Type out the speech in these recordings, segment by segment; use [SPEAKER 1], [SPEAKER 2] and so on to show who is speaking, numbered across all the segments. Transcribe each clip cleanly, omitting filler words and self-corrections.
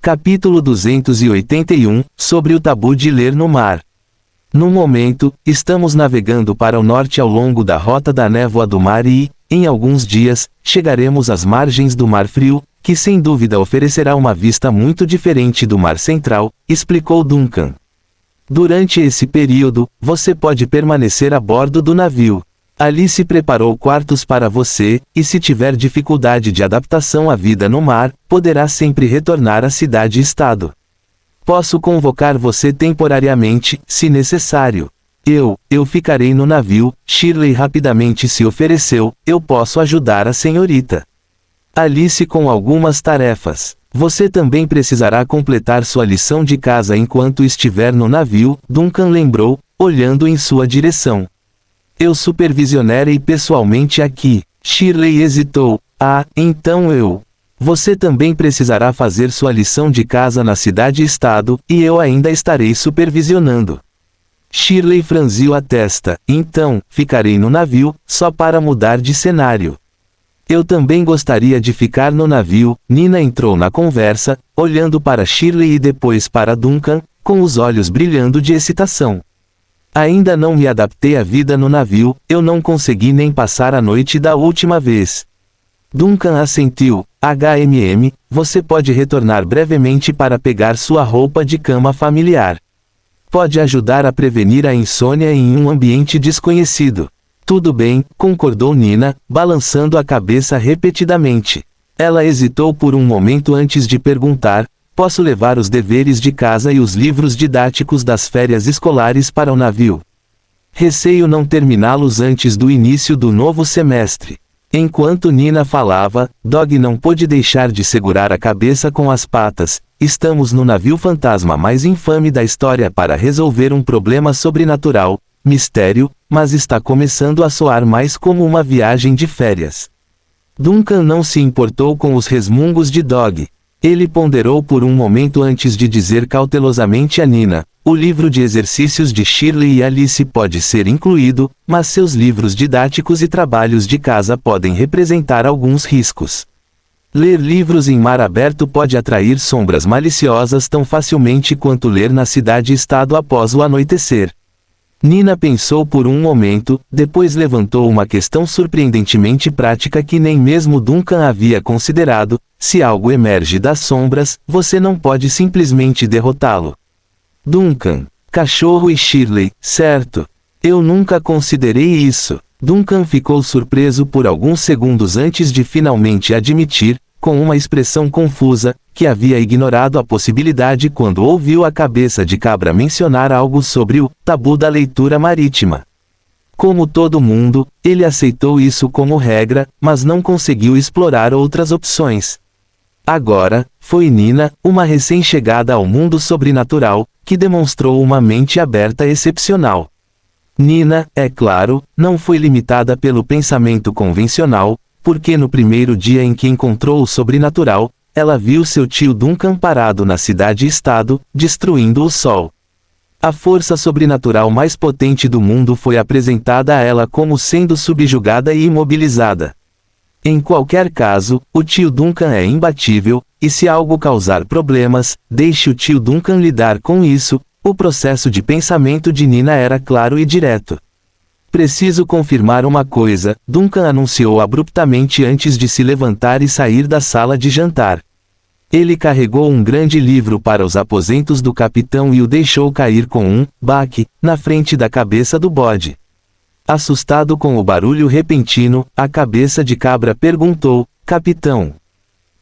[SPEAKER 1] Capítulo 281, sobre o tabu de ler no mar. No momento, estamos navegando para o norte ao longo da rota da névoa do mar e, em alguns dias, chegaremos às margens do Mar Frio, que sem dúvida oferecerá uma vista muito diferente do Mar Central, explicou Duncan. Durante esse período, você pode permanecer a bordo do navio. Alice preparou quartos para você, e se tiver dificuldade de adaptação à vida no mar, poderá sempre retornar à cidade-estado. Posso convocar você temporariamente, se necessário. Eu ficarei no navio. Shirley rapidamente se ofereceu. Eu posso ajudar a senhorita Alice com algumas tarefas. Você também precisará completar sua lição de casa enquanto estiver no navio, Duncan lembrou, olhando em sua direção. Eu supervisionarei pessoalmente aqui. Shirley hesitou. Então Você também precisará fazer sua lição de casa na cidade-estado, e eu ainda estarei supervisionando. Shirley franziu a testa. Então, ficarei no navio, só para mudar de cenário. Eu também gostaria de ficar no navio. Nina entrou na conversa, olhando para Shirley e depois para Duncan, com os olhos brilhando de excitação. Ainda não me adaptei à vida no navio, eu não consegui nem passar a noite da última vez. Duncan assentiu. Você pode retornar brevemente para pegar sua roupa de cama familiar. Pode ajudar a prevenir a insônia em um ambiente desconhecido. Tudo bem, concordou Nina, balançando a cabeça repetidamente. Ela hesitou por um momento antes de perguntar: posso levar os deveres de casa e os livros didáticos das férias escolares para o navio? Receio não terminá-los antes do início do novo semestre. Enquanto Nina falava, Dog não pôde deixar de segurar a cabeça com as patas. Estamos no navio fantasma mais infame da história para resolver um problema sobrenatural, mistério, mas está começando a soar mais como uma viagem de férias. Duncan não se importou com os resmungos de Dog. Ele ponderou por um momento antes de dizer cautelosamente a Nina: o livro de exercícios de Shirley e Alice pode ser incluído, mas seus livros didáticos e trabalhos de casa podem representar alguns riscos. Ler livros em mar aberto pode atrair sombras maliciosas tão facilmente quanto ler na cidade-estado após o anoitecer. Nina pensou por um momento, depois levantou uma questão surpreendentemente prática que nem mesmo Duncan havia considerado: se algo emerge das sombras, você não pode simplesmente derrotá-lo. Duncan, cachorro e Shirley, certo? Eu nunca considerei isso. Duncan ficou surpreso por alguns segundos antes de finalmente admitir, com uma expressão confusa, que havia ignorado a possibilidade quando ouviu a cabeça de cabra mencionar algo sobre o tabu da leitura marítima. Como todo mundo, ele aceitou isso como regra, mas não conseguiu explorar outras opções. Agora, foi Nina, uma recém-chegada ao mundo sobrenatural, que demonstrou uma mente aberta excepcional. Nina, é claro, não foi limitada pelo pensamento convencional, porque no primeiro dia em que encontrou o sobrenatural, ela viu seu tio Duncan parado na cidade-estado, destruindo o sol. A força sobrenatural mais potente do mundo foi apresentada a ela como sendo subjugada e imobilizada. Em qualquer caso, o tio Duncan é imbatível, e se algo causar problemas, deixe o tio Duncan lidar com isso. O processo de pensamento de Nina era claro e direto. Preciso confirmar uma coisa, Duncan anunciou abruptamente antes de se levantar e sair da sala de jantar. Ele carregou um grande livro para os aposentos do capitão e o deixou cair com um baque na frente da cabeça do bode. Assustado com o barulho repentino, a cabeça de cabra perguntou: capitão,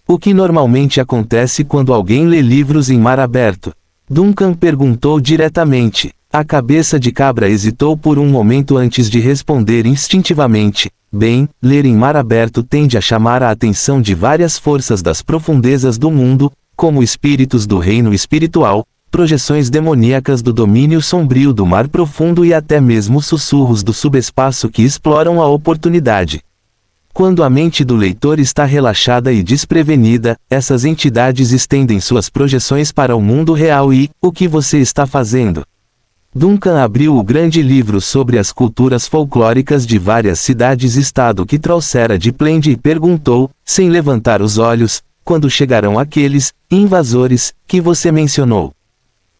[SPEAKER 1] o que normalmente acontece quando alguém lê livros em mar aberto? Duncan perguntou diretamente. A cabeça de cabra hesitou por um momento antes de responder instintivamente: bem, ler em mar aberto tende a chamar a atenção de várias forças das profundezas do mundo, como espíritos do reino espiritual, projeções demoníacas do domínio sombrio do mar profundo e até mesmo sussurros do subespaço que exploram a oportunidade. Quando a mente do leitor está relaxada e desprevenida, essas entidades estendem suas projeções para o mundo real e, o que você está fazendo? Duncan abriu o grande livro sobre as culturas folclóricas de várias cidades-estado que trouxera de Plende e perguntou, sem levantar os olhos: quando chegarão aqueles invasores que você mencionou.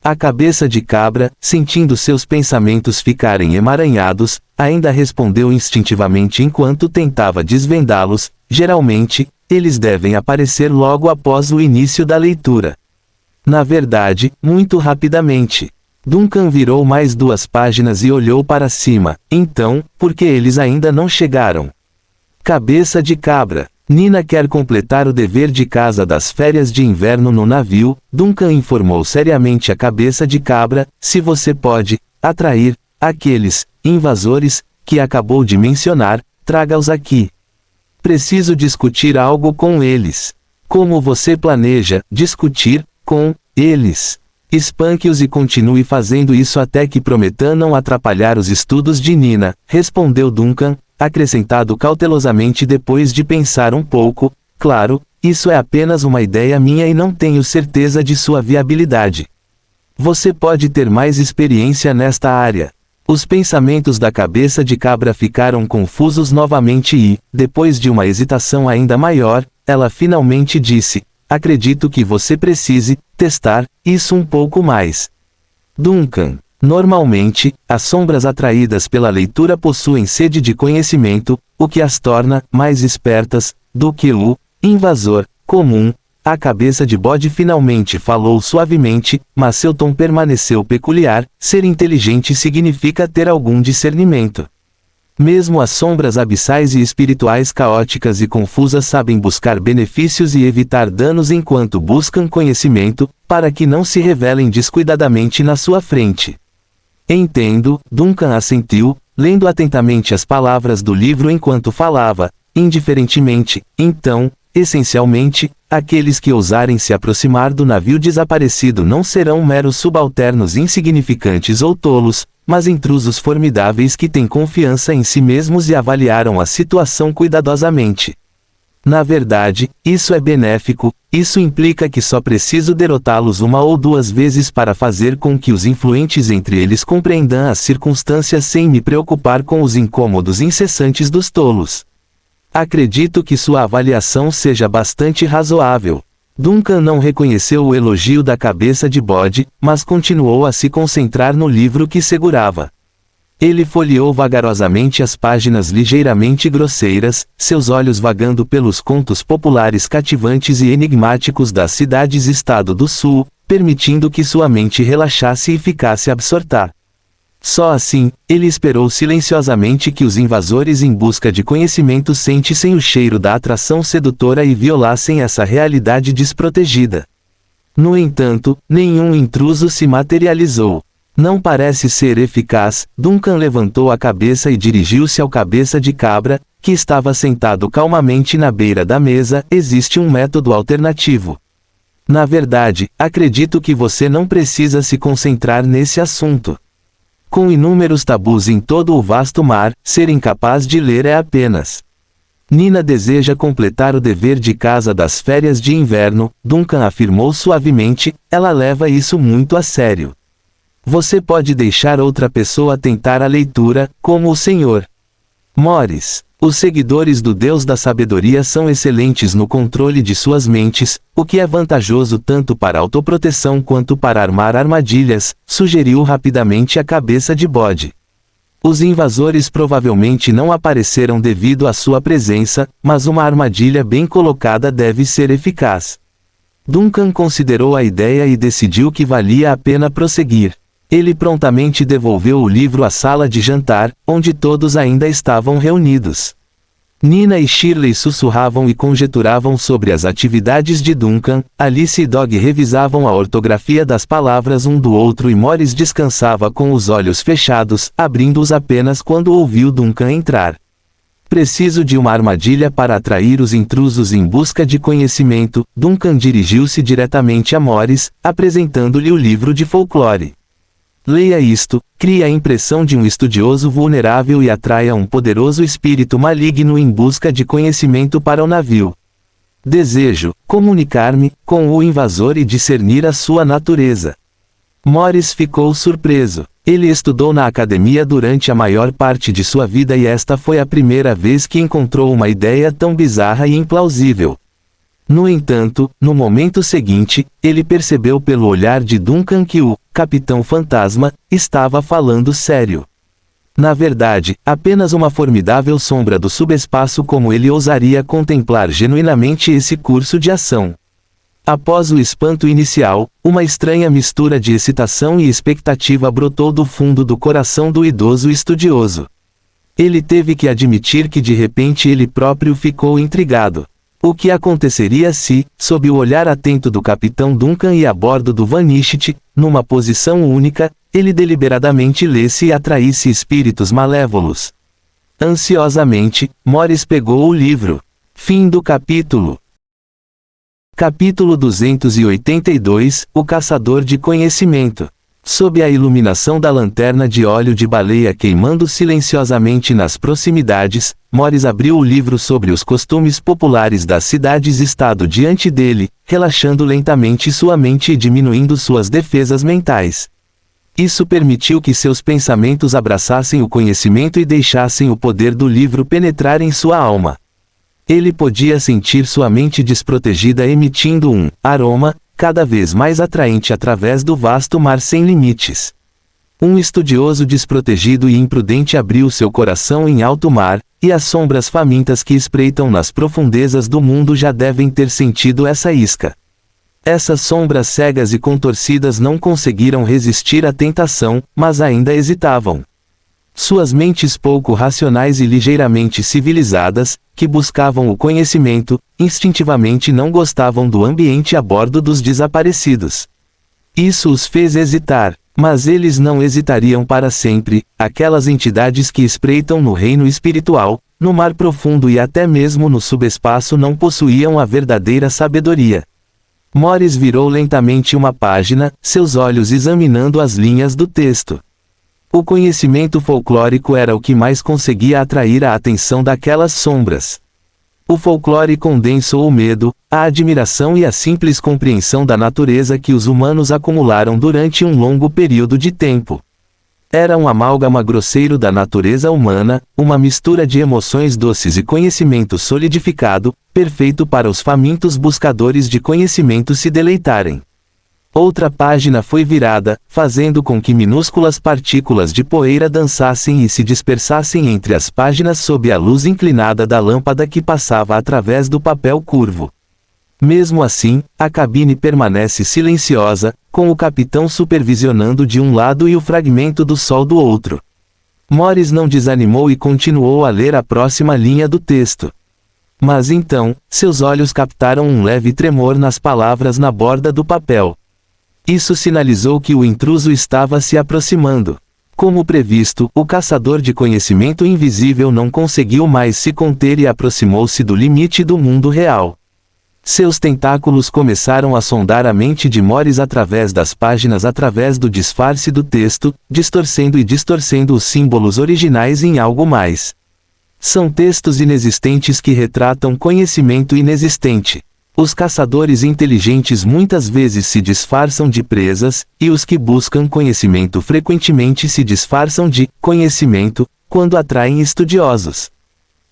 [SPEAKER 1] A cabeça de cabra, sentindo seus pensamentos ficarem emaranhados, ainda respondeu instintivamente enquanto tentava desvendá-los: geralmente, eles devem aparecer logo após o início da leitura. Na verdade, muito rapidamente. Duncan virou mais 2 páginas e olhou para cima. Então, por que eles ainda não chegaram? Cabeça de cabra. Nina quer completar o dever de casa das férias de inverno no navio, Duncan informou seriamente a cabeça de cabra. Se você pode atrair aqueles invasores que acabou de mencionar, traga-os aqui. Preciso discutir algo com eles. Como você planeja discutir com eles? Espanque-os e continue fazendo isso até que prometa não atrapalhar os estudos de Nina, respondeu Duncan, acrescentado cautelosamente depois de pensar um pouco. Claro, isso é apenas uma ideia minha e não tenho certeza de sua viabilidade. Você pode ter mais experiência nesta área. Os pensamentos da cabeça de cabra ficaram confusos novamente e, depois de uma hesitação ainda maior, ela finalmente disse: acredito que você precise testar isso um pouco mais. Duncan. Normalmente, as sombras atraídas pela leitura possuem sede de conhecimento, o que as torna mais espertas do que o invasor comum. A cabeça de bode finalmente falou suavemente, mas seu tom permaneceu peculiar. Ser inteligente significa ter algum discernimento. Mesmo as sombras abissais e espirituais caóticas e confusas sabem buscar benefícios e evitar danos enquanto buscam conhecimento, para que não se revelem descuidadamente na sua frente. Entendo, Duncan assentiu, lendo atentamente as palavras do livro enquanto falava, indiferentemente. Então, essencialmente, aqueles que ousarem se aproximar do navio desaparecido não serão meros subalternos insignificantes ou tolos, mas intrusos formidáveis que têm confiança em si mesmos e avaliaram a situação cuidadosamente. Na verdade, isso é benéfico. Isso implica que só preciso derrotá-los 1 ou 2 vezes para fazer com que os influentes entre eles compreendam as circunstâncias sem me preocupar com os incômodos incessantes dos tolos. Acredito que sua avaliação seja bastante razoável. Duncan não reconheceu o elogio da cabeça de bode, mas continuou a se concentrar no livro que segurava. Ele folheou vagarosamente as páginas ligeiramente grosseiras, seus olhos vagando pelos contos populares cativantes e enigmáticos das cidades-estado do sul, permitindo que sua mente relaxasse e ficasse absorta. Só assim, ele esperou silenciosamente que os invasores em busca de conhecimento sentissem o cheiro da atração sedutora e violassem essa realidade desprotegida. No entanto, nenhum intruso se materializou. Não parece ser eficaz. Duncan levantou a cabeça e dirigiu-se ao cabeça de cabra, que estava sentado calmamente na beira da mesa. Existe um método alternativo. Na verdade, acredito que você não precisa se concentrar nesse assunto. Com inúmeros tabus em todo o vasto mar, ser incapaz de ler é apenas. Nina deseja completar o dever de casa das férias de inverno, Duncan afirmou suavemente. Ela leva isso muito a sério. Você pode deixar outra pessoa tentar a leitura, como o Sr. Morris. Os seguidores do Deus da Sabedoria são excelentes no controle de suas mentes, o que é vantajoso tanto para autoproteção quanto para armar armadilhas, sugeriu rapidamente a cabeça de bode. Os invasores provavelmente não apareceram devido à sua presença, mas uma armadilha bem colocada deve ser eficaz. Duncan considerou a ideia e decidiu que valia a pena prosseguir. Ele prontamente devolveu o livro à sala de jantar, onde todos ainda estavam reunidos. Nina e Shirley sussurravam e conjeturavam sobre as atividades de Duncan, Alice e Dog revisavam a ortografia das palavras um do outro e Morris descansava com os olhos fechados, abrindo-os apenas quando ouviu Duncan entrar. Preciso de uma armadilha para atrair os intrusos em busca de conhecimento. Duncan dirigiu-se diretamente a Morris, apresentando-lhe o livro de folclore. Leia isto, crie a impressão de um estudioso vulnerável e atraia um poderoso espírito maligno em busca de conhecimento para o navio. Desejo comunicar-me com o invasor e discernir a sua natureza. Morris ficou surpreso. Ele estudou na academia durante a maior parte de sua vida e esta foi a primeira vez que encontrou uma ideia tão bizarra e implausível. No entanto, no momento seguinte, ele percebeu pelo olhar de Duncan que o Capitão Fantasma estava falando sério. Na verdade, apenas uma formidável sombra do subespaço, como ele ousaria contemplar genuinamente esse curso de ação. Após o espanto inicial, uma estranha mistura de excitação e expectativa brotou do fundo do coração do idoso estudioso. Ele teve que admitir que de repente ele próprio ficou intrigado. O que aconteceria se, sob o olhar atento do Capitão Duncan e a bordo do Vanisht, numa posição única, ele deliberadamente lesse e atraísse espíritos malévolos? Ansiosamente, Morris pegou o livro. Fim do capítulo. Capítulo 282, O Caçador de Conhecimento. Sob a iluminação da lanterna de óleo de baleia queimando silenciosamente nas proximidades, Morris abriu o livro sobre os costumes populares das cidades-estado diante dele, relaxando lentamente sua mente e diminuindo suas defesas mentais. Isso permitiu que seus pensamentos abraçassem o conhecimento e deixassem o poder do livro penetrar em sua alma. Ele podia sentir sua mente desprotegida emitindo um aroma cada vez mais atraente através do vasto mar sem limites. Um estudioso desprotegido e imprudente abriu seu coração em alto mar, e as sombras famintas que espreitam nas profundezas do mundo já devem ter sentido essa isca. Essas sombras cegas e contorcidas não conseguiram resistir à tentação, mas ainda hesitavam. Suas mentes pouco racionais e ligeiramente civilizadas, que buscavam o conhecimento, instintivamente não gostavam do ambiente a bordo dos desaparecidos. Isso os fez hesitar, mas eles não hesitariam para sempre. Aquelas entidades que espreitam no reino espiritual, no mar profundo e até mesmo no subespaço não possuíam a verdadeira sabedoria. Morris virou lentamente uma página, seus olhos examinando as linhas do texto. O conhecimento folclórico era o que mais conseguia atrair a atenção daquelas sombras. O folclore condensou o medo, a admiração e a simples compreensão da natureza que os humanos acumularam durante um longo período de tempo. Era um amálgama grosseiro da natureza humana, uma mistura de emoções doces e conhecimento solidificado, perfeito para os famintos buscadores de conhecimento se deleitarem. Outra página foi virada, fazendo com que minúsculas partículas de poeira dançassem e se dispersassem entre as páginas sob a luz inclinada da lâmpada que passava através do papel curvo. Mesmo assim, a cabine permanece silenciosa, com o capitão supervisionando de um lado e o fragmento do sol do outro. Morris não desanimou e continuou a ler a próxima linha do texto. Mas então, seus olhos captaram um leve tremor nas palavras na borda do papel. Isso sinalizou que o intruso estava se aproximando. Como previsto, o caçador de conhecimento invisível não conseguiu mais se conter e aproximou-se do limite do mundo real. Seus tentáculos começaram a sondar a mente de Morris através das páginas através do disfarce do texto, distorcendo e distorcendo os símbolos originais em algo mais. São textos inexistentes que retratam conhecimento inexistente. Os caçadores inteligentes muitas vezes se disfarçam de presas, e os que buscam conhecimento frequentemente se disfarçam de conhecimento, quando atraem estudiosos.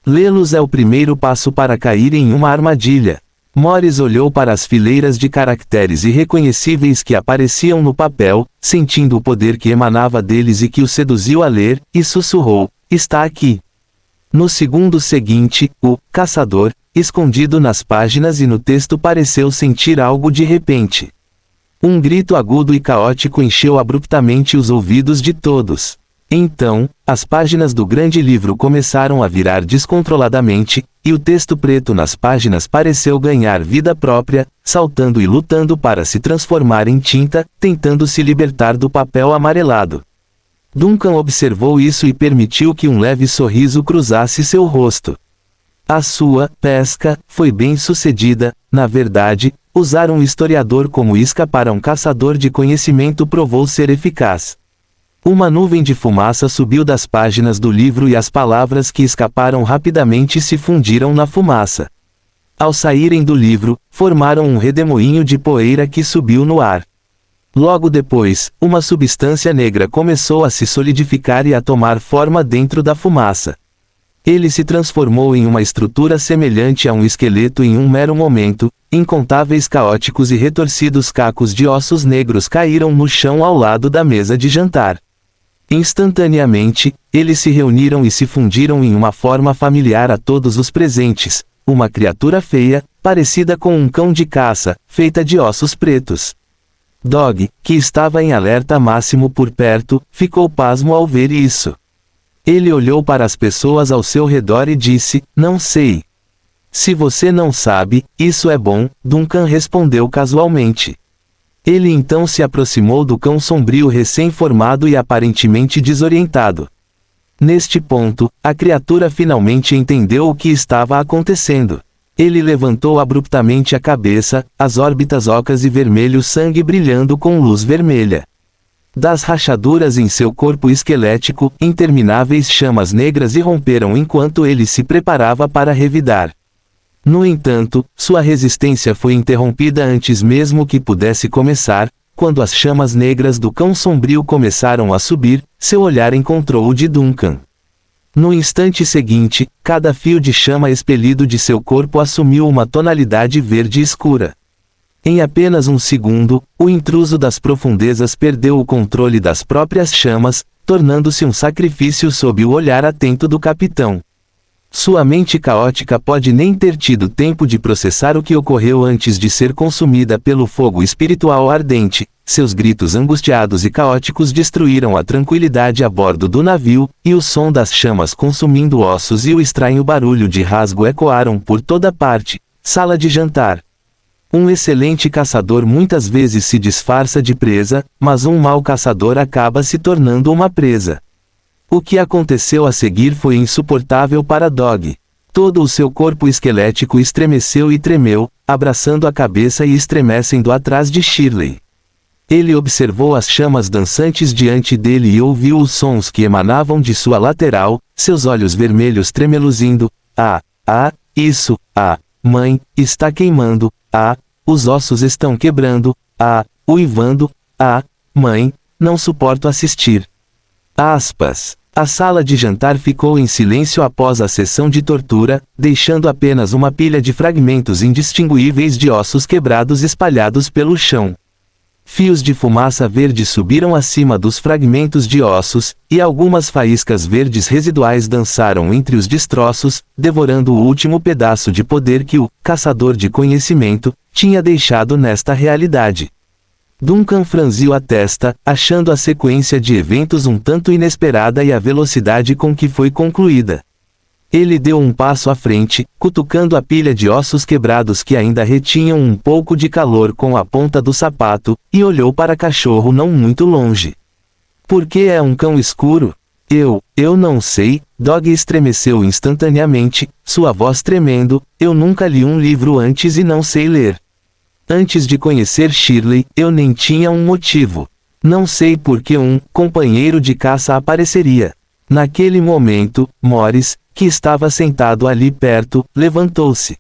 [SPEAKER 1] Lê-los é o primeiro passo para cair em uma armadilha. Morris olhou para as fileiras de caracteres irreconhecíveis que apareciam no papel, sentindo o poder que emanava deles e que o seduziu a ler, e sussurrou: "Está aqui." No segundo seguinte, o caçador, escondido nas páginas e no texto, pareceu sentir algo de repente. Um grito agudo e caótico encheu abruptamente os ouvidos de todos. Então, as páginas do grande livro começaram a virar descontroladamente, e o texto preto nas páginas pareceu ganhar vida própria, saltando e lutando para se transformar em tinta, tentando se libertar do papel amarelado. Duncan observou isso e permitiu que um leve sorriso cruzasse seu rosto. A sua pesca foi bem sucedida. Na verdade, usar um historiador como isca para um caçador de conhecimento provou ser eficaz. Uma nuvem de fumaça subiu das páginas do livro e as palavras que escaparam rapidamente se fundiram na fumaça. Ao saírem do livro, formaram um redemoinho de poeira que subiu no ar. Logo depois, uma substância negra começou a se solidificar e a tomar forma dentro da fumaça. Ele se transformou em uma estrutura semelhante a um esqueleto em um mero momento, incontáveis caóticos e retorcidos cacos de ossos negros caíram no chão ao lado da mesa de jantar. Instantaneamente, eles se reuniram e se fundiram em uma forma familiar a todos os presentes, uma criatura feia, parecida com um cão de caça, feita de ossos pretos. Dog, que estava em alerta máximo por perto, ficou pasmo ao ver isso. Ele olhou para as pessoas ao seu redor e disse, não sei. Se você não sabe, isso é bom, Duncan respondeu casualmente. Ele então se aproximou do cão sombrio recém-formado e aparentemente desorientado. Neste ponto, a criatura finalmente entendeu o que estava acontecendo. Ele levantou abruptamente a cabeça, as órbitas ocas e vermelho sangue brilhando com luz vermelha. Das rachaduras em seu corpo esquelético, intermináveis chamas negras irromperam enquanto ele se preparava para revidar. No entanto, sua resistência foi interrompida antes mesmo que pudesse começar, quando as chamas negras do cão sombrio começaram a subir, seu olhar encontrou o de Duncan. No instante seguinte, cada fio de chama expelido de seu corpo assumiu uma tonalidade verde escura. Em apenas um segundo, o intruso das profundezas perdeu o controle das próprias chamas, tornando-se um sacrifício sob o olhar atento do capitão. Sua mente caótica pode nem ter tido tempo de processar o que ocorreu antes de ser consumida pelo fogo espiritual ardente. Seus gritos angustiados e caóticos destruíram a tranquilidade a bordo do navio, e o som das chamas consumindo ossos e o estranho barulho de rasgo ecoaram por toda parte. Sala de jantar. Um excelente caçador muitas vezes se disfarça de presa, mas um mau caçador acaba se tornando uma presa. O que aconteceu a seguir foi insuportável para Dog. Todo o seu corpo esquelético estremeceu e tremeu, abraçando a cabeça e estremecendo atrás de Shirley. Ele observou as chamas dançantes diante dele e ouviu os sons que emanavam de sua lateral, seus olhos vermelhos tremeluzindo. Isso, mãe, está queimando, os ossos estão quebrando, uivando, mãe, não suporto assistir. A sala de jantar ficou em silêncio após a sessão de tortura, deixando apenas uma pilha de fragmentos indistinguíveis de ossos quebrados espalhados pelo chão. Fios de fumaça verde subiram acima dos fragmentos de ossos, e algumas faíscas verdes residuais dançaram entre os destroços, devorando o último pedaço de poder que o caçador de conhecimento tinha deixado nesta realidade. Duncan franziu a testa, achando a sequência de eventos um tanto inesperada e a velocidade com que foi concluída. Ele deu um passo à frente, cutucando a pilha de ossos quebrados que ainda retinham um pouco de calor com a ponta do sapato, e olhou para cachorro não muito longe. Por que é um cão escuro? Eu não sei, Dog estremeceu instantaneamente, sua voz tremendo, eu nunca li um livro antes e não sei ler. Antes de conhecer Shirley, eu nem tinha um motivo. Não sei por que um companheiro de caça apareceria. Naquele momento, Morris, que estava sentado ali perto, levantou-se.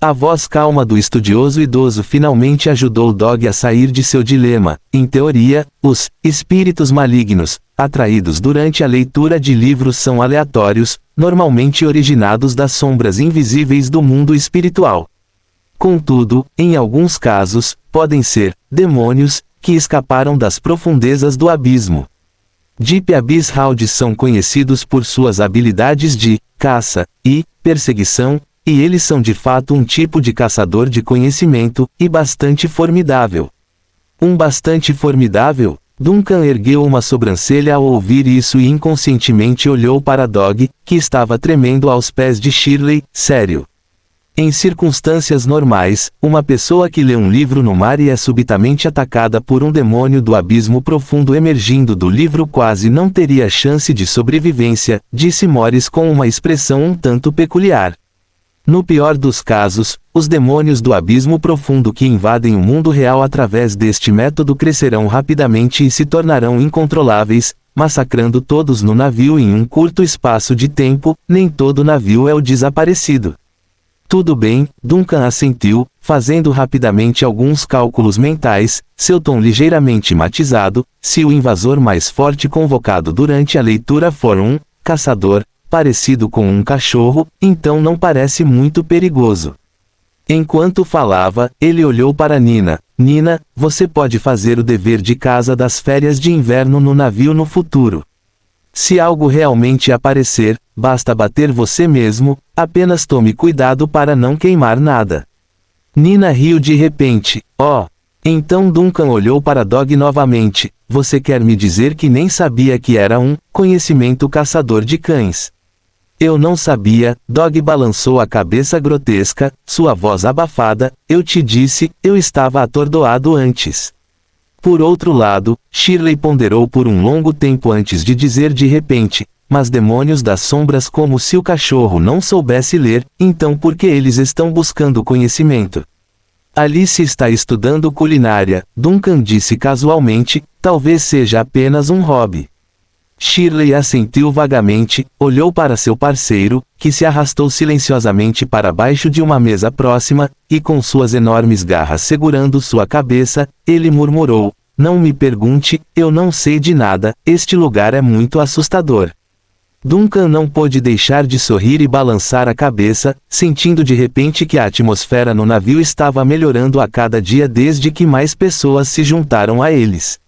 [SPEAKER 1] A voz calma do estudioso idoso finalmente ajudou Dog a sair de seu dilema. Em teoria, os espíritos malignos, atraídos durante a leitura de livros são aleatórios, normalmente originados das sombras invisíveis do mundo espiritual. Contudo, em alguns casos, podem ser demônios que escaparam das profundezas do abismo. Deep Abyss Hounds são conhecidos por suas habilidades de caça e perseguição, e eles são de fato um tipo de caçador de conhecimento, e bastante formidável. Bastante formidável? Duncan ergueu uma sobrancelha ao ouvir isso e inconscientemente olhou para Dog, que estava tremendo aos pés de Shirley. Sério. Em circunstâncias normais, uma pessoa que lê um livro no mar e é subitamente atacada por um demônio do abismo profundo emergindo do livro quase não teria chance de sobrevivência, disse Morris com uma expressão um tanto peculiar. No pior dos casos, os demônios do abismo profundo que invadem o mundo real através deste método crescerão rapidamente e se tornarão incontroláveis, massacrando todos no navio em um curto espaço de tempo. Nem todo navio é o desaparecido. Tudo bem, Duncan assentiu, fazendo rapidamente alguns cálculos mentais, seu tom ligeiramente matizado. Se o invasor mais forte convocado durante a leitura for um caçador, parecido com um cachorro, então não parece muito perigoso. Enquanto falava, ele olhou para Nina. Nina, você pode fazer o dever de casa das férias de inverno no navio no futuro. Se algo realmente aparecer, basta bater você mesmo, apenas tome cuidado para não queimar nada. Nina riu de repente. Oh! Então Duncan olhou para Dog novamente. Você quer me dizer que nem sabia que era um conhecimento caçador de cães? Eu não sabia, Dog balançou a cabeça grotesca, sua voz abafada. Eu te disse, eu estava atordoado antes. Por outro lado, Shirley ponderou por um longo tempo antes de dizer de repente, mas demônios das sombras, como se o cachorro não soubesse ler, então por que eles estão buscando conhecimento? Alice está estudando culinária, Duncan disse casualmente, talvez seja apenas um hobby. Shirley assentiu vagamente, olhou para seu parceiro, que se arrastou silenciosamente para baixo de uma mesa próxima, e com suas enormes garras segurando sua cabeça, ele murmurou, não me pergunte, eu não sei de nada, este lugar é muito assustador. Duncan não pôde deixar de sorrir e balançar a cabeça, sentindo de repente que a atmosfera no navio estava melhorando a cada dia desde que mais pessoas se juntaram a eles.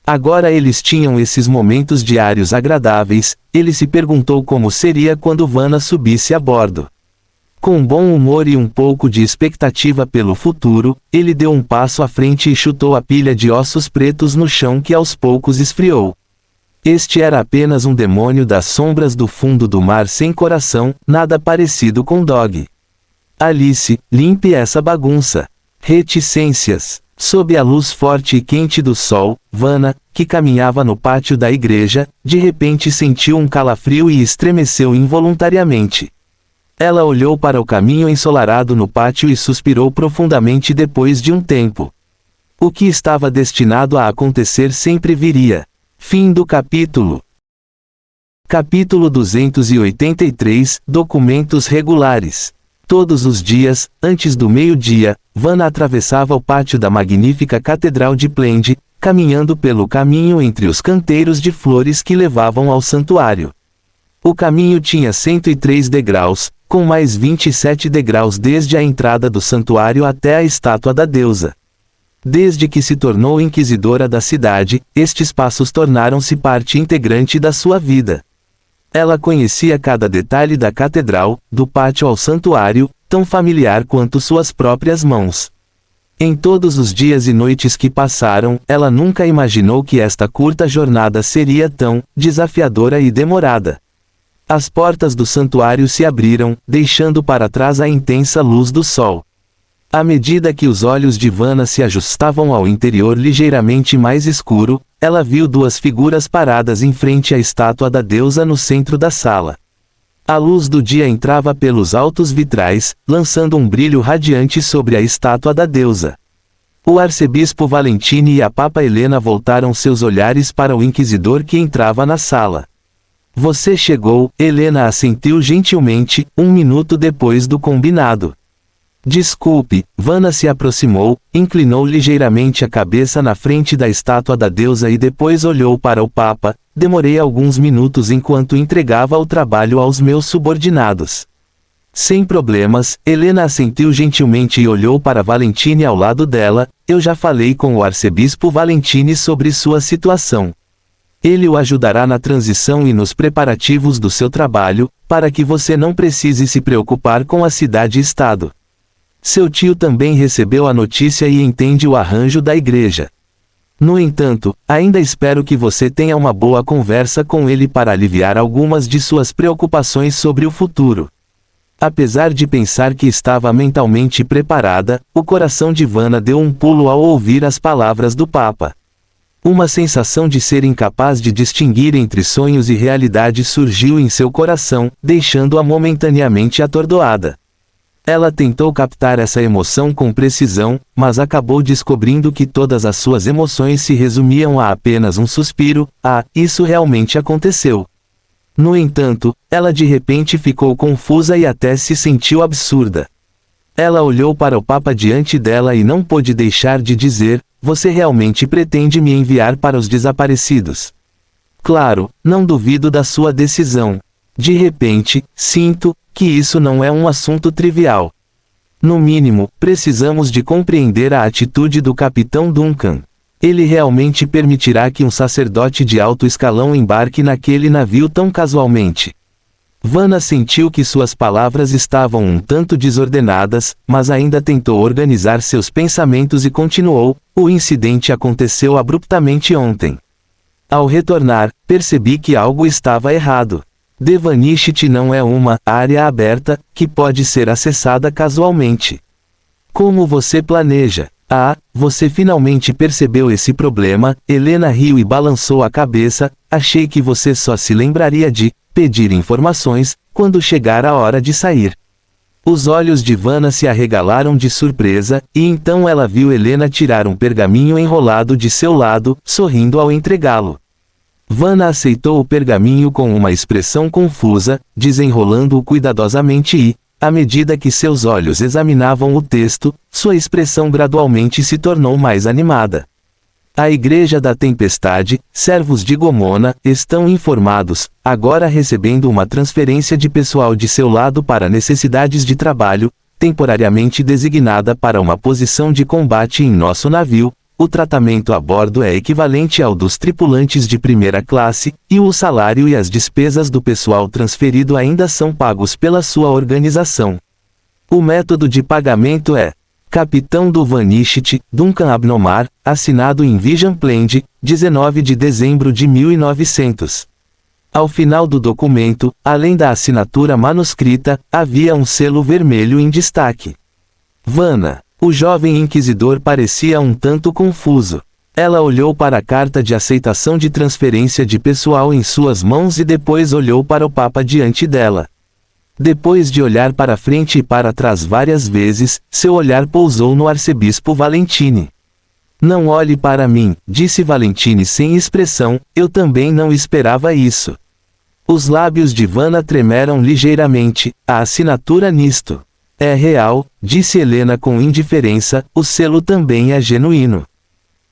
[SPEAKER 1] Agora eles tinham esses momentos diários agradáveis, ele se perguntou como seria quando Vanna subisse a bordo. Com bom humor e um pouco de expectativa pelo futuro, ele deu um passo à frente e chutou a pilha de ossos pretos no chão que aos poucos esfriou. Este era apenas um demônio das sombras do fundo do mar sem coração, nada parecido com Dog. Alice, limpe essa bagunça. Reticências. Sob a luz forte e quente do sol, Vanna, que caminhava no pátio da igreja, de repente sentiu um calafrio e estremeceu involuntariamente. Ela olhou para o caminho ensolarado no pátio e suspirou profundamente depois de um tempo. O que estava destinado a acontecer sempre viria. Fim do capítulo. Capítulo 283, Documentos regulares. Todos os dias, antes do meio-dia, Vanna atravessava o pátio da magnífica Catedral de Plende, caminhando pelo caminho entre os canteiros de flores que levavam ao santuário. O caminho tinha 103 degraus, com mais 27 degraus desde a entrada do santuário até a estátua da deusa. Desde que se tornou inquisidora da cidade, estes passos tornaram-se parte integrante da sua vida. Ela conhecia cada detalhe da catedral, do pátio ao santuário, tão familiar quanto suas próprias mãos. Em todos os dias e noites que passaram, ela nunca imaginou que esta curta jornada seria tão desafiadora e demorada. As portas do santuário se abriram, deixando para trás a intensa luz do sol. À medida que os olhos de Vanna se ajustavam ao interior ligeiramente mais escuro, ela viu duas figuras paradas em frente à estátua da deusa no centro da sala. A luz do dia entrava pelos altos vitrais, lançando um brilho radiante sobre a estátua da deusa. O arcebispo Valentini e a papa Helena voltaram seus olhares para o inquisidor que entrava na sala. Você chegou, Helena assentiu gentilmente, um minuto depois do combinado. Desculpe, Vanna se aproximou, inclinou ligeiramente a cabeça na frente da estátua da deusa e depois olhou para o Papa. Demorei alguns minutos enquanto entregava o trabalho aos meus subordinados. Sem problemas, Helena assentiu gentilmente e olhou para Valentini ao lado dela. Eu já falei com o arcebispo Valentini sobre sua situação. Ele o ajudará na transição e nos preparativos do seu trabalho, para que você não precise se preocupar com a cidade-estado. Seu tio também recebeu a notícia e entende o arranjo da igreja. No entanto, ainda espero que você tenha uma boa conversa com ele para aliviar algumas de suas preocupações sobre o futuro. Apesar de pensar que estava mentalmente preparada, o coração de Vanna deu um pulo ao ouvir as palavras do Papa. Uma sensação de ser incapaz de distinguir entre sonhos e realidade surgiu em seu coração, deixando-a momentaneamente atordoada. Ela tentou captar essa emoção com precisão, mas acabou descobrindo que todas as suas emoções se resumiam a apenas um suspiro. Isso realmente aconteceu. No entanto, ela de repente ficou confusa e até se sentiu absurda. Ela olhou para o Papa diante dela e não pôde deixar de dizer: você realmente pretende me enviar para os desaparecidos? Claro, não duvido da sua decisão. De repente, sinto que isso não é um assunto trivial. No mínimo, precisamos de compreender a atitude do capitão Duncan. Ele realmente permitirá que um sacerdote de alto escalão embarque naquele navio tão casualmente? Vanna sentiu que suas palavras estavam um tanto desordenadas, mas ainda tentou organizar seus pensamentos e continuou: o incidente aconteceu abruptamente ontem. Ao retornar, percebi que algo estava errado. Devanishit não é uma área aberta, que pode ser acessada casualmente. Como você planeja? Ah, você finalmente percebeu esse problema? Helena riu e balançou a cabeça. Achei que você só se lembraria de pedir informações quando chegar a hora de sair. Os olhos de Vanna se arregalaram de surpresa, e então ela viu Helena tirar um pergaminho enrolado de seu lado, sorrindo ao entregá-lo. Vanna aceitou o pergaminho com uma expressão confusa, desenrolando-o cuidadosamente e, à medida que seus olhos examinavam o texto, sua expressão gradualmente se tornou mais animada. A Igreja da Tempestade, servos de Gomona, estão informados, agora recebendo uma transferência de pessoal de seu lado para necessidades de trabalho, temporariamente designada para uma posição de combate em nosso navio. O tratamento a bordo é equivalente ao dos tripulantes de primeira classe, e o salário e as despesas do pessoal transferido ainda são pagos pela sua organização. O método de pagamento é: Capitão do Vanishit, Duncan Abnomar, assinado em Vision Plend, 19 de dezembro de 1900. Ao final do documento, além da assinatura manuscrita, havia um selo vermelho em destaque. Vanna. O jovem inquisidor parecia um tanto confuso. Ela olhou para a carta de aceitação de transferência de pessoal em suas mãos e depois olhou para o Papa diante dela. Depois de olhar para frente e para trás várias vezes, seu olhar pousou no arcebispo Valentine. Não olhe para mim, disse Valentine sem expressão, eu também não esperava isso. Os lábios de Vanna tremeram ligeiramente, a assinatura nisto é real, disse Helena com indiferença, o selo também é genuíno.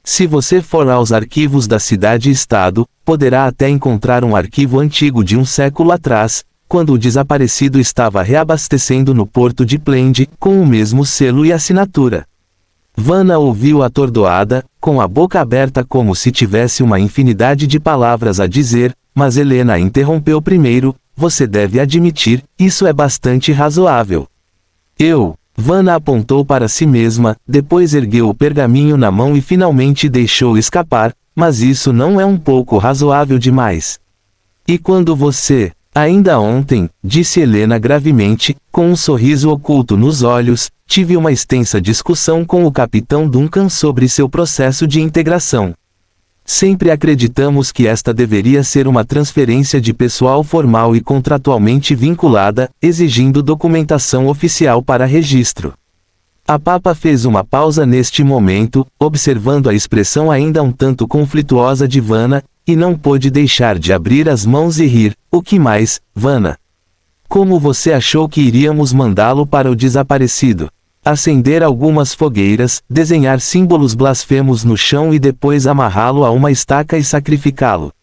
[SPEAKER 1] Se você for aos arquivos da cidade-estado, poderá até encontrar um arquivo antigo de um século atrás, quando o desaparecido estava reabastecendo no porto de Plend, com o mesmo selo e assinatura. Vanna ouviu atordoada, com a boca aberta como se tivesse uma infinidade de palavras a dizer, mas Helena a interrompeu primeiro: você deve admitir, isso é bastante razoável. Vanna apontou para si mesma, depois ergueu o pergaminho na mão e finalmente deixou escapar, mas isso não é um pouco razoável demais. E quando você, ainda ontem, disse Helena gravemente, com um sorriso oculto nos olhos, tive uma extensa discussão com o capitão Duncan sobre seu processo de integração. Sempre acreditamos que esta deveria ser uma transferência de pessoal formal e contratualmente vinculada, exigindo documentação oficial para registro. A Papa fez uma pausa neste momento, observando a expressão ainda um tanto conflituosa de Vanna, e não pôde deixar de abrir as mãos e rir. O que mais, Vanna? Como você achou que iríamos mandá-lo para o desaparecido? Acender algumas fogueiras, desenhar símbolos blasfemos no chão e depois amarrá-lo a uma estaca e sacrificá-lo.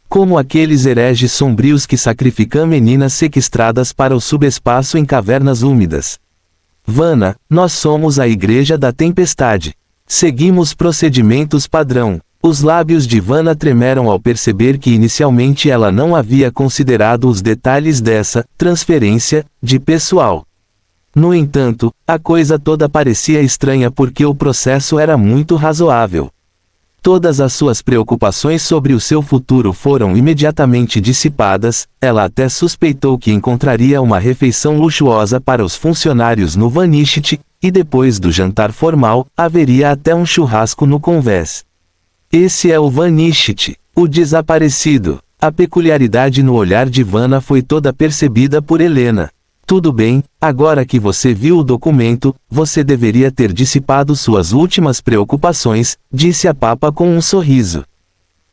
[SPEAKER 1] Como aqueles hereges sombrios que sacrificam meninas sequestradas para o subespaço em cavernas úmidas. Vanna, nós somos a Igreja da Tempestade. Seguimos procedimentos padrão. Os lábios de Vanna tremeram ao perceber que inicialmente ela não havia considerado os detalhes dessa transferência de pessoal. No entanto, a coisa toda parecia estranha porque o processo era muito razoável. Todas as suas preocupações sobre o seu futuro foram imediatamente dissipadas, ela até suspeitou que encontraria uma refeição luxuosa para os funcionários no Vanishit, e depois do jantar formal, haveria até um churrasco no convés. Esse é o Vanishit, o desaparecido. A peculiaridade no olhar de Vanna foi toda percebida por Helena. Tudo bem, agora que você viu o documento, você deveria ter dissipado suas últimas preocupações, disse a Papa com um sorriso.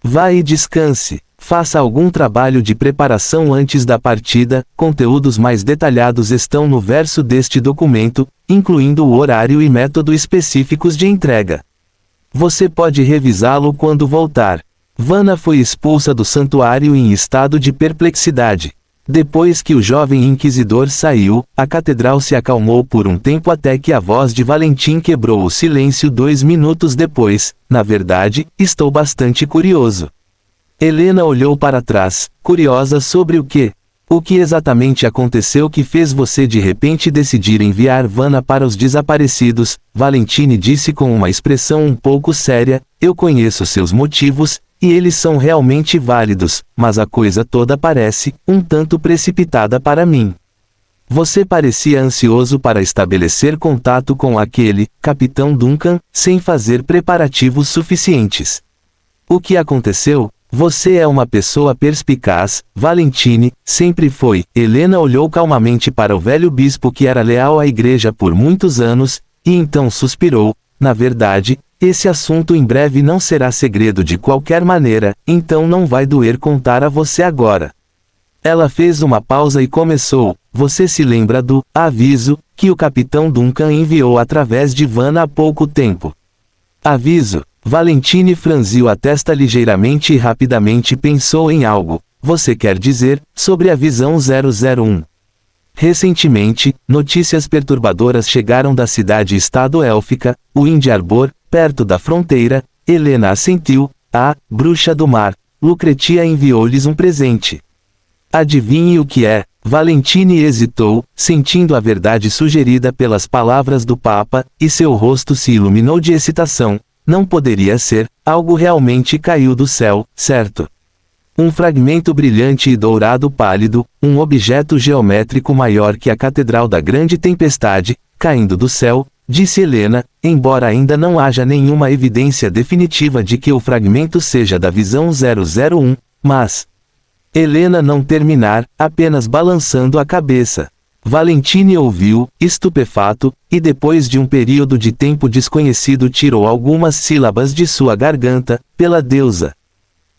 [SPEAKER 1] Vá e descanse. Faça algum trabalho de preparação antes da partida, conteúdos mais detalhados estão no verso deste documento, incluindo o horário e método específicos de entrega. Você pode revisá-lo quando voltar. Vanna foi expulsa do santuário em estado de perplexidade. Depois que o jovem inquisidor saiu, a catedral se acalmou por um tempo até que a voz de Valentim quebrou o silêncio 2 minutos depois. Na verdade, estou bastante curioso. Helena olhou para trás, curiosa sobre o que? O que exatamente aconteceu que fez você de repente decidir enviar Vanna para os desaparecidos? Valentine disse com uma expressão um pouco séria. Eu conheço seus motivos, e eles são realmente válidos, mas a coisa toda parece um tanto precipitada para mim. Você parecia ansioso para estabelecer contato com aquele Capitão Duncan, sem fazer preparativos suficientes. O que aconteceu? Você é uma pessoa perspicaz, Valentine, sempre foi. Helena olhou calmamente para o velho bispo que era leal à igreja por muitos anos, e então suspirou. Na verdade, esse assunto em breve não será segredo de qualquer maneira, então não vai doer contar a você agora. Ela fez uma pausa e começou. Você se lembra do aviso que o Capitão Duncan enviou através de Vanna há pouco tempo? Aviso. Valentine franziu a testa ligeiramente e rapidamente pensou em algo. Você quer dizer, sobre a visão 001. Recentemente, notícias perturbadoras chegaram da cidade-estado élfica, Wind Arbor, perto da fronteira. Helena assentiu. A bruxa do mar, Lucretia enviou-lhes um presente. Adivinhe o que é? Valentine hesitou, sentindo a verdade sugerida pelas palavras do Papa, e seu rosto se iluminou de excitação. Não poderia ser, algo realmente caiu do céu, certo? Um fragmento brilhante e dourado pálido, um objeto geométrico maior que a Catedral da Grande Tempestade, caindo do céu, disse Helena, embora ainda não haja nenhuma evidência definitiva de que o fragmento seja da visão 001, mas... Helena não terminar, apenas balançando a cabeça. Valentine ouviu, estupefato, e depois de um período de tempo desconhecido tirou algumas sílabas de sua garganta. Pela deusa!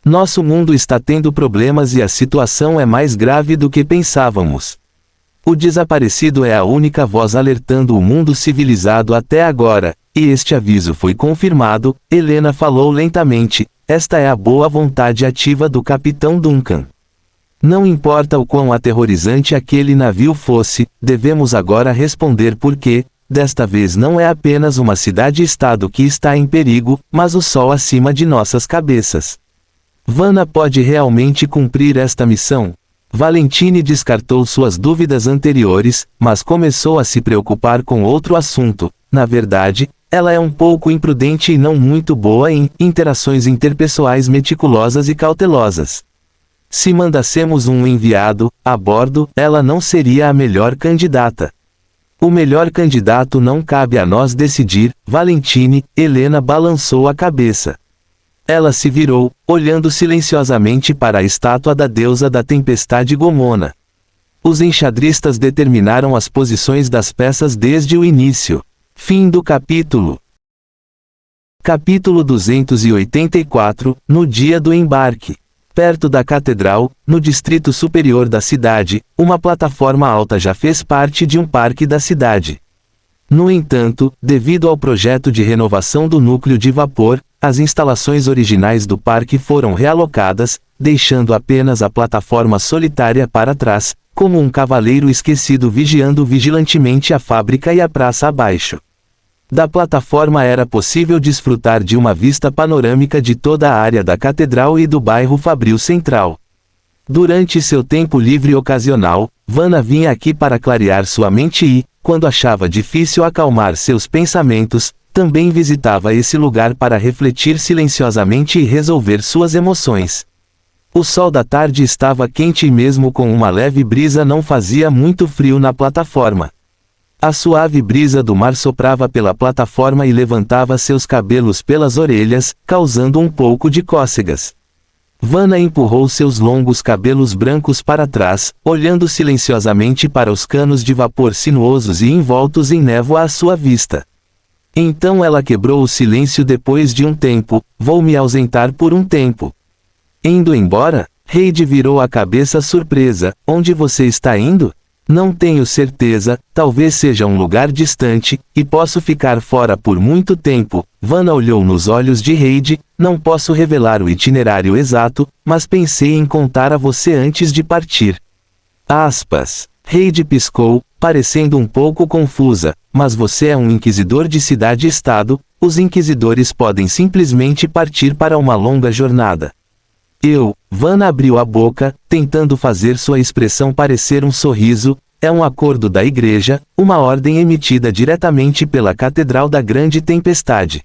[SPEAKER 1] Nosso mundo está tendo problemas e a situação é mais grave do que pensávamos. O desaparecido é a única voz alertando o mundo civilizado até agora, e este aviso foi confirmado. Helena falou lentamente. Esta é a boa vontade ativa do Capitão Duncan. Não importa o quão aterrorizante aquele navio fosse, devemos agora responder porque, desta vez não é apenas uma cidade-estado que está em perigo, mas o sol acima de nossas cabeças. Vanna pode realmente cumprir esta missão? Valentine descartou suas dúvidas anteriores, mas começou a se preocupar com outro assunto. Na verdade, ela é um pouco imprudente e não muito boa em interações interpessoais meticulosas e cautelosas. Se mandássemos um enviado a bordo, ela não seria a melhor candidata. O melhor candidato não cabe a nós decidir. Valentine, Helena balançou a cabeça. Ela se virou, olhando silenciosamente para a estátua da deusa da tempestade Gomona. Os enxadristas determinaram as posições das peças desde o início. Fim do capítulo. Capítulo 284, no dia do embarque. Perto da catedral, no distrito superior da cidade, uma plataforma alta já fez parte de um parque da cidade. No entanto, devido ao projeto de renovação do núcleo de vapor, as instalações originais do parque foram realocadas, deixando apenas a plataforma solitária para trás, como um cavaleiro esquecido vigiando vigilantemente a fábrica e a praça abaixo. Da plataforma era possível desfrutar de uma vista panorâmica de toda a área da catedral e do bairro Fabril Central. Durante seu tempo livre ocasional, Vanna vinha aqui para clarear sua mente e, quando achava difícil acalmar seus pensamentos, também visitava esse lugar para refletir silenciosamente e resolver suas emoções. O sol da tarde estava quente e mesmo com uma leve brisa não fazia muito frio na plataforma. A suave brisa do mar soprava pela plataforma e levantava seus cabelos pelas orelhas, causando um pouco de cócegas. Vanna empurrou seus longos cabelos brancos para trás, olhando silenciosamente para os canos de vapor sinuosos e envoltos em névoa à sua vista. Então ela quebrou o silêncio depois de um tempo. Vou me ausentar por um tempo. Indo embora? Heidi virou a cabeça surpresa. Onde você está indo? Não tenho certeza, talvez seja um lugar distante, e posso ficar fora por muito tempo. Vanna olhou nos olhos de Heidi. Não posso revelar o itinerário exato, mas pensei em contar a você antes de partir. Aspas. Heidi piscou, parecendo um pouco confusa, mas você é um inquisidor de cidade-estado, os inquisidores podem simplesmente partir para uma longa jornada. Vanna abriu a boca, tentando fazer sua expressão parecer um sorriso. É um acordo da igreja, uma ordem emitida diretamente pela Catedral da Grande Tempestade.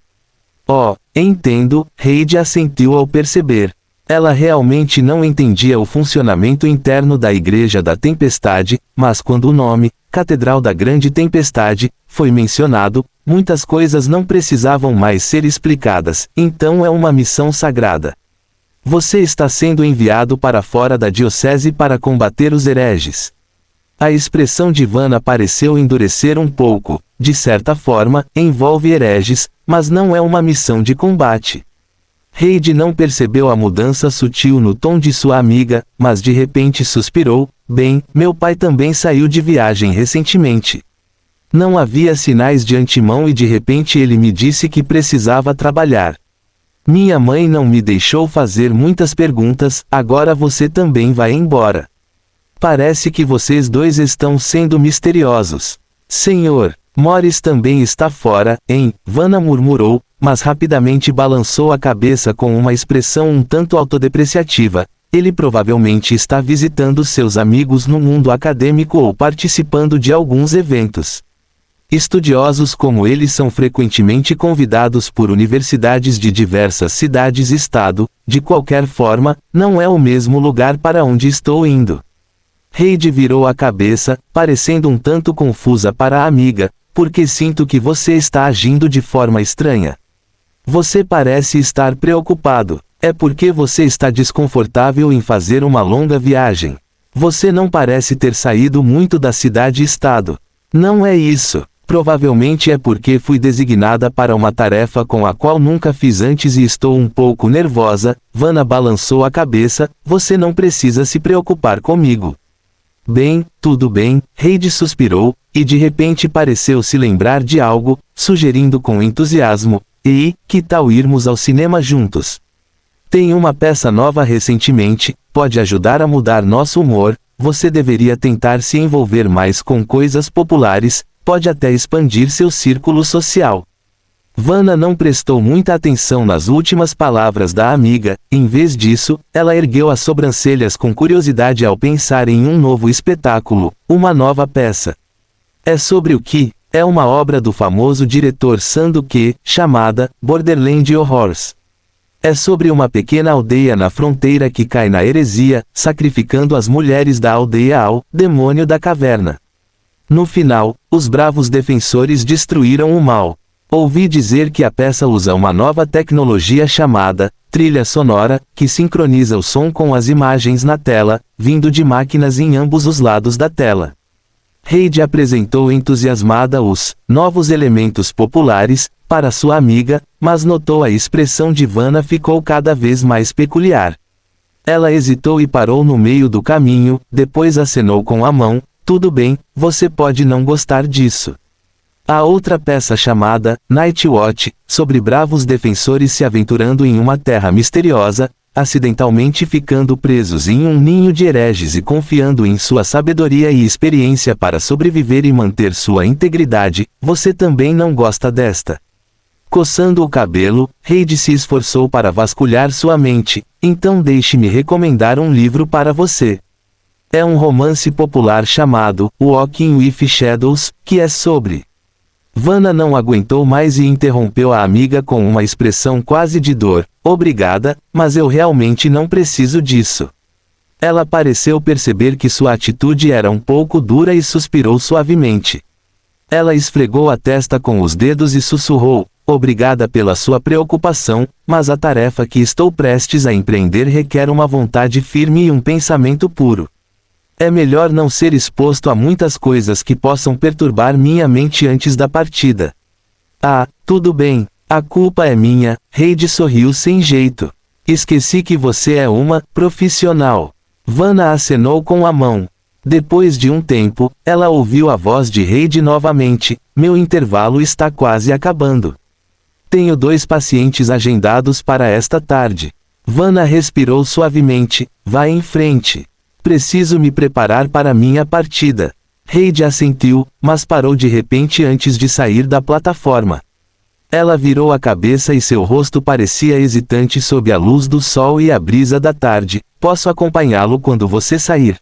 [SPEAKER 1] Oh, entendo, Heidi assentiu ao perceber. Ela realmente não entendia o funcionamento interno da Igreja da Tempestade, mas quando o nome, Catedral da Grande Tempestade, foi mencionado, muitas coisas não precisavam mais ser explicadas, então é uma missão sagrada. Você está sendo enviado para fora da diocese para combater os hereges. A expressão de Vanna pareceu endurecer um pouco. De certa forma, envolve hereges, mas não é uma missão de combate. Heidi não percebeu a mudança sutil no tom de sua amiga, mas de repente suspirou. Bem, meu pai também saiu de viagem recentemente. Não havia sinais de antemão e de repente ele me disse que precisava trabalhar. Minha mãe não me deixou fazer muitas perguntas, agora você também vai embora. Parece que vocês dois estão sendo misteriosos. Senhor, Morris também está fora, hein? Vanna murmurou, mas rapidamente balançou a cabeça com uma expressão um tanto autodepreciativa. Ele provavelmente está visitando seus amigos no mundo acadêmico ou participando de alguns eventos. Estudiosos como ele são frequentemente convidados por universidades de diversas cidades-estado. De qualquer forma, não é o mesmo lugar para onde estou indo. Heidi virou a cabeça, parecendo um tanto confusa para a amiga, porque sinto que você está agindo de forma estranha. Você parece estar preocupado. É porque você está desconfortável em fazer uma longa viagem. Você não parece ter saído muito da cidade-estado. Não é isso. Provavelmente é porque fui designada para uma tarefa com a qual nunca fiz antes e estou um pouco nervosa. Vanna balançou a cabeça. Você não precisa se preocupar comigo. Bem, tudo bem, Heidi suspirou, e de repente pareceu se lembrar de algo, sugerindo com entusiasmo. E, que tal irmos ao cinema juntos? Tem uma peça nova recentemente, pode ajudar a mudar nosso humor. Você deveria tentar se envolver mais com coisas populares, pode até expandir seu círculo social. Vanna não prestou muita atenção nas últimas palavras da amiga. Em vez disso, ela ergueu as sobrancelhas com curiosidade ao pensar em um novo espetáculo, uma nova peça. É sobre o que? É uma obra do famoso diretor Sanduque, chamada Borderland Horrors. É sobre uma pequena aldeia na fronteira que cai na heresia, sacrificando as mulheres da aldeia ao demônio da caverna. No final, os bravos defensores destruíram o mal. Ouvi dizer que a peça usa uma nova tecnologia chamada trilha sonora, que sincroniza o som com as imagens na tela, vindo de máquinas em ambos os lados da tela. Heidi apresentou entusiasmada os novos elementos populares para sua amiga, mas notou a expressão de Vanna ficou cada vez mais peculiar. Ela hesitou e parou no meio do caminho, depois acenou com a mão. Tudo bem, você pode não gostar disso. Há outra peça chamada Night Watch, sobre bravos defensores se aventurando em uma terra misteriosa, acidentalmente ficando presos em um ninho de hereges e confiando em sua sabedoria e experiência para sobreviver e manter sua integridade. Você também não gosta desta? Coçando o cabelo, Heidi se esforçou para vasculhar sua mente. Então deixe-me recomendar um livro para você. É um romance popular chamado Walking with Shadows, que é sobre... Vanna não aguentou mais e interrompeu a amiga com uma expressão quase de dor. Obrigada, mas eu realmente não preciso disso. Ela pareceu perceber que sua atitude era um pouco dura e suspirou suavemente. Ela esfregou a testa com os dedos e sussurrou, obrigada pela sua preocupação, mas a tarefa que estou prestes a empreender requer uma vontade firme e um pensamento puro. É melhor não ser exposto a muitas coisas que possam perturbar minha mente antes da partida. Ah, tudo bem, a culpa é minha, Heidi sorriu sem jeito. Esqueci que você é uma profissional. Vanna acenou com a mão. Depois de um tempo, ela ouviu a voz de Heidi novamente. Meu intervalo está quase acabando. Tenho 2 pacientes agendados para esta tarde. Vanna respirou suavemente. Vá em frente. Preciso me preparar para minha partida. Heidi assentiu, mas parou de repente antes de sair da plataforma. Ela virou a cabeça e seu rosto parecia hesitante sob a luz do sol e a brisa da tarde. Posso acompanhá-lo quando você sair?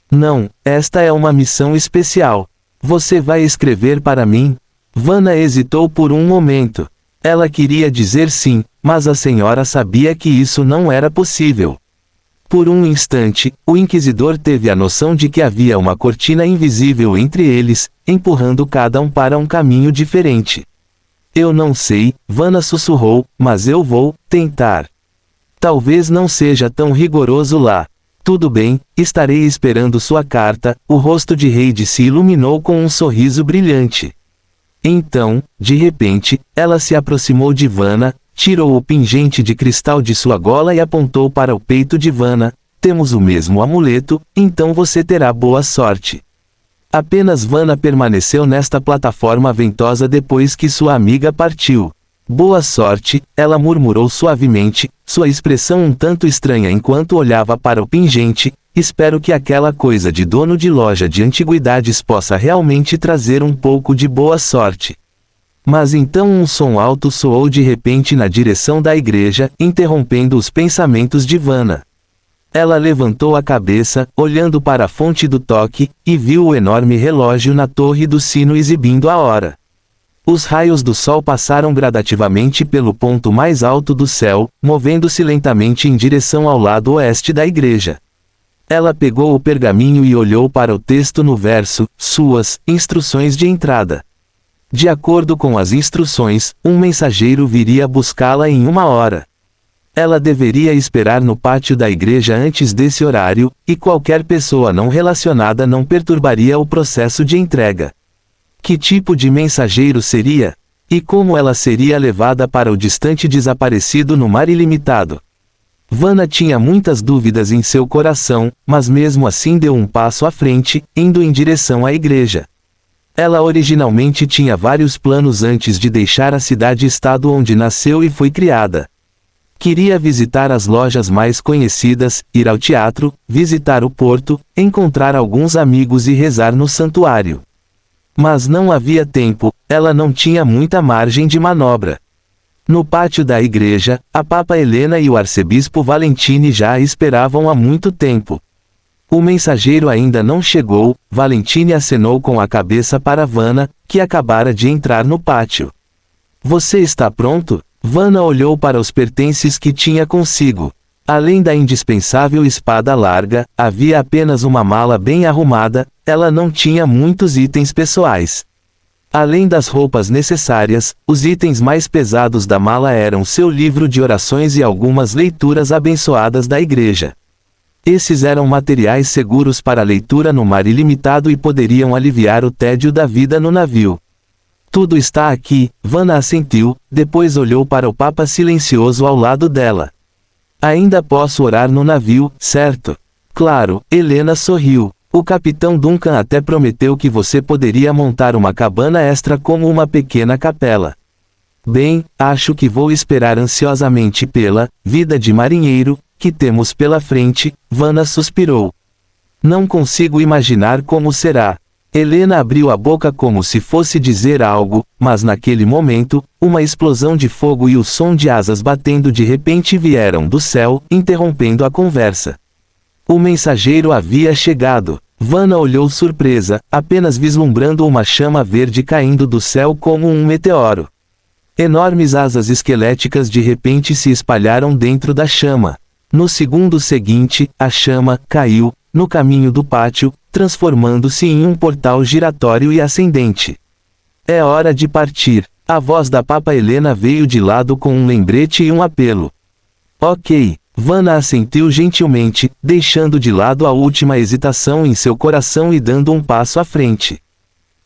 [SPEAKER 1] Não, esta é uma missão especial. Você vai escrever para mim? Vanna hesitou por um momento. Ela queria dizer sim, mas a senhora sabia que isso não era possível. Por um instante, o inquisidor teve a noção de que havia uma cortina invisível entre eles, empurrando cada um para um caminho diferente. Eu não sei, Vanna sussurrou, mas eu vou tentar. Talvez não seja tão rigoroso lá. Tudo bem, estarei esperando sua carta. O rosto de Heidi se iluminou com um sorriso brilhante. Então, de repente, ela se aproximou de Vanna, tirou o pingente de cristal de sua gola e apontou para o peito de Vanna. Temos o mesmo amuleto, então você terá boa sorte. Apenas Vanna permaneceu nesta plataforma ventosa depois que sua amiga partiu. Boa sorte, ela murmurou suavemente, sua expressão um tanto estranha enquanto olhava para o pingente. Espero que aquela coisa de dono de loja de antiguidades possa realmente trazer um pouco de boa sorte. Mas então um som alto soou de repente na direção da igreja, interrompendo os pensamentos de Vanna. Ela levantou a cabeça, olhando para a fonte do toque, e viu o enorme relógio na torre do sino exibindo a hora. Os raios do sol passaram gradativamente pelo ponto mais alto do céu, movendo-se lentamente em direção ao lado oeste da igreja. Ela pegou o pergaminho e olhou para o texto no verso, suas instruções de entrada. De acordo com as instruções, um mensageiro viria buscá-la em 1 hora. Ela deveria esperar no pátio da igreja antes desse horário, e qualquer pessoa não relacionada não perturbaria o processo de entrega. Que tipo de mensageiro seria? E como ela seria levada para o distante desaparecido no mar ilimitado? Vanna tinha muitas dúvidas em seu coração, mas mesmo assim deu um passo à frente, indo em direção à igreja. Ela originalmente tinha vários planos antes de deixar a cidade-estado onde nasceu e foi criada. Queria visitar as lojas mais conhecidas, ir ao teatro, visitar o porto, encontrar alguns amigos e rezar no santuário. Mas não havia tempo, ela não tinha muita margem de manobra. No pátio da igreja, a Papa Helena e o arcebispo Valentini já a esperavam há muito tempo. O mensageiro ainda não chegou. Valentini acenou com a cabeça para Vanna, que acabara de entrar no pátio. Você está pronto? Vanna olhou para os pertences que tinha consigo. Além da indispensável espada larga, havia apenas uma mala bem arrumada. Ela não tinha muitos itens pessoais. Além das roupas necessárias, os itens mais pesados da mala eram seu livro de orações e algumas leituras abençoadas da igreja. Esses eram materiais seguros para leitura no mar ilimitado e poderiam aliviar o tédio da vida no navio. Tudo está aqui, Vanna assentiu, depois olhou para o Papa silencioso ao lado dela. Ainda posso orar no navio, certo? Claro, Helena sorriu. O capitão Duncan até prometeu que você poderia montar uma cabana extra como uma pequena capela. Bem, acho que vou esperar ansiosamente pela vida de marinheiro que temos pela frente. Vanna suspirou. Não consigo imaginar como será. Helena abriu a boca como se fosse dizer algo, mas naquele momento, uma explosão de fogo e o som de asas batendo de repente vieram do céu, interrompendo a conversa. O mensageiro havia chegado. Vanna olhou surpresa, apenas vislumbrando uma chama verde caindo do céu como um meteoro. Enormes asas esqueléticas de repente se espalharam dentro da chama. No segundo seguinte, a chama caiu no caminho do pátio, transformando-se em um portal giratório e ascendente. É hora de partir. A voz da Papa Helena veio de lado com um lembrete e um apelo. Ok. Vanna assentiu gentilmente, deixando de lado a última hesitação em seu coração e dando um passo à frente.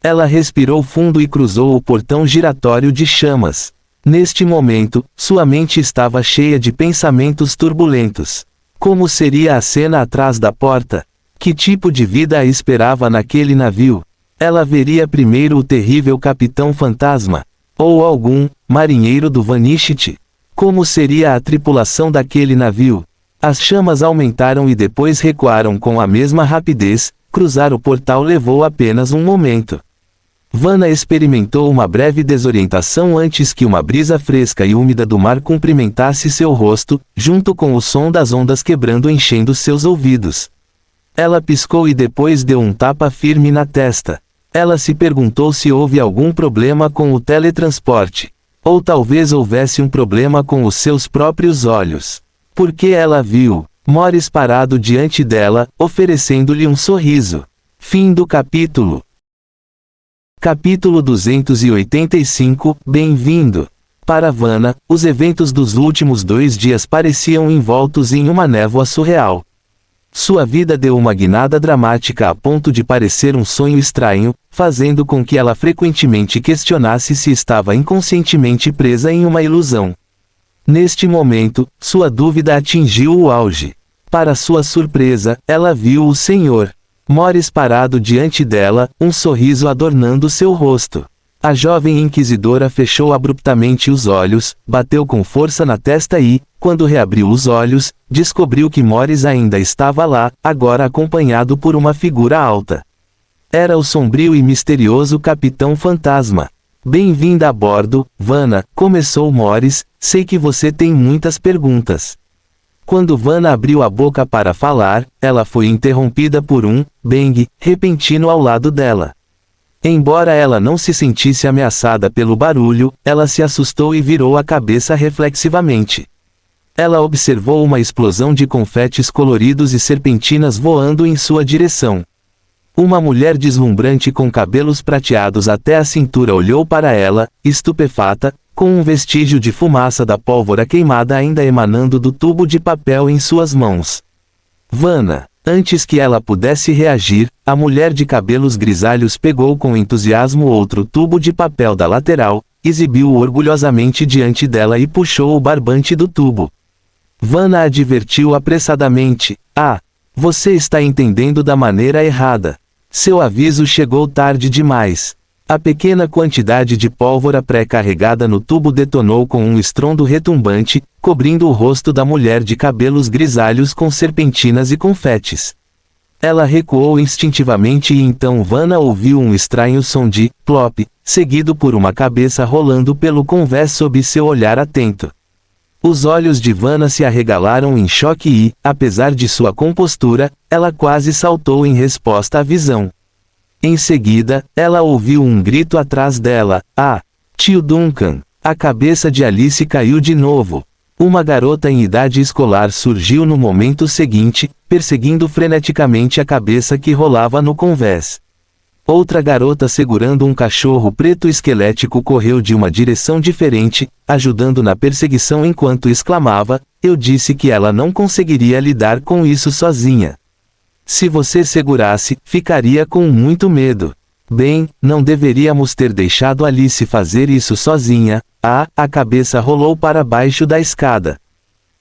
[SPEAKER 1] Ela respirou fundo e cruzou o portão giratório de chamas. Neste momento, sua mente estava cheia de pensamentos turbulentos. Como seria a cena atrás da porta? Que tipo de vida a esperava naquele navio? Ela veria primeiro o terrível Capitão Fantasma? Ou algum marinheiro do Vanishit? Como seria a tripulação daquele navio? As chamas aumentaram e depois recuaram com a mesma rapidez. Cruzar o portal levou apenas um momento. Vanna experimentou uma breve desorientação antes que uma brisa fresca e úmida do mar cumprimentasse seu rosto, junto com o som das ondas quebrando enchendo seus ouvidos. Ela piscou e depois deu um tapa firme na testa. Ela se perguntou se houve algum problema com o teletransporte. Ou talvez houvesse um problema com os seus próprios olhos. Porque ela viu Morris parado diante dela, oferecendo-lhe um sorriso. Fim do capítulo. Capítulo 285, Bem-vindo. Para Vanna, os eventos dos últimos 2 dias pareciam envoltos em uma névoa surreal. Sua vida deu uma guinada dramática a ponto de parecer um sonho estranho, fazendo com que ela frequentemente questionasse se estava inconscientemente presa em uma ilusão. Neste momento, sua dúvida atingiu o auge. Para sua surpresa, ela viu o Sr. Morris parado diante dela, um sorriso adornando seu rosto. A jovem inquisidora fechou abruptamente os olhos, bateu com força na testa e, quando reabriu os olhos, descobriu que Morris ainda estava lá, agora acompanhado por uma figura alta. Era o sombrio e misterioso Capitão Fantasma. Bem-vinda a bordo, Vanna, começou Morris, sei que você tem muitas perguntas. Quando Vanna abriu a boca para falar, ela foi interrompida por um bang repentino ao lado dela. Embora ela não se sentisse ameaçada pelo barulho, ela se assustou e virou a cabeça reflexivamente. Ela observou uma explosão de confetes coloridos e serpentinas voando em sua direção. Uma mulher deslumbrante com cabelos prateados até a cintura olhou para ela, estupefata, com um vestígio de fumaça da pólvora queimada ainda emanando do tubo de papel em suas mãos. Vanna. Antes que ela pudesse reagir, a mulher de cabelos grisalhos pegou com entusiasmo outro tubo de papel da lateral, exibiu-o orgulhosamente diante dela e puxou o barbante do tubo. Vanna advertiu apressadamente: "Ah, você está entendendo da maneira errada. Seu aviso chegou tarde demais." A pequena quantidade de pólvora pré-carregada no tubo detonou com um estrondo retumbante, cobrindo o rosto da mulher de cabelos grisalhos com serpentinas e confetes. Ela recuou instintivamente e então Vanna ouviu um estranho som de plop, seguido por uma cabeça rolando pelo convés sob seu olhar atento. Os olhos de Vanna se arregalaram em choque e, apesar de sua compostura, ela quase saltou em resposta à visão. Em seguida, ela ouviu um grito atrás dela: "Ah! Tio Duncan!" A cabeça de Alice caiu de novo. Uma garota em idade escolar surgiu no momento seguinte, perseguindo freneticamente a cabeça que rolava no convés. Outra garota segurando um cachorro preto esquelético correu de uma direção diferente, ajudando na perseguição enquanto exclamava: "Eu disse que ela não conseguiria lidar com isso sozinha. Se você segurasse, ficaria com muito medo." Bem, não deveríamos ter deixado Alice fazer isso sozinha. A cabeça rolou para baixo da escada.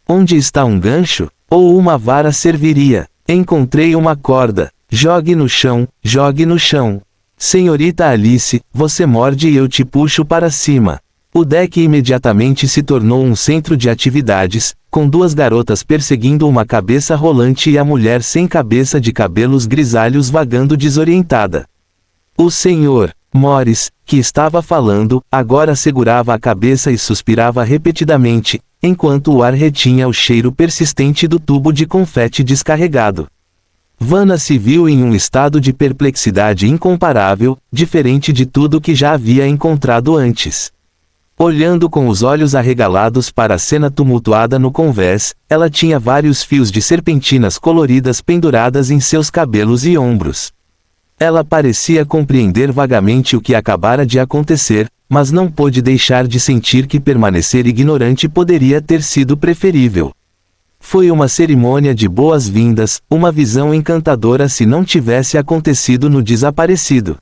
[SPEAKER 1] "Onde está um gancho? Ou uma vara serviria? Encontrei uma corda. Jogue no chão, jogue no chão. Senhorita Alice, você morde e eu te puxo para cima." O deck imediatamente se tornou um centro de atividades, com 2 garotas perseguindo uma cabeça rolante e a mulher sem cabeça de cabelos grisalhos vagando desorientada. O Sr. Morris, que estava falando, agora segurava a cabeça e suspirava repetidamente, enquanto o ar retinha o cheiro persistente do tubo de confete descarregado. Vanna se viu em um estado de perplexidade incomparável, diferente de tudo que já havia encontrado antes. Olhando com os olhos arregalados para a cena tumultuada no convés, ela tinha vários fios de serpentinas coloridas penduradas em seus cabelos e ombros. Ela parecia compreender vagamente o que acabara de acontecer, mas não pôde deixar de sentir que permanecer ignorante poderia ter sido preferível. Foi uma cerimônia de boas-vindas, uma visão encantadora se não tivesse acontecido no desaparecido.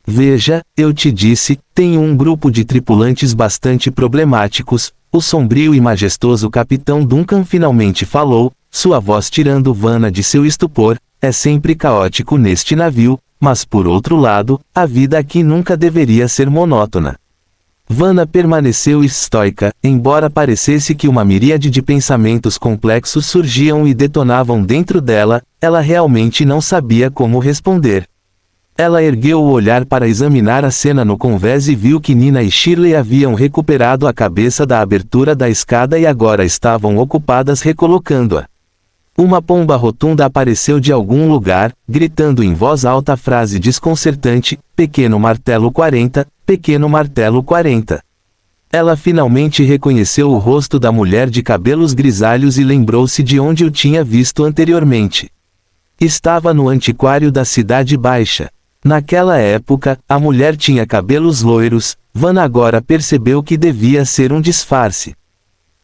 [SPEAKER 1] "Veja, eu te disse, tenho um grupo de tripulantes bastante problemáticos." O sombrio e majestoso Capitão Duncan finalmente falou, sua voz tirando Vanna de seu estupor. "É sempre caótico neste navio, mas por outro lado, a vida aqui nunca deveria ser monótona. Vanna permaneceu estoica, embora parecesse que uma miríade de pensamentos complexos surgiam e detonavam dentro dela, ela realmente não sabia como responder. Ela ergueu o olhar para examinar a cena no convés e viu que Nina e Shirley haviam recuperado a cabeça da abertura da escada e agora estavam ocupadas recolocando-a. Uma pomba rotunda apareceu de algum lugar, gritando em voz alta a frase desconcertante: "Pequeno martelo 40, pequeno martelo 40. Ela finalmente reconheceu o rosto da mulher de cabelos grisalhos e lembrou-se de onde o tinha visto anteriormente. Estava no antiquário da Cidade Baixa. Naquela época, a mulher tinha cabelos loiros. Vanna agora percebeu que devia ser um disfarce.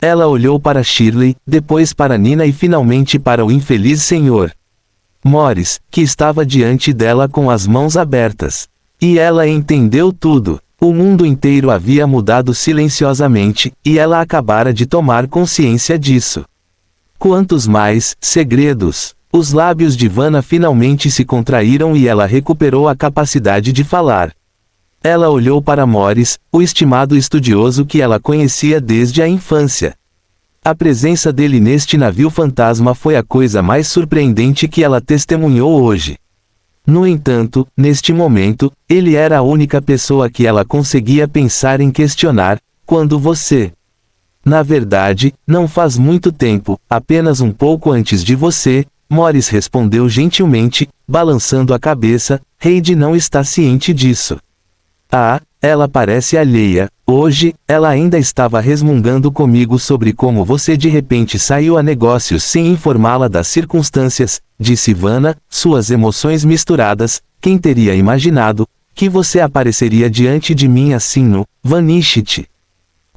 [SPEAKER 1] Ela olhou para Shirley, depois para Nina e finalmente para o infeliz senhor Morris, que estava diante dela com as mãos abertas. E ela entendeu tudo. O mundo inteiro havia mudado silenciosamente, e ela acabara de tomar consciência disso. Quantos mais segredos! Os lábios de Vanna finalmente se contraíram e ela recuperou a capacidade de falar. Ela olhou para Morris, o estimado estudioso que ela conhecia desde a infância. A presença dele neste navio fantasma foi a coisa mais surpreendente que ela testemunhou hoje. No entanto, neste momento, ele era a única pessoa que ela conseguia pensar em questionar. Quando você... Na verdade, não faz muito tempo, apenas um pouco antes de você, Morris respondeu gentilmente, balançando a cabeça. Heidi não está ciente disso. Ah, ela parece alheia. Hoje, ela ainda estava resmungando comigo sobre como você de repente saiu a negócios sem informá-la das circunstâncias, disse Vanna, suas emoções misturadas. Quem teria imaginado que você apareceria diante de mim assim no Vanishit?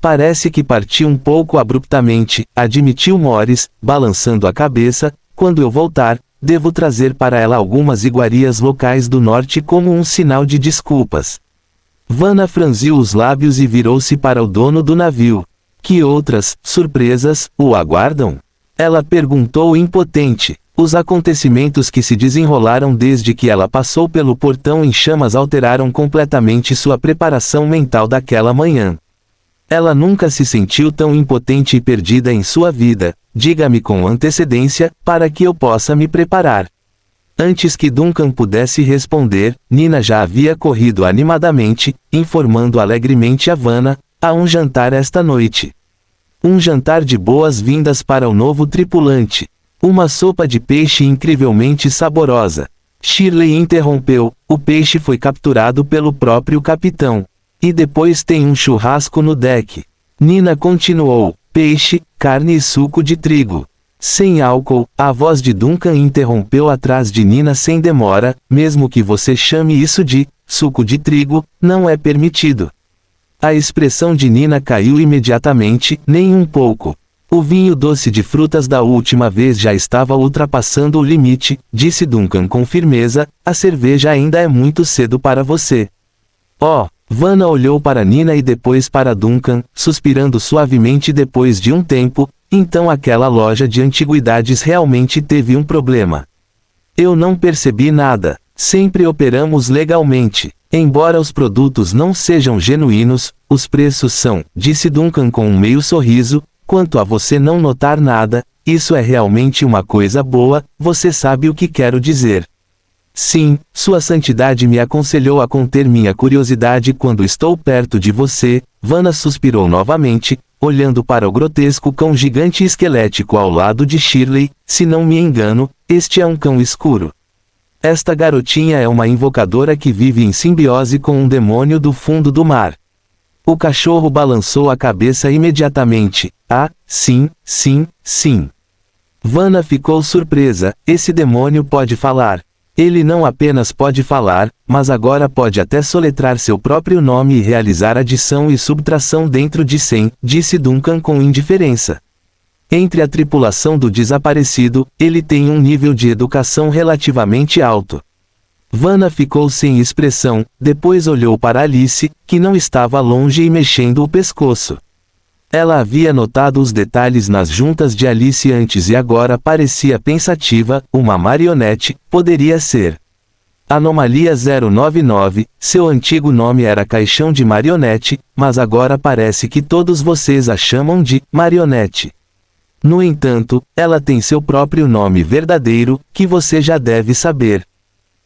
[SPEAKER 1] Parece que partiu um pouco abruptamente, admitiu Morris, balançando a cabeça. Quando eu voltar, devo trazer para ela algumas iguarias locais do norte como um sinal de desculpas. Vanna franziu os lábios e virou-se para o dono do navio. Que outras surpresas o aguardam? Ela perguntou impotente. Os acontecimentos que se desenrolaram desde que ela passou pelo portão em chamas alteraram completamente sua preparação mental daquela manhã. Ela nunca se sentiu tão impotente e perdida em sua vida. Diga-me com antecedência, para que eu possa me preparar. Antes que Duncan pudesse responder, Nina já havia corrido animadamente, informando alegremente a Vanna: há um jantar esta noite. Um jantar de boas-vindas para o novo tripulante. Uma sopa de peixe incrivelmente saborosa. Shirley interrompeu: o peixe foi capturado pelo próprio capitão. E depois tem um churrasco no deck. Nina continuou: peixe, carne e suco de trigo. Sem álcool. A voz de Duncan interrompeu atrás de Nina sem demora. Mesmo que você chame isso de suco de trigo, não é permitido. A expressão de Nina caiu imediatamente. Nem um pouco. O vinho doce de frutas da última vez já estava ultrapassando o limite, disse Duncan com firmeza. A cerveja ainda é muito cedo para você. Oh! Vanna olhou para Nina e depois para Duncan, suspirando suavemente depois de um tempo. Então aquela loja de antiguidades realmente teve um problema. Eu não percebi nada. Sempre operamos legalmente. Embora os produtos não sejam genuínos, os preços são, disse Duncan com um meio sorriso. Quanto a você não notar nada, isso é realmente uma coisa boa, você sabe o que quero dizer. Sim, Sua Santidade me aconselhou a conter minha curiosidade quando estou perto de você. Vanna suspirou novamente, olhando para o grotesco cão gigante esquelético ao lado de Shirley. Se não me engano, este é um cão escuro. Esta garotinha é uma invocadora que vive em simbiose com um demônio do fundo do mar. O cachorro balançou a cabeça imediatamente. Ah, sim, sim, sim. Vanna ficou surpresa. Esse demônio pode falar. Ele não apenas pode falar, mas agora pode até soletrar seu próprio nome e realizar adição e subtração dentro de 100, disse Duncan com indiferença. Entre a tripulação do desaparecido, ele tem um nível de educação relativamente alto. Vanna ficou sem expressão, depois olhou para Alice, que não estava longe e mexendo o pescoço. Ela havia notado os detalhes nas juntas de Alice antes e agora parecia pensativa. Uma marionete, poderia ser. Anomalia 099, seu antigo nome era Caixão de Marionete, mas agora parece que todos vocês a chamam de Marionete. No entanto, ela tem seu próprio nome verdadeiro, que você já deve saber.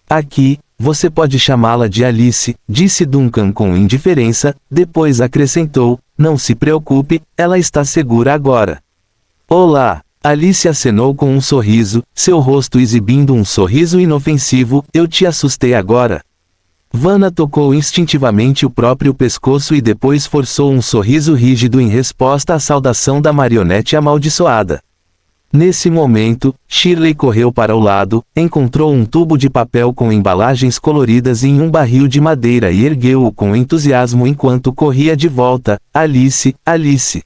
[SPEAKER 1] Aqui, você pode chamá-la de Alice, disse Duncan com indiferença, depois acrescentou, não se preocupe, ela está segura agora. Olá! Alice acenou com um sorriso, seu rosto exibindo um sorriso inofensivo, eu te assustei agora. Vanna tocou instintivamente o próprio pescoço e depois forçou um sorriso rígido em resposta à saudação da marionete amaldiçoada. Nesse momento, Shirley correu para o lado, encontrou um tubo de papel com embalagens coloridas em um barril de madeira e ergueu-o com entusiasmo enquanto corria de volta. Alice, Alice.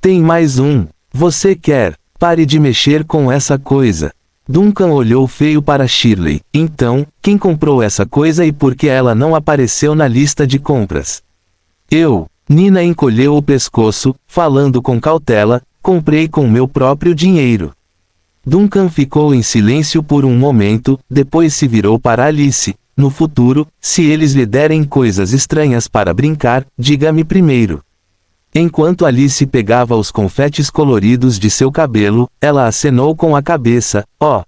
[SPEAKER 1] Tem mais um. Você quer? Pare de mexer com essa coisa. Duncan olhou feio para Shirley. Então, quem comprou essa coisa e por que ela não apareceu na lista de compras? Eu. Nina encolheu o pescoço, falando com cautela, comprei com meu próprio dinheiro. Duncan ficou em silêncio por um momento, depois se virou para Alice. No futuro, se eles lhe derem coisas estranhas para brincar, diga-me primeiro. Enquanto Alice pegava os confetes coloridos de seu cabelo, ela acenou com a cabeça, ó.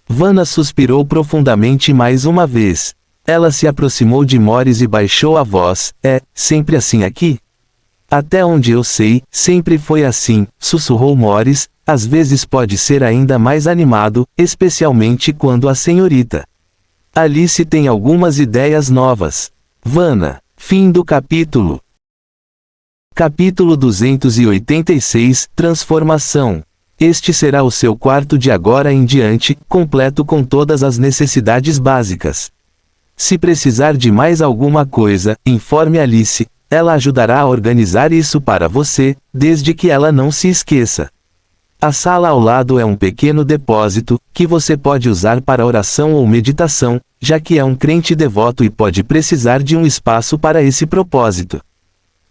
[SPEAKER 1] Vanna suspirou profundamente mais uma vez. Ela se aproximou de Morris e baixou a voz, sempre assim aqui? Até onde eu sei, sempre foi assim, sussurrou Morris, às vezes pode ser ainda mais animado, especialmente quando a senhorita Alice tem algumas ideias novas. Vanna. Fim do capítulo. Capítulo 286, Transformação. Este será o seu quarto de agora em diante, completo com todas as necessidades básicas. Se precisar de mais alguma coisa, informe Alice, ela ajudará a organizar isso para você, desde que ela não se esqueça. A sala ao lado é um pequeno depósito, que você pode usar para oração ou meditação, já que é um crente devoto e pode precisar de um espaço para esse propósito.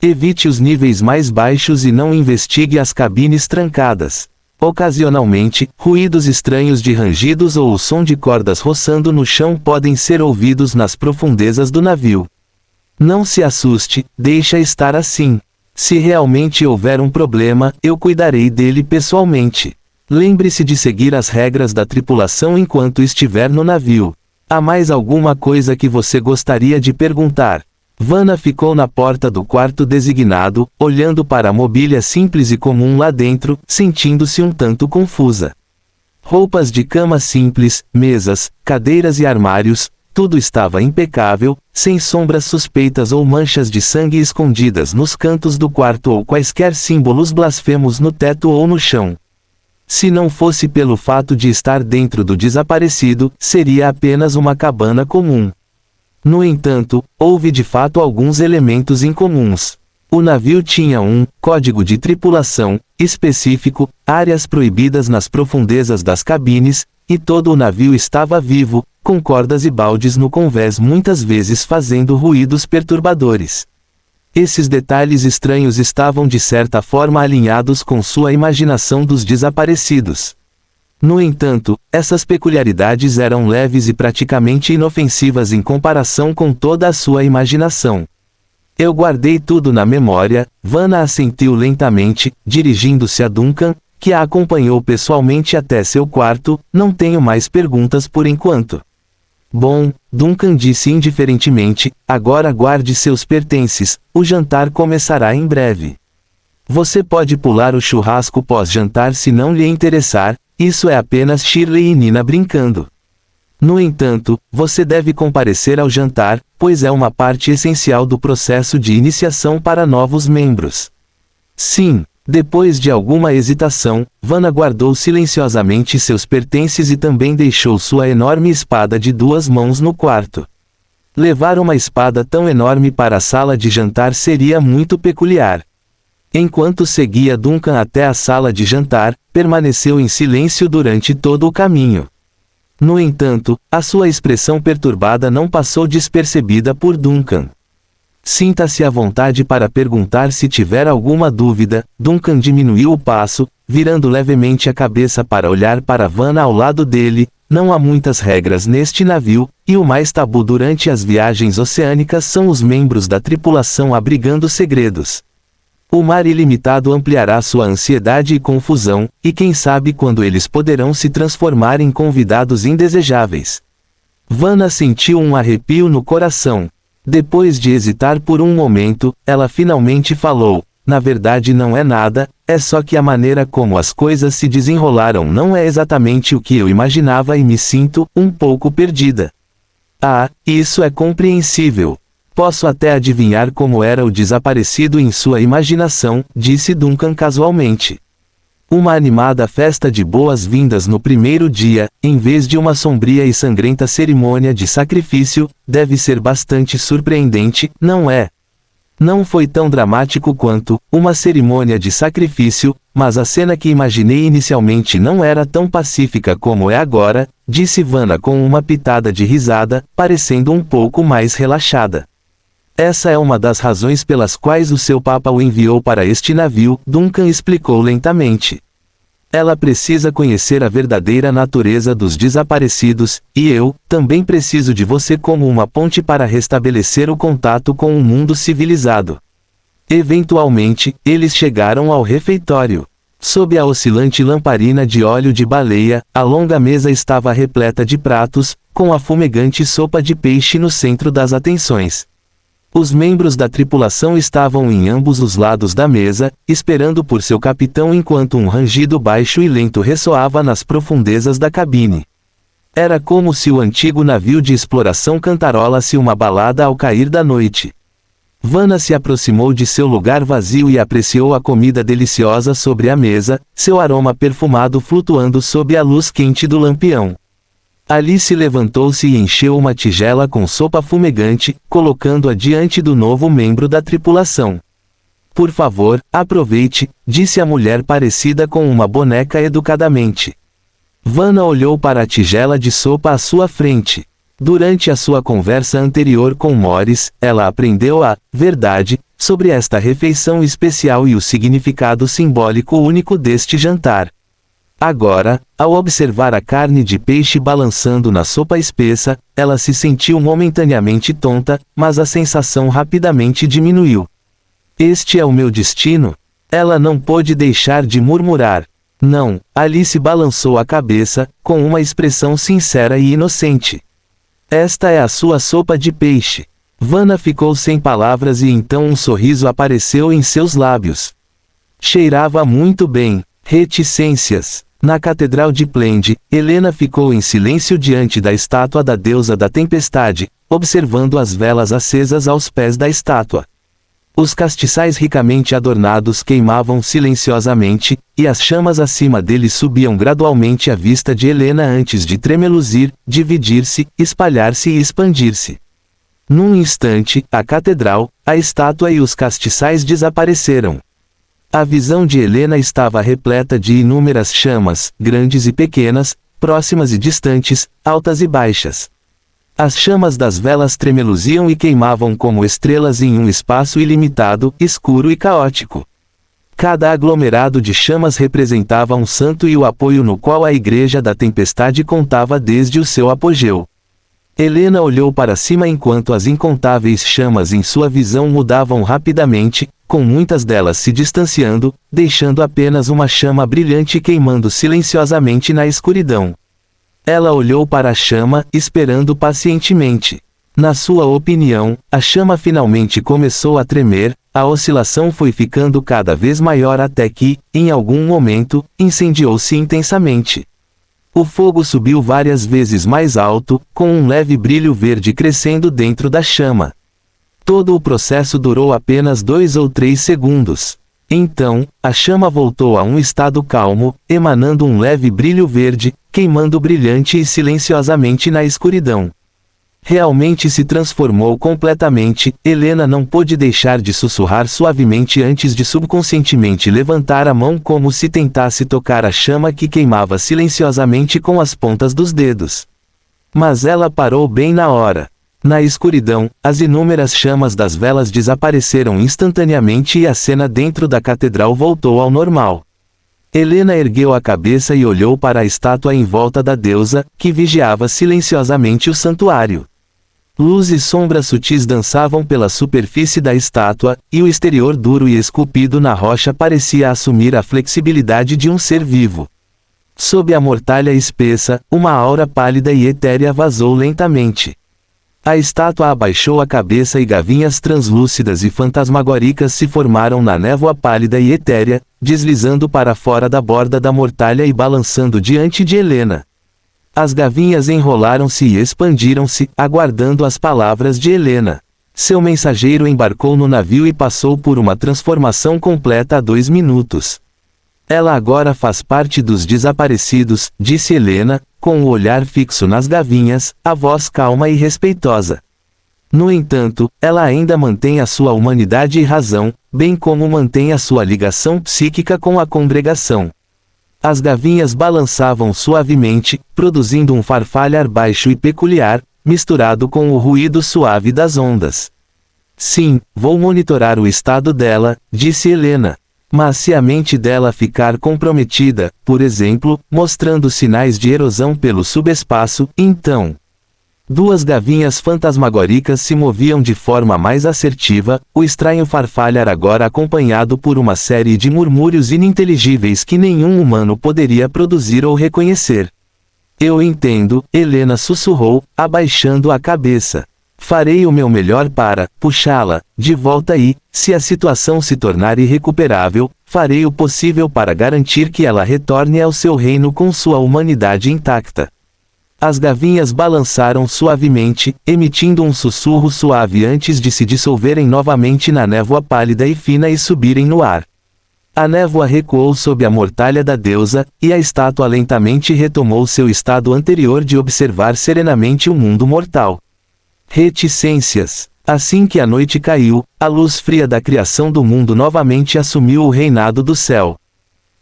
[SPEAKER 1] Evite os níveis mais baixos e não investigue as cabines trancadas. Ocasionalmente, ruídos estranhos de rangidos ou o som de cordas roçando no chão podem ser ouvidos nas profundezas do navio. Não se assuste, deixa estar assim. Se realmente houver um problema, eu cuidarei dele pessoalmente. Lembre-se de seguir as regras da tripulação enquanto estiver no navio. Há mais alguma coisa que você gostaria de perguntar? Vanna ficou na porta do quarto designado, olhando para a mobília simples e comum lá dentro, sentindo-se um tanto confusa. Roupas de cama simples, mesas, cadeiras e armários, tudo estava impecável, sem sombras suspeitas ou manchas de sangue escondidas nos cantos do quarto ou quaisquer símbolos blasfemos no teto ou no chão. Se não fosse pelo fato de estar dentro do desaparecido, seria apenas uma cabana comum. No entanto, houve de fato alguns elementos incomuns. O navio tinha um código de tripulação específico, áreas proibidas nas profundezas das cabines, e todo o navio estava vivo, com cordas e baldes no convés muitas vezes fazendo ruídos perturbadores. Esses detalhes estranhos estavam de certa forma alinhados com sua imaginação dos desaparecidos. No entanto, essas peculiaridades eram leves e praticamente inofensivas em comparação com toda a sua imaginação. Eu guardei tudo na memória, Vanna assentiu lentamente, dirigindo-se a Duncan, que a acompanhou pessoalmente até seu quarto, não tenho mais perguntas por enquanto. Bom, Duncan disse indiferentemente, agora guarde seus pertences, o jantar começará em breve. Você pode pular o churrasco pós-jantar se não lhe interessar, isso é apenas Shirley e Nina brincando. No entanto, você deve comparecer ao jantar, pois é uma parte essencial do processo de iniciação para novos membros. Sim. Depois de alguma hesitação, Vanna guardou silenciosamente seus pertences e também deixou sua enorme espada de 2 mãos no quarto. Levar uma espada tão enorme para a sala de jantar seria muito peculiar. Enquanto seguia Duncan até a sala de jantar, permaneceu em silêncio durante todo o caminho. No entanto, a sua expressão perturbada não passou despercebida por Duncan. Sinta-se à vontade para perguntar se tiver alguma dúvida. Duncan diminuiu o passo, virando levemente a cabeça para olhar para Vanna ao lado dele. não há muitas regras neste navio, e o mais tabu durante as viagens oceânicas são os membros da tripulação abrigando segredos. O mar ilimitado ampliará sua ansiedade e confusão, e quem sabe quando eles poderão se transformar em convidados indesejáveis. Vanna sentiu um arrepio no coração. Depois de hesitar por um momento, ela finalmente falou: na verdade não é nada, é só que a maneira como as coisas se desenrolaram não é exatamente o que eu imaginava e me sinto um pouco perdida. Ah, isso é compreensível. Posso até adivinhar como era o desaparecido em sua imaginação, disse Duncan casualmente. Uma animada festa de boas-vindas no primeiro dia, em vez de uma sombria e sangrenta cerimônia de sacrifício, deve ser bastante surpreendente, não é? Não foi tão dramático quanto uma cerimônia de sacrifício, mas a cena que imaginei inicialmente não era tão pacífica como é agora, disse Vanna com uma pitada de risada, parecendo um pouco mais relaxada. Essa é uma das razões pelas quais o seu papa o enviou para este navio, Duncan explicou lentamente. Ela precisa conhecer a verdadeira natureza dos desaparecidos, e eu, também preciso de você como uma ponte para restabelecer o contato com o mundo civilizado. Eventualmente, eles chegaram ao refeitório. Sob a oscilante lamparina de óleo de baleia, a longa mesa estava repleta de pratos, com a fumegante sopa de peixe no centro das atenções. Os membros da tripulação estavam em ambos os lados da mesa, esperando por seu capitão enquanto um rangido baixo e lento ressoava nas profundezas da cabine. Era como se o antigo navio de exploração cantarolasse uma balada ao cair da noite. Vanna se aproximou de seu lugar vazio e apreciou a comida deliciosa sobre a mesa, seu aroma perfumado flutuando sob a luz quente do lampião. Alice levantou-se e encheu uma tigela com sopa fumegante, colocando-a diante do novo membro da tripulação. Por favor, aproveite, disse a mulher parecida com uma boneca educadamente. Vanna olhou para a tigela de sopa à sua frente. Durante a sua conversa anterior com Morris, ela aprendeu a verdade sobre esta refeição especial e o significado simbólico único deste jantar. Agora, ao observar a carne de peixe balançando na sopa espessa, ela se sentiu momentaneamente tonta, mas a sensação rapidamente diminuiu. Este é o meu destino? Ela não pôde deixar de murmurar. Não, Alice balançou a cabeça, com uma expressão sincera e inocente. Esta é a sua sopa de peixe. Vanna ficou sem palavras e então um sorriso apareceu em seus lábios. Cheirava muito bem. Reticências. Na Catedral de Plende, Helena ficou em silêncio diante da estátua da deusa da tempestade, observando as velas acesas aos pés da estátua. Os castiçais ricamente adornados queimavam silenciosamente, e as chamas acima deles subiam gradualmente à vista de Helena antes de tremeluzir, dividir-se, espalhar-se e expandir-se. Num instante, a catedral, a estátua e os castiçais desapareceram. A visão de Helena estava repleta de inúmeras chamas, grandes e pequenas, próximas e distantes, altas e baixas. As chamas das velas tremeluziam e queimavam como estrelas em um espaço ilimitado, escuro e caótico. Cada aglomerado de chamas representava um santo e o apoio no qual a Igreja da Tempestade contava desde o seu apogeu. Helena olhou para cima enquanto as incontáveis chamas em sua visão mudavam rapidamente, com muitas delas se distanciando, deixando apenas uma chama brilhante queimando silenciosamente na escuridão. Ela olhou para a chama, esperando pacientemente. Na sua opinião, a chama finalmente começou a tremer, a oscilação foi ficando cada vez maior até que, em algum momento, incendiou-se intensamente. O fogo subiu várias vezes mais alto, com um leve brilho verde crescendo dentro da chama. Todo o processo durou apenas 2 ou 3 segundos. Então, a chama voltou a um estado calmo, emanando um leve brilho verde, queimando brilhante e silenciosamente na escuridão. Realmente se transformou completamente. Helena não pôde deixar de sussurrar suavemente antes de subconscientemente levantar a mão como se tentasse tocar a chama que queimava silenciosamente com as pontas dos dedos. Mas ela parou bem na hora. Na escuridão, as inúmeras chamas das velas desapareceram instantaneamente e a cena dentro da catedral voltou ao normal. Helena ergueu a cabeça e olhou para a estátua em volta da deusa, que vigiava silenciosamente o santuário. Luz e sombras sutis dançavam pela superfície da estátua, e o exterior duro e esculpido na rocha parecia assumir a flexibilidade de um ser vivo. Sob a mortalha espessa, uma aura pálida e etérea vazou lentamente. A estátua abaixou a cabeça e gavinhas translúcidas e fantasmagóricas se formaram na névoa pálida e etérea, deslizando para fora da borda da mortalha e balançando diante de Helena. As gavinhas enrolaram-se e expandiram-se, aguardando as palavras de Helena. Seu mensageiro embarcou no navio e passou por uma transformação completa há 2 minutos. Ela agora faz parte dos desaparecidos, disse Helena, com o olhar fixo nas gavinhas, a voz calma e respeitosa. No entanto, ela ainda mantém a sua humanidade e razão, bem como mantém a sua ligação psíquica com a congregação. As gavinhas balançavam suavemente, produzindo um farfalhar baixo e peculiar, misturado com o ruído suave das ondas. Sim, vou monitorar o estado dela, disse Helena. Mas se a mente dela ficar comprometida, por exemplo, mostrando sinais de erosão pelo subespaço, então... 2 gavinhas fantasmagóricas se moviam de forma mais assertiva, o estranho farfalhar agora acompanhado por uma série de murmúrios ininteligíveis que nenhum humano poderia produzir ou reconhecer. Eu entendo, Helena sussurrou, abaixando a cabeça. Farei o meu melhor para puxá-la de volta e, se a situação se tornar irrecuperável, farei o possível para garantir que ela retorne ao seu reino com sua humanidade intacta. As gavinhas balançaram suavemente, emitindo um sussurro suave antes de se dissolverem novamente na névoa pálida e fina e subirem no ar. A névoa recuou sob a mortalha da deusa, e a estátua lentamente retomou seu estado anterior de observar serenamente o mundo mortal. Reticências. Assim que a noite caiu, a luz fria da criação do mundo novamente assumiu o reinado do céu.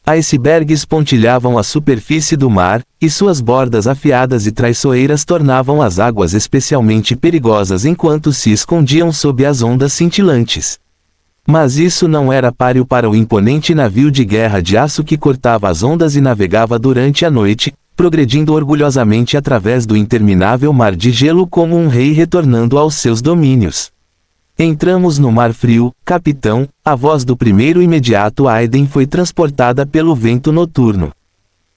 [SPEAKER 1] Icebergs pontilhavam a superfície do mar, e suas bordas afiadas e traiçoeiras tornavam as águas especialmente perigosas enquanto se escondiam sob as ondas cintilantes. Mas isso não era páreo para o imponente navio de guerra de aço que cortava as ondas e navegava durante a noite, progredindo orgulhosamente através do interminável mar de gelo como um rei retornando aos seus domínios. Entramos no mar frio, capitão, a voz do primeiro imediato Aiden foi transportada pelo vento noturno.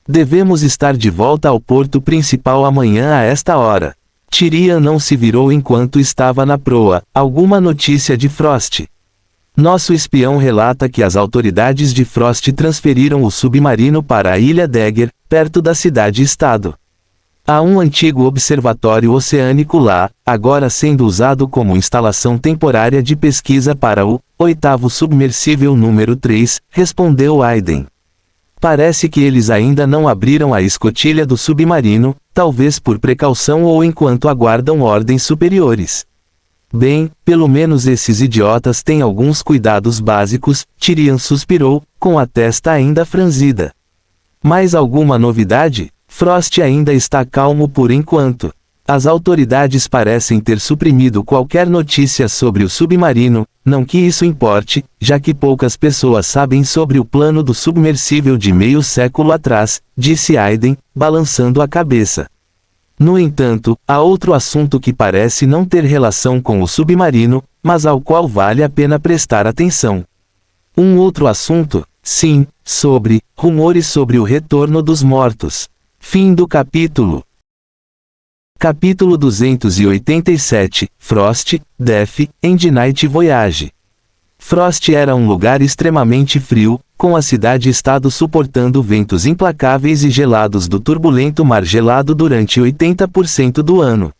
[SPEAKER 1] Devemos estar de volta ao porto principal amanhã a esta hora. Tyrion não se virou enquanto estava na proa. Alguma notícia de Frost? Nosso espião relata que as autoridades de Frost transferiram o submarino para a ilha Dagger, perto da cidade-estado. Há um antigo observatório oceânico lá, agora sendo usado como instalação temporária de pesquisa para o 8º submersível número 3, respondeu Aiden. Parece que eles ainda não abriram a escotilha do submarino, talvez por precaução ou enquanto aguardam ordens superiores. Bem, pelo menos esses idiotas têm alguns cuidados básicos, Tyrion suspirou, com a testa ainda franzida. Mais alguma novidade? Frost ainda está calmo por enquanto. As autoridades parecem ter suprimido qualquer notícia sobre o submarino, não que isso importe, já que poucas pessoas sabem sobre o plano do submersível de meio século atrás, disse Aiden, balançando a cabeça. No entanto, há outro assunto que parece não ter relação com o submarino, mas ao qual vale a pena prestar atenção. Um outro assunto? Sim, sobre rumores sobre o retorno dos mortos. Fim do capítulo. Capítulo 287, Frost, Death, and Night Voyage. Frost era um lugar extremamente frio, com a cidade-estado suportando ventos implacáveis e gelados do turbulento mar gelado durante 80% do ano.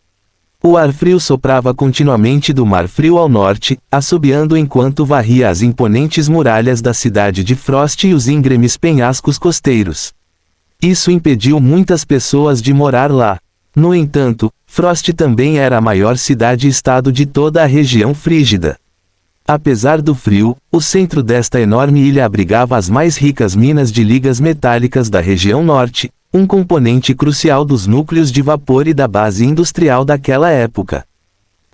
[SPEAKER 1] O ar frio soprava continuamente do mar frio ao norte, assobiando enquanto varria as imponentes muralhas da cidade de Frost e os íngremes penhascos costeiros. Isso impediu muitas pessoas de morar lá. No entanto, Frost também era a maior cidade-estado de toda a região frígida. Apesar do frio, o centro desta enorme ilha abrigava as mais ricas minas de ligas metálicas da região norte, um componente crucial dos núcleos de vapor e da base industrial daquela época.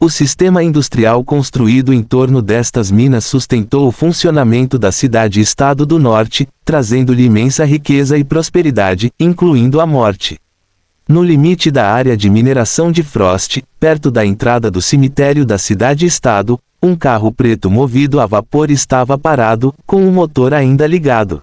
[SPEAKER 1] O sistema industrial construído em torno destas minas sustentou o funcionamento da cidade-estado do norte, trazendo-lhe imensa riqueza e prosperidade, incluindo a morte. No limite da área de mineração de Frost, perto da entrada do cemitério da cidade-estado, um carro preto movido a vapor estava parado, com o motor ainda ligado.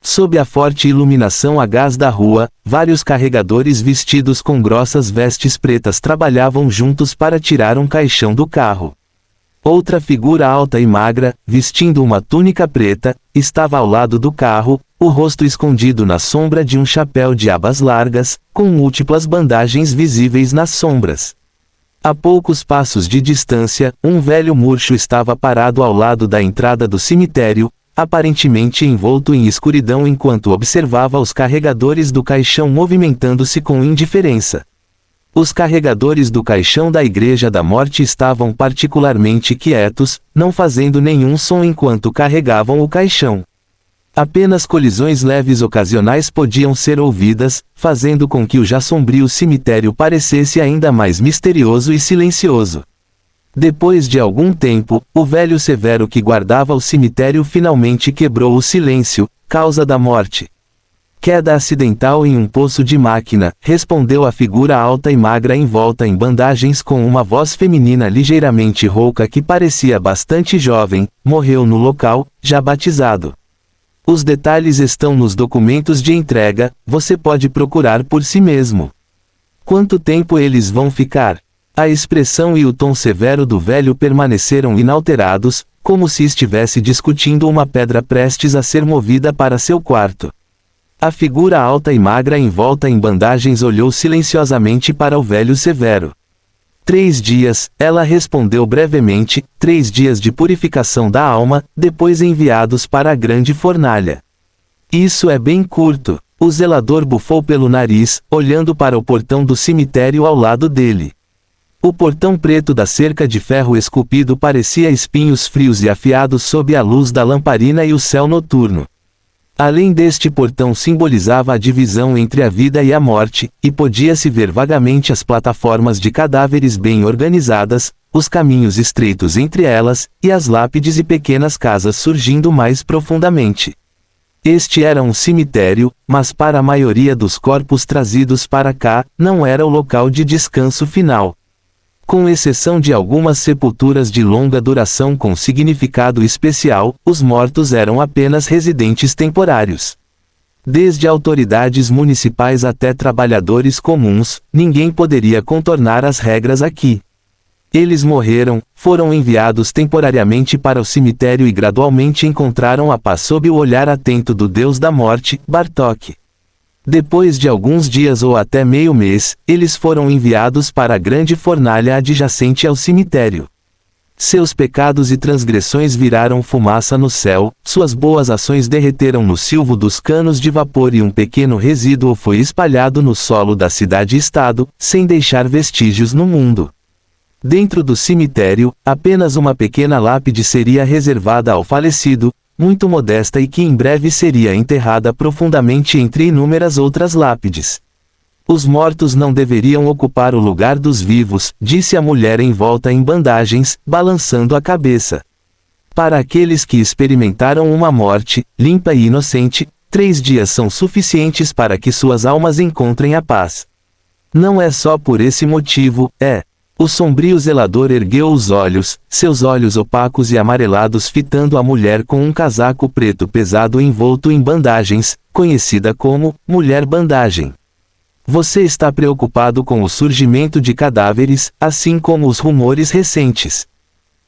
[SPEAKER 1] Sob a forte iluminação a gás da rua, vários carregadores vestidos com grossas vestes pretas trabalhavam juntos para tirar um caixão do carro. Outra figura alta e magra, vestindo uma túnica preta, estava ao lado do carro, o rosto escondido na sombra de um chapéu de abas largas, com múltiplas bandagens visíveis nas sombras. A poucos passos de distância, um velho murcho estava parado ao lado da entrada do cemitério, aparentemente envolto em escuridão enquanto observava os carregadores do caixão movimentando-se com indiferença. Os carregadores do caixão da Igreja da Morte estavam particularmente quietos, não fazendo nenhum som enquanto carregavam o caixão. Apenas colisões leves ocasionais podiam ser ouvidas, fazendo com que o já sombrio cemitério parecesse ainda mais misterioso e silencioso. Depois de algum tempo, o velho severo que guardava o cemitério finalmente quebrou o silêncio, causa da morte. Queda acidental em um poço de máquina, respondeu a figura alta e magra envolta em bandagens com uma voz feminina ligeiramente rouca que parecia bastante jovem, morreu no local, já batizado. Os detalhes estão nos documentos de entrega, você pode procurar por si mesmo. Quanto tempo eles vão ficar? A expressão e o tom severo do velho permaneceram inalterados, como se estivesse discutindo uma pedra prestes a ser movida para seu quarto. A figura alta e magra envolta em bandagens olhou silenciosamente para o velho severo. 3 dias, ela respondeu brevemente, 3 dias de purificação da alma, depois enviados para a grande fornalha. Isso é bem curto. O zelador bufou pelo nariz, olhando para o portão do cemitério ao lado dele. O portão preto da cerca de ferro esculpido parecia espinhos frios e afiados sob a luz da lamparina e o céu noturno. Além deste portão simbolizava a divisão entre a vida e a morte, e podia-se ver vagamente as plataformas de cadáveres bem organizadas, os caminhos estreitos entre elas, e as lápides e pequenas casas surgindo mais profundamente. Este era um cemitério, mas para a maioria dos corpos trazidos para cá, não era o local de descanso final. Com exceção de algumas sepulturas de longa duração com significado especial, os mortos eram apenas residentes temporários. Desde autoridades municipais até trabalhadores comuns, ninguém poderia contornar as regras aqui. Eles morreram, foram enviados temporariamente para o cemitério e gradualmente encontraram a paz sob o olhar atento do Deus da Morte, Bartok. Depois de alguns dias ou até meio mês, eles foram enviados para a grande fornalha adjacente ao cemitério. Seus pecados e transgressões viraram fumaça no céu, suas boas ações derreteram no silvo dos canos de vapor e um pequeno resíduo foi espalhado no solo da cidade-estado, sem deixar vestígios no mundo. Dentro do cemitério, apenas uma pequena lápide seria reservada ao falecido, muito modesta e que em breve seria enterrada profundamente entre inúmeras outras lápides. Os mortos não deveriam ocupar o lugar dos vivos, disse a mulher envolta em bandagens, balançando a cabeça. Para aqueles que experimentaram uma morte, limpa e inocente, 3 dias são suficientes para que suas almas encontrem a paz. Não é só por esse motivo, é. O sombrio zelador ergueu os olhos, seus olhos opacos e amarelados fitando a mulher com um casaco preto pesado envolto em bandagens, conhecida como Mulher Bandagem. Você está preocupado com o surgimento de cadáveres, assim como os rumores recentes.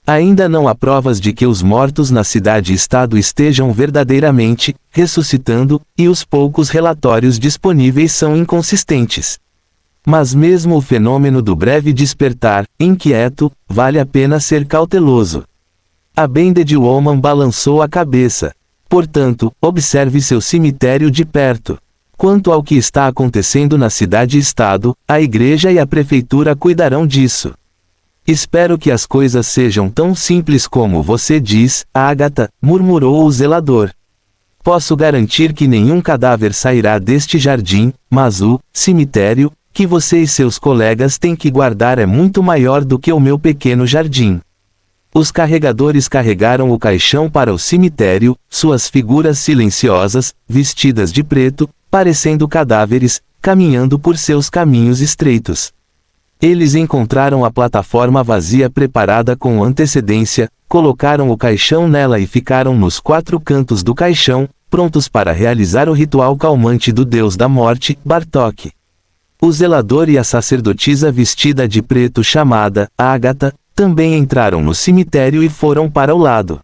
[SPEAKER 1] Ainda não há provas de que os mortos na cidade-estado estejam verdadeiramente ressuscitando, e os poucos relatórios disponíveis são inconsistentes. Mas mesmo o fenômeno do breve despertar, inquieto, vale a pena ser cauteloso. A Banded Woman balançou a cabeça. Portanto, observe seu cemitério de perto. Quanto ao que está acontecendo na cidade-estado, a igreja e a prefeitura cuidarão disso. Espero que as coisas sejam tão simples como você diz, Agatha, murmurou o zelador. Posso garantir que nenhum cadáver sairá deste jardim, mas o cemitério que você e seus colegas têm que guardar é muito maior do que o meu pequeno jardim. Os carregadores carregaram o caixão para o cemitério, suas figuras silenciosas, vestidas de preto, parecendo cadáveres, caminhando por seus caminhos estreitos. Eles encontraram a plataforma vazia preparada com antecedência, colocaram o caixão nela e ficaram nos 4 cantos do caixão, prontos para realizar o ritual calmante do deus da morte, Bartok. O zelador e a sacerdotisa vestida de preto chamada Ágata também entraram no cemitério e foram para o lado.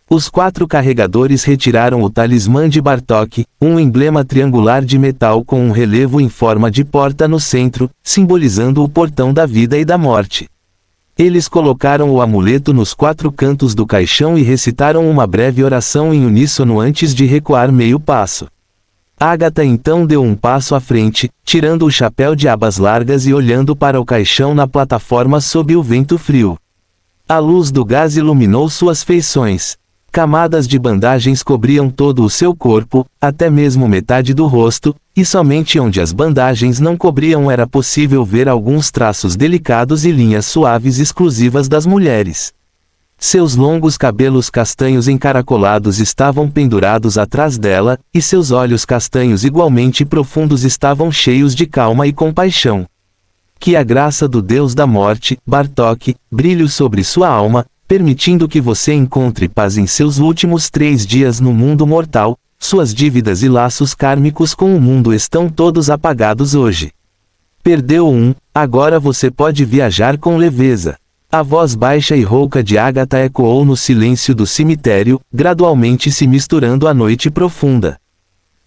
[SPEAKER 1] Os 4 carregadores retiraram o talismã de Bartok, um emblema triangular de metal com um relevo em forma de porta no centro, simbolizando o portão da vida e da morte. Eles colocaram o amuleto nos 4 cantos do caixão e recitaram uma breve oração em uníssono antes de recuar meio passo. Ágata então deu um passo à frente, tirando o chapéu de abas largas e olhando para o caixão na plataforma sob o vento frio. A luz do gás iluminou suas feições. Camadas de bandagens cobriam todo o seu corpo, até mesmo metade do rosto, e somente onde as bandagens não cobriam era possível ver alguns traços delicados e linhas suaves exclusivas das mulheres. Seus longos cabelos castanhos encaracolados estavam pendurados atrás dela, e seus olhos castanhos igualmente profundos estavam cheios de calma e compaixão. Que a graça do Deus da Morte, Bartok, brilhe sobre sua alma, permitindo que você encontre paz em seus últimos 3 dias no mundo mortal. Suas dívidas e laços kármicos com o mundo estão todos apagados hoje. Perdeu um, agora você pode viajar com leveza. A voz baixa e rouca de Ágata ecoou no silêncio do cemitério, gradualmente se misturando à noite profunda.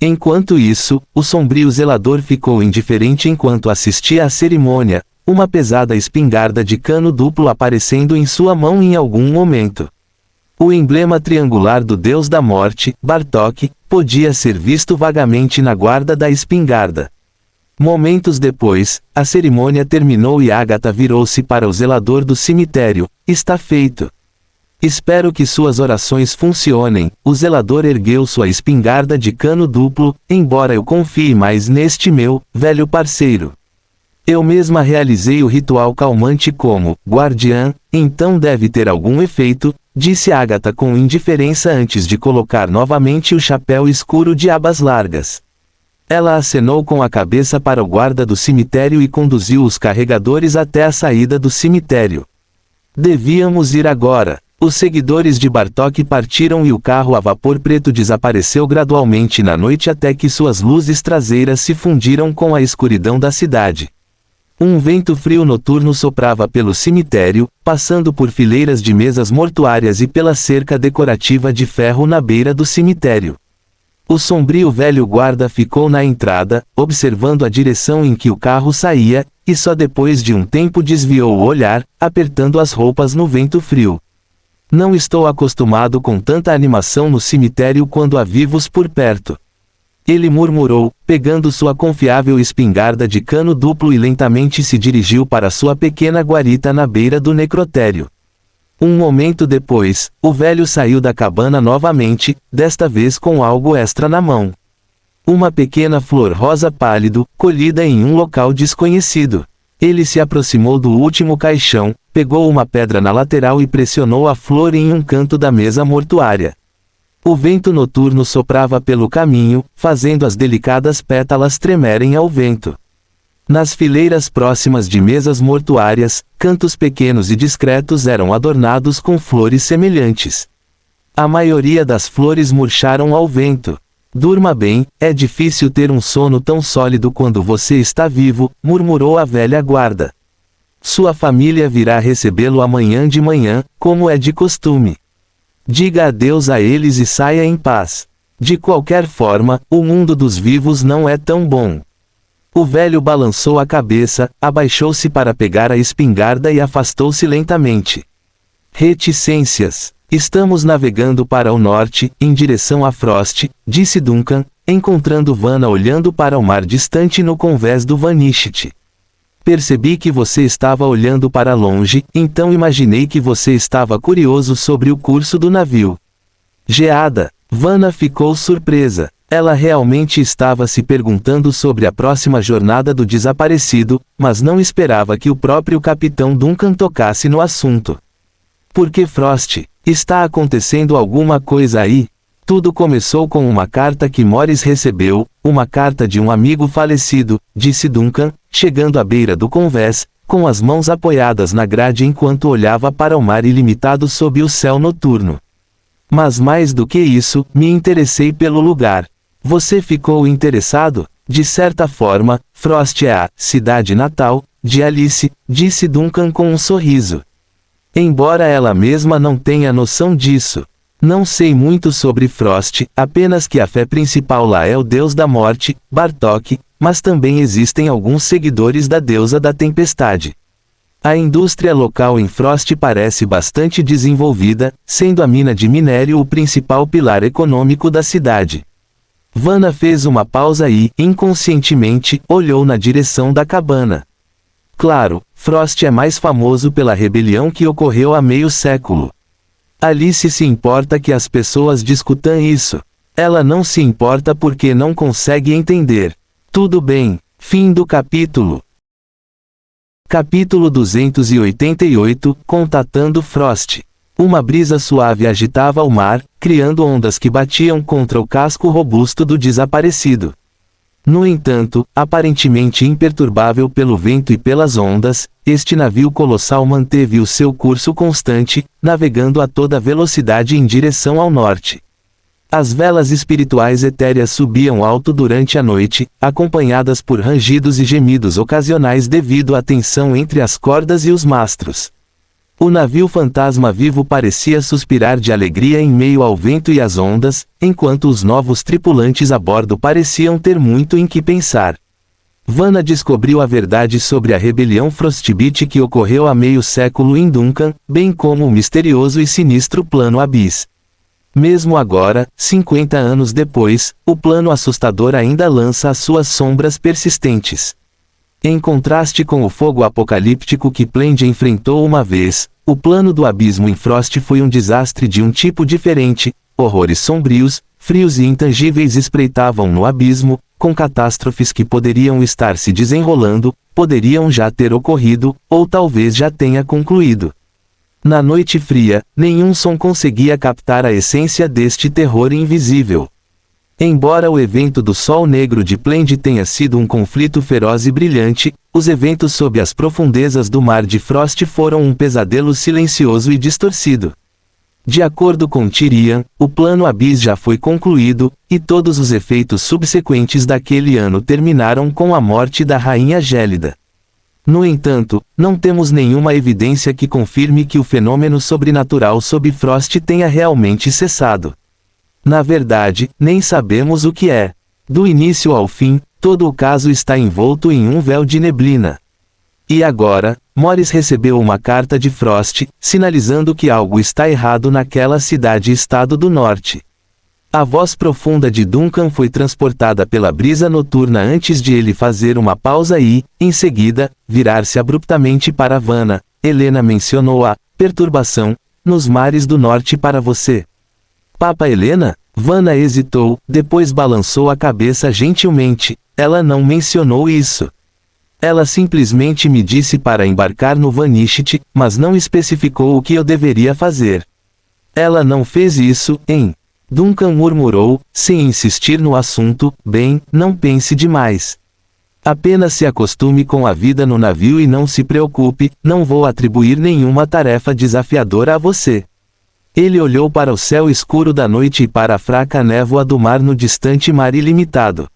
[SPEAKER 1] Enquanto isso, o sombrio zelador ficou indiferente enquanto assistia à cerimônia, uma pesada espingarda de cano duplo aparecendo em sua mão em algum momento. O emblema triangular do deus da morte, Bartok, podia ser visto vagamente na guarda da espingarda. Momentos depois, a cerimônia terminou e Ágata virou-se para o zelador do cemitério. Está feito. Espero que suas orações funcionem. O zelador ergueu sua espingarda de cano duplo, embora eu confie mais neste meu velho parceiro. Eu mesma realizei o ritual calmante como guardiã, então deve ter algum efeito, disse Ágata com indiferença antes de colocar novamente o chapéu escuro de abas largas. Ela acenou com a cabeça para o guarda do cemitério e conduziu os carregadores até a saída do cemitério. Devíamos ir agora. Os seguidores de Bartok partiram e o carro a vapor preto desapareceu gradualmente na noite até que suas luzes traseiras se fundiram com a escuridão da cidade. Um vento frio noturno soprava pelo cemitério, passando por fileiras de mesas mortuárias e pela cerca decorativa de ferro na beira do cemitério. O sombrio velho guarda ficou na entrada, observando a direção em que o carro saía, e só depois de um tempo desviou o olhar, apertando as roupas no vento frio. Não estou acostumado com tanta animação no cemitério quando há vivos por perto. Ele murmurou, pegando sua confiável espingarda de cano duplo e lentamente se dirigiu para sua pequena guarita na beira do necrotério. Um momento depois, o velho saiu da cabana novamente, desta vez com algo extra na mão. Uma pequena flor rosa pálido, colhida em um local desconhecido. Ele se aproximou do último caixão, pegou uma pedra na lateral e pressionou a flor em um canto da mesa mortuária. O vento noturno soprava pelo caminho, fazendo as delicadas pétalas tremerem ao vento. Nas fileiras próximas de mesas mortuárias, cantos pequenos e discretos eram adornados com flores semelhantes. A maioria das flores murcharam ao vento. Durma bem, é difícil ter um sono tão sólido quando você está vivo, murmurou a velha guarda. Sua família virá recebê-lo amanhã de manhã, como é de costume. Diga adeus a eles e saia em paz. De qualquer forma, o mundo dos vivos não é tão bom. O velho balançou a cabeça, abaixou-se para pegar a espingarda e afastou-se lentamente. Reticências. Estamos navegando para o norte, em direção a Frost, disse Duncan, encontrando Vanna olhando para o mar distante no convés do Vanishit. Percebi que você estava olhando para longe, então imaginei que você estava curioso sobre o curso do navio. Geada. Vanna ficou surpresa. Ela realmente estava se perguntando sobre a próxima jornada do desaparecido, mas não esperava que o próprio Capitão Duncan tocasse no assunto. Por que Frost? Está acontecendo alguma coisa aí? Tudo começou com uma carta que Morris recebeu, uma carta de um amigo falecido, disse Duncan, chegando à beira do convés, com as mãos apoiadas na grade enquanto olhava para o mar ilimitado sob o céu noturno. Mas mais do que isso, me interessei pelo lugar. Você ficou interessado? De certa forma, Frost é a cidade natal de Alice, disse Duncan com um sorriso. Embora ela mesma não tenha noção disso. Não sei muito sobre Frost, apenas que a fé principal lá é o deus da morte, Bartok, mas também existem alguns seguidores da deusa da tempestade. A indústria local em Frost parece bastante desenvolvida, sendo a mina de minério o principal pilar econômico da cidade. Vanna fez uma pausa e, inconscientemente, olhou na direção da cabana. Claro, Frost é mais famoso pela rebelião que ocorreu há meio século. Alice se importa que as pessoas discutam isso. Ela não se importa porque não consegue entender. Tudo bem. Fim do capítulo. Capítulo 288, Contatando Frost. Uma brisa suave agitava o mar, criando ondas que batiam contra o casco robusto do desaparecido. No entanto, aparentemente imperturbável pelo vento e pelas ondas, este navio colossal manteve o seu curso constante, navegando a toda velocidade em direção ao norte. As velas espirituais etéreas subiam alto durante a noite, acompanhadas por rangidos e gemidos ocasionais devido à tensão entre as cordas e os mastros. O navio fantasma vivo parecia suspirar de alegria em meio ao vento e às ondas, enquanto os novos tripulantes a bordo pareciam ter muito em que pensar. Vanna descobriu a verdade sobre a rebelião Frostbite que ocorreu há meio século em Duncan, bem como o misterioso e sinistro Plano Abyss. Mesmo agora, 50 anos depois, o plano assustador ainda lança as suas sombras persistentes. Em contraste com o fogo apocalíptico que Plend enfrentou uma vez, o plano do abismo em Frost foi um desastre de um tipo diferente. Horrores sombrios, frios e intangíveis espreitavam no abismo, com catástrofes que poderiam estar se desenrolando, poderiam já ter ocorrido, ou talvez já tenha concluído. Na noite fria, nenhum som conseguia captar a essência deste terror invisível. Embora o evento do Sol Negro de Plend tenha sido um conflito feroz e brilhante, os eventos sob as profundezas do mar de Frost foram um pesadelo silencioso e distorcido. De acordo com Tyrian, o Plano Abyss já foi concluído, e todos os efeitos subsequentes daquele ano terminaram com a morte da Rainha Gélida. No entanto, não temos nenhuma evidência que confirme que o fenômeno sobrenatural sob Frost tenha realmente cessado. Na verdade, nem sabemos o que é. Do início ao fim, todo o caso está envolto em um véu de neblina. E agora, Morris recebeu uma carta de Frost, sinalizando que algo está errado naquela cidade-estado do norte. A voz profunda de Duncan foi transportada pela brisa noturna antes de ele fazer uma pausa e, em seguida, virar-se abruptamente para Vanna. Helena mencionou a perturbação nos mares do norte para você. Papa Helena? Vanna hesitou, depois balançou a cabeça gentilmente. Ela não mencionou isso. Ela simplesmente me disse para embarcar no Vanishit, mas não especificou o que eu deveria fazer. Ela não fez isso, hein? Duncan murmurou, sem insistir no assunto. Bem, não pense demais. Apenas se acostume com a vida no navio e não se preocupe, não vou atribuir nenhuma tarefa desafiadora a você. Ele olhou para o céu escuro da noite e para a fraca névoa do mar no distante mar ilimitado.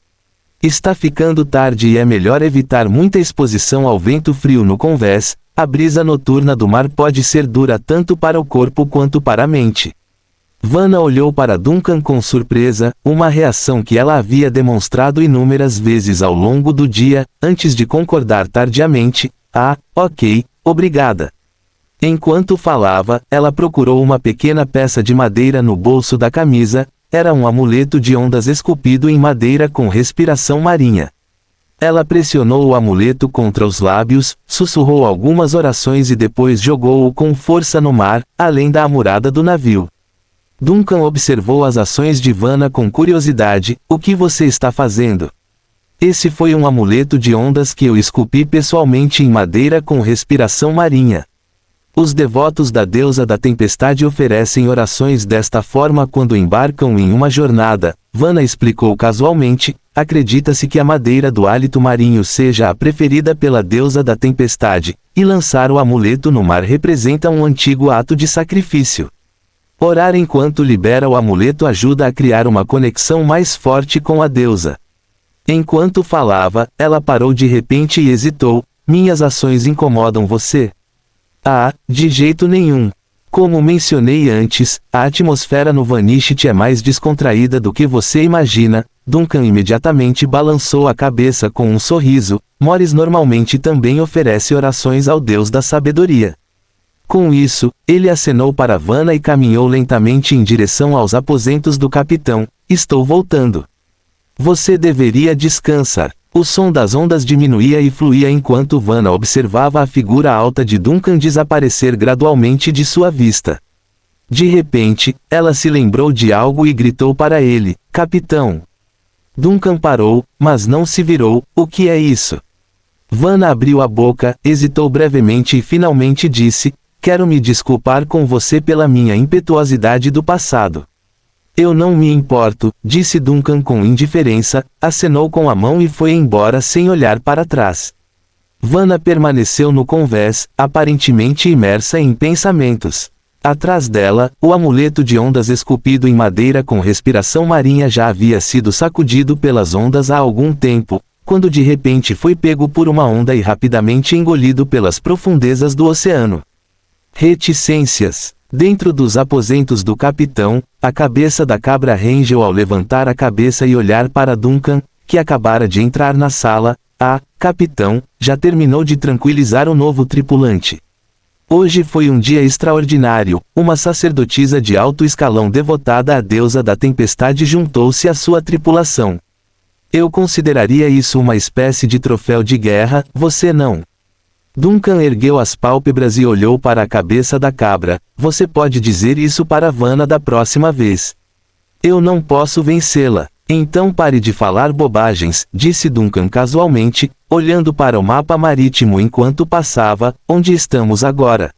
[SPEAKER 1] Está ficando tarde e é melhor evitar muita exposição ao vento frio no convés. A brisa noturna do mar pode ser dura tanto para o corpo quanto para a mente. Vanna olhou para Duncan com surpresa, uma reação que ela havia demonstrado inúmeras vezes ao longo do dia, antes de concordar tardiamente. Ah, ok, obrigada. Enquanto falava, ela procurou uma pequena peça de madeira no bolso da camisa. Era um amuleto de ondas esculpido em madeira com respiração marinha. Ela pressionou o amuleto contra os lábios, sussurrou algumas orações e depois jogou-o com força no mar, além da amurada do navio. Duncan observou as ações de Vanna com curiosidade. O que você está fazendo? Esse foi um amuleto de ondas que eu esculpi pessoalmente em madeira com respiração marinha. Os devotos da deusa da tempestade oferecem orações desta forma quando embarcam em uma jornada, Vanna explicou casualmente. Acredita-se que a madeira do hálito marinho seja a preferida pela deusa da tempestade, e lançar o amuleto no mar representa um antigo ato de sacrifício. Orar enquanto libera o amuleto ajuda a criar uma conexão mais forte com a deusa. Enquanto falava, ela parou de repente e hesitou. Minhas ações incomodam você? Ah, de jeito nenhum. Como mencionei antes, a atmosfera no Vanishit é mais descontraída do que você imagina. Duncan imediatamente balançou a cabeça com um sorriso. Morris normalmente também oferece orações ao Deus da sabedoria. Com isso, ele acenou para Vanna e caminhou lentamente em direção aos aposentos do capitão. Estou voltando. Você deveria descansar. O som das ondas diminuía e fluía enquanto Vanna observava a figura alta de Duncan desaparecer gradualmente de sua vista. De repente, ela se lembrou de algo e gritou para ele: Capitão! Duncan parou, mas não se virou. O que é isso? Vanna abriu a boca, hesitou brevemente e finalmente disse: Quero me desculpar com você pela minha impetuosidade do passado. Eu não me importo, disse Duncan com indiferença, acenou com a mão e foi embora sem olhar para trás. Vanna permaneceu no convés, aparentemente imersa em pensamentos. Atrás dela, o amuleto de ondas esculpido em madeira com respiração marinha já havia sido sacudido pelas ondas há algum tempo, quando de repente foi pego por uma onda e rapidamente engolido pelas profundezas do oceano. Reticências. Dentro dos aposentos do capitão, a cabeça da cabra rangeu ao levantar a cabeça e olhar para Duncan, que acabara de entrar na sala. Ah, capitão, já terminou de tranquilizar o novo tripulante. Hoje foi um dia extraordinário. Uma sacerdotisa de alto escalão devotada à deusa da tempestade juntou-se à sua tripulação. Eu consideraria isso uma espécie de troféu de guerra, você não? Duncan ergueu as pálpebras e olhou para a cabeça da cabra. Você pode dizer isso para Vanna da próxima vez. Eu não posso vencê-la. Então pare de falar bobagens, disse Duncan casualmente, olhando para o mapa marítimo enquanto passava. Onde estamos agora?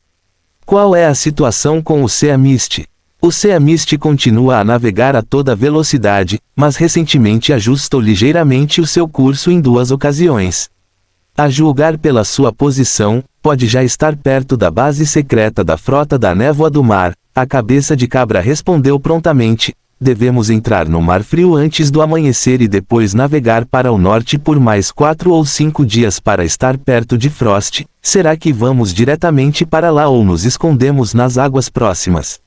[SPEAKER 1] Qual é a situação com o Sea Mist? O Sea Mist continua a navegar a toda velocidade, mas recentemente ajustou ligeiramente o seu curso em 2 ocasiões. A julgar pela sua posição, pode já estar perto da base secreta da Frota da Névoa do Mar. A cabeça de cabra respondeu prontamente: devemos entrar no Mar Frio antes do amanhecer e depois navegar para o norte por mais 4 ou 5 dias para estar perto de Frost. Será que vamos diretamente para lá ou nos escondemos nas águas próximas?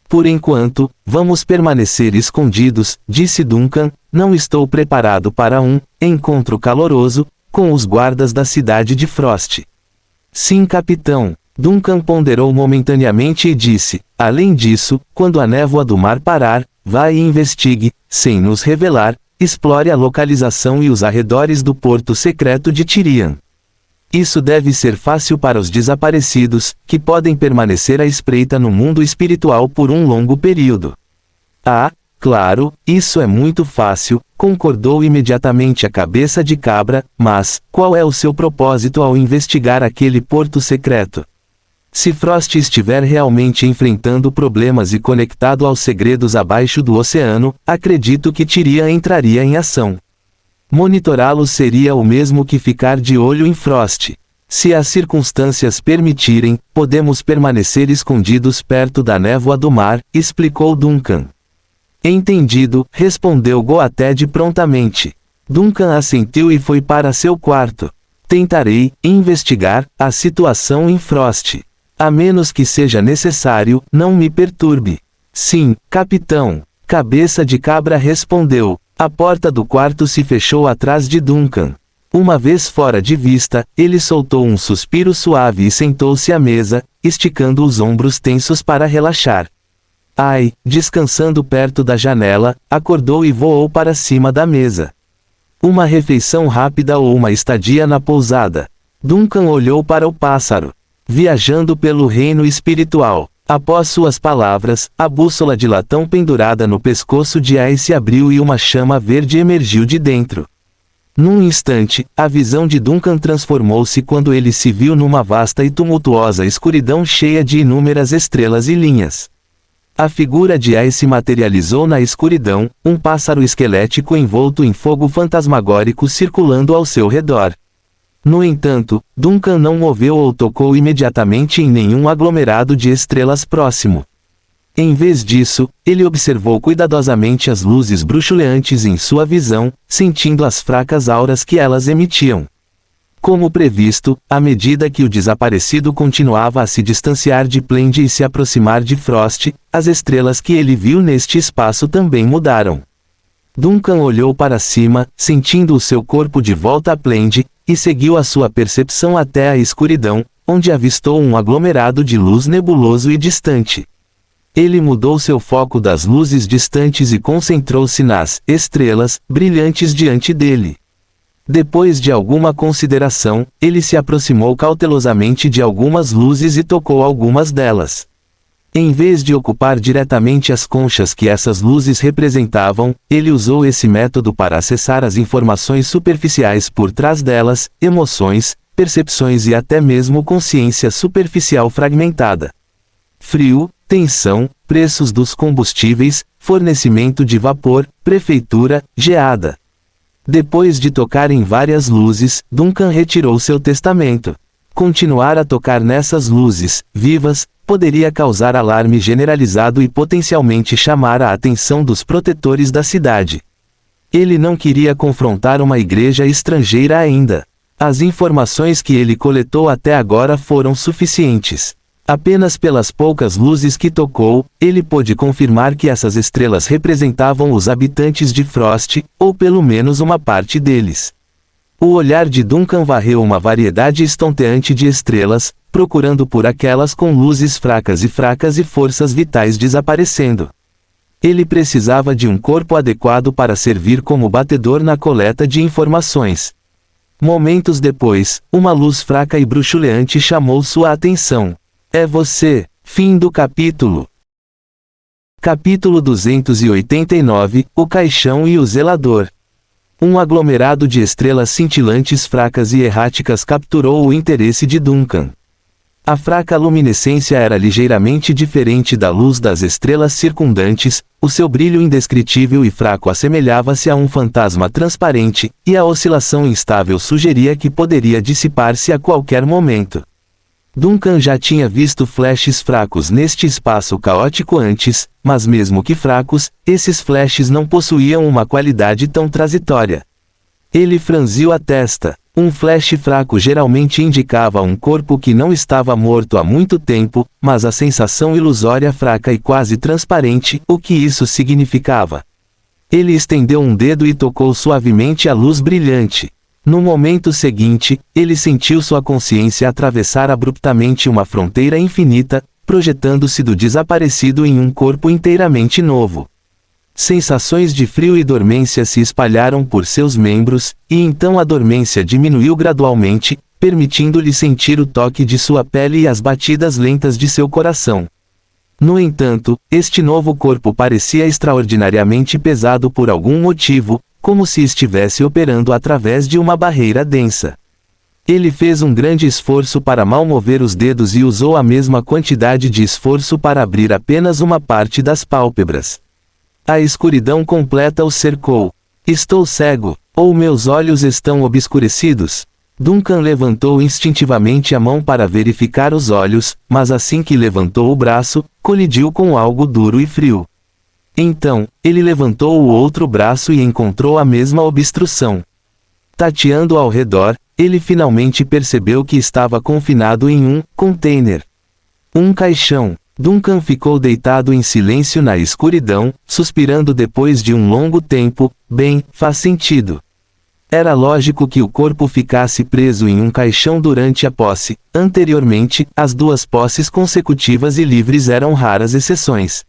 [SPEAKER 1] Por enquanto, vamos permanecer escondidos, disse Duncan. Não estou preparado para um encontro caloroso com os guardas da cidade de Frost. Sim, capitão. Duncan ponderou momentaneamente e disse: além disso, quando a névoa do mar parar, vá e investigue, sem nos revelar, explore a localização e os arredores do porto secreto de Tirian. Isso deve ser fácil para os desaparecidos, que podem permanecer à espreita no mundo espiritual por um longo período. Ah, claro, isso é muito fácil, concordou imediatamente a cabeça de cabra, mas, qual é o seu propósito ao investigar aquele porto secreto? Se Frost estiver realmente enfrentando problemas e conectado aos segredos abaixo do oceano, acredito que Tirian entraria em ação. Monitorá-lo seria o mesmo que ficar de olho em Frost. Se as circunstâncias permitirem, podemos permanecer escondidos perto da névoa do mar, explicou Duncan. Entendido, respondeu Goated prontamente. Duncan assentiu e foi para seu quarto. Tentarei investigar a situação em Frost. A menos que seja necessário, não me perturbe. Sim, capitão. Cabeça de cabra respondeu. A porta do quarto se fechou atrás de Duncan. Uma vez fora de vista, ele soltou um suspiro suave e sentou-se à mesa, esticando os ombros tensos para relaxar. Ai, descansando perto da janela, acordou e voou para cima da mesa. Uma refeição rápida ou uma estadia na pousada? Duncan olhou para o pássaro. Viajando pelo reino espiritual. Após suas palavras, a bússola de latão pendurada no pescoço de Ace se abriu e uma chama verde emergiu de dentro. Num instante, a visão de Duncan transformou-se quando ele se viu numa vasta e tumultuosa escuridão cheia de inúmeras estrelas e linhas. A figura de Ace se materializou na escuridão, um pássaro esquelético envolto em fogo fantasmagórico circulando ao seu redor. No entanto, Duncan não moveu ou tocou imediatamente em nenhum aglomerado de estrelas próximo. Em vez disso, ele observou cuidadosamente as luzes bruxuleantes em sua visão, sentindo as fracas auras que elas emitiam. Como previsto, à medida que o desaparecido continuava a se distanciar de Plende e se aproximar de Frost, as estrelas que ele viu neste espaço também mudaram. Duncan olhou para cima, sentindo o seu corpo de volta a Plende, e seguiu a sua percepção até a escuridão, onde avistou um aglomerado de luz nebuloso e distante. Ele mudou seu foco das luzes distantes e concentrou-se nas estrelas brilhantes diante dele. Depois de alguma consideração, ele se aproximou cautelosamente de algumas luzes e tocou algumas delas. Em vez de ocupar diretamente as conchas que essas luzes representavam, ele usou esse método para acessar as informações superficiais por trás delas, emoções, percepções e até mesmo consciência superficial fragmentada. Frio, tensão, preços dos combustíveis, fornecimento de vapor, prefeitura, geada. Depois de tocar em várias luzes, Duncan retirou seu testamento. Continuar a tocar nessas luzes, vivas, poderia causar alarme generalizado e potencialmente chamar a atenção dos protetores da cidade. Ele não queria confrontar uma igreja estrangeira ainda. As informações que ele coletou até agora foram suficientes. Apenas pelas poucas luzes que tocou, ele pôde confirmar que essas estrelas representavam os habitantes de Frost, ou pelo menos uma parte deles. O olhar de Duncan varreu uma variedade estonteante de estrelas, procurando por aquelas com luzes fracas e forças vitais desaparecendo. Ele precisava de um corpo adequado para servir como batedor na coleta de informações. Momentos depois, uma luz fraca e bruxuleante chamou sua atenção. É você. Fim do capítulo. Capítulo 289, O Caixão e o Zelador. Um aglomerado de estrelas cintilantes fracas e erráticas capturou o interesse de Duncan. A fraca luminescência era ligeiramente diferente da luz das estrelas circundantes, o seu brilho indescritível e fraco assemelhava-se a um fantasma transparente, e a oscilação instável sugeria que poderia dissipar-se a qualquer momento. Duncan já tinha visto flashes fracos neste espaço caótico antes, mas mesmo que fracos, esses flashes não possuíam uma qualidade tão transitória. Ele franziu a testa. Um flash fraco geralmente indicava um corpo que não estava morto há muito tempo, mas a sensação ilusória fraca e quase transparente, o que isso significava? Ele estendeu um dedo e tocou suavemente a luz brilhante. No momento seguinte, ele sentiu sua consciência atravessar abruptamente uma fronteira infinita, projetando-se do desaparecido em um corpo inteiramente novo. Sensações de frio e dormência se espalharam por seus membros, e então a dormência diminuiu gradualmente, permitindo-lhe sentir o toque de sua pele e as batidas lentas de seu coração. No entanto, este novo corpo parecia extraordinariamente pesado por algum motivo, como se estivesse operando através de uma barreira densa. Ele fez um grande esforço para mal mover os dedos e usou a mesma quantidade de esforço para abrir apenas uma parte das pálpebras. A escuridão completa o cercou. Estou cego, ou meus olhos estão obscurecidos? Duncan levantou instintivamente a mão para verificar os olhos, mas assim que levantou o braço, colidiu com algo duro e frio. Então, ele levantou o outro braço e encontrou a mesma obstrução. Tateando ao redor, ele finalmente percebeu que estava confinado em um container. Um caixão. Duncan ficou deitado em silêncio na escuridão, suspirando depois de um longo tempo. Bem, faz sentido. Era lógico que o corpo ficasse preso em um caixão durante a posse. Anteriormente, as duas posses consecutivas e livres eram raras exceções.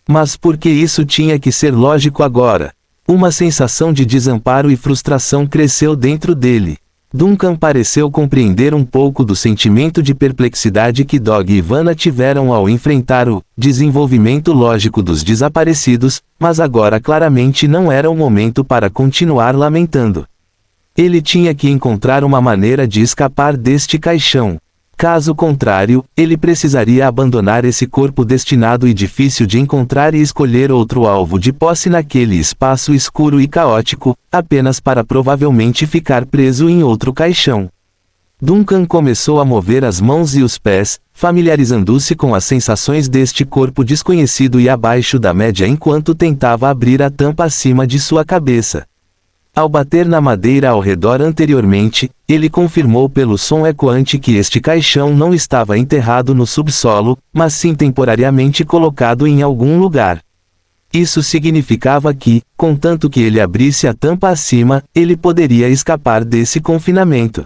[SPEAKER 1] Mas por que isso tinha que ser lógico agora? Uma sensação de desamparo e frustração cresceu dentro dele. Duncan pareceu compreender um pouco do sentimento de perplexidade que Dog e Ivana tiveram ao enfrentar o desenvolvimento lógico dos desaparecidos, mas agora claramente não era o momento para continuar lamentando. Ele tinha que encontrar uma maneira de escapar deste caixão. Caso contrário, ele precisaria abandonar esse corpo destinado e difícil de encontrar e escolher outro alvo de posse naquele espaço escuro e caótico, apenas para provavelmente ficar preso em outro caixão. Duncan começou a mover as mãos e os pés, familiarizando-se com as sensações deste corpo desconhecido e abaixo da média enquanto tentava abrir a tampa acima de sua cabeça. Ao bater na madeira ao redor anteriormente, ele confirmou pelo som ecoante que este caixão não estava enterrado no subsolo, mas sim temporariamente colocado em algum lugar. Isso significava que, contanto que ele abrisse a tampa acima, ele poderia escapar desse confinamento.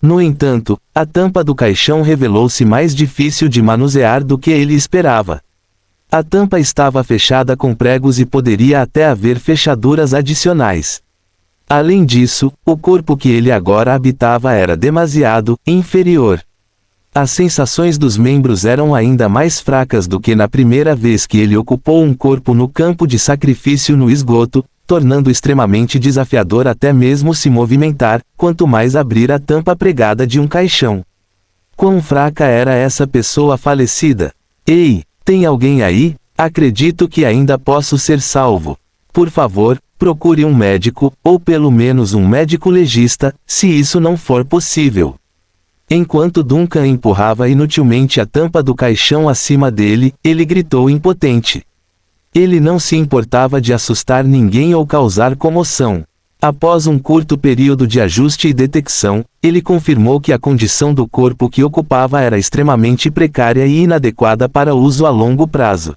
[SPEAKER 1] No entanto, a tampa do caixão revelou-se mais difícil de manusear do que ele esperava. A tampa estava fechada com pregos e poderia até haver fechaduras adicionais. Além disso, o corpo que ele agora habitava era demasiado inferior. As sensações dos membros eram ainda mais fracas do que na primeira vez que ele ocupou um corpo no campo de sacrifício no esgoto, tornando extremamente desafiador até mesmo se movimentar, quanto mais abrir a tampa pregada de um caixão. Quão fraca era essa pessoa falecida? Ei, tem alguém aí? Acredito que ainda posso ser salvo. Por favor, procure um médico, ou pelo menos um médico legista, se isso não for possível. Enquanto Duncan empurrava inutilmente a tampa do caixão acima dele, ele gritou impotente. Ele não se importava de assustar ninguém ou causar comoção. Após um curto período de ajuste e detecção, ele confirmou que a condição do corpo que ocupava era extremamente precária e inadequada para uso a longo prazo.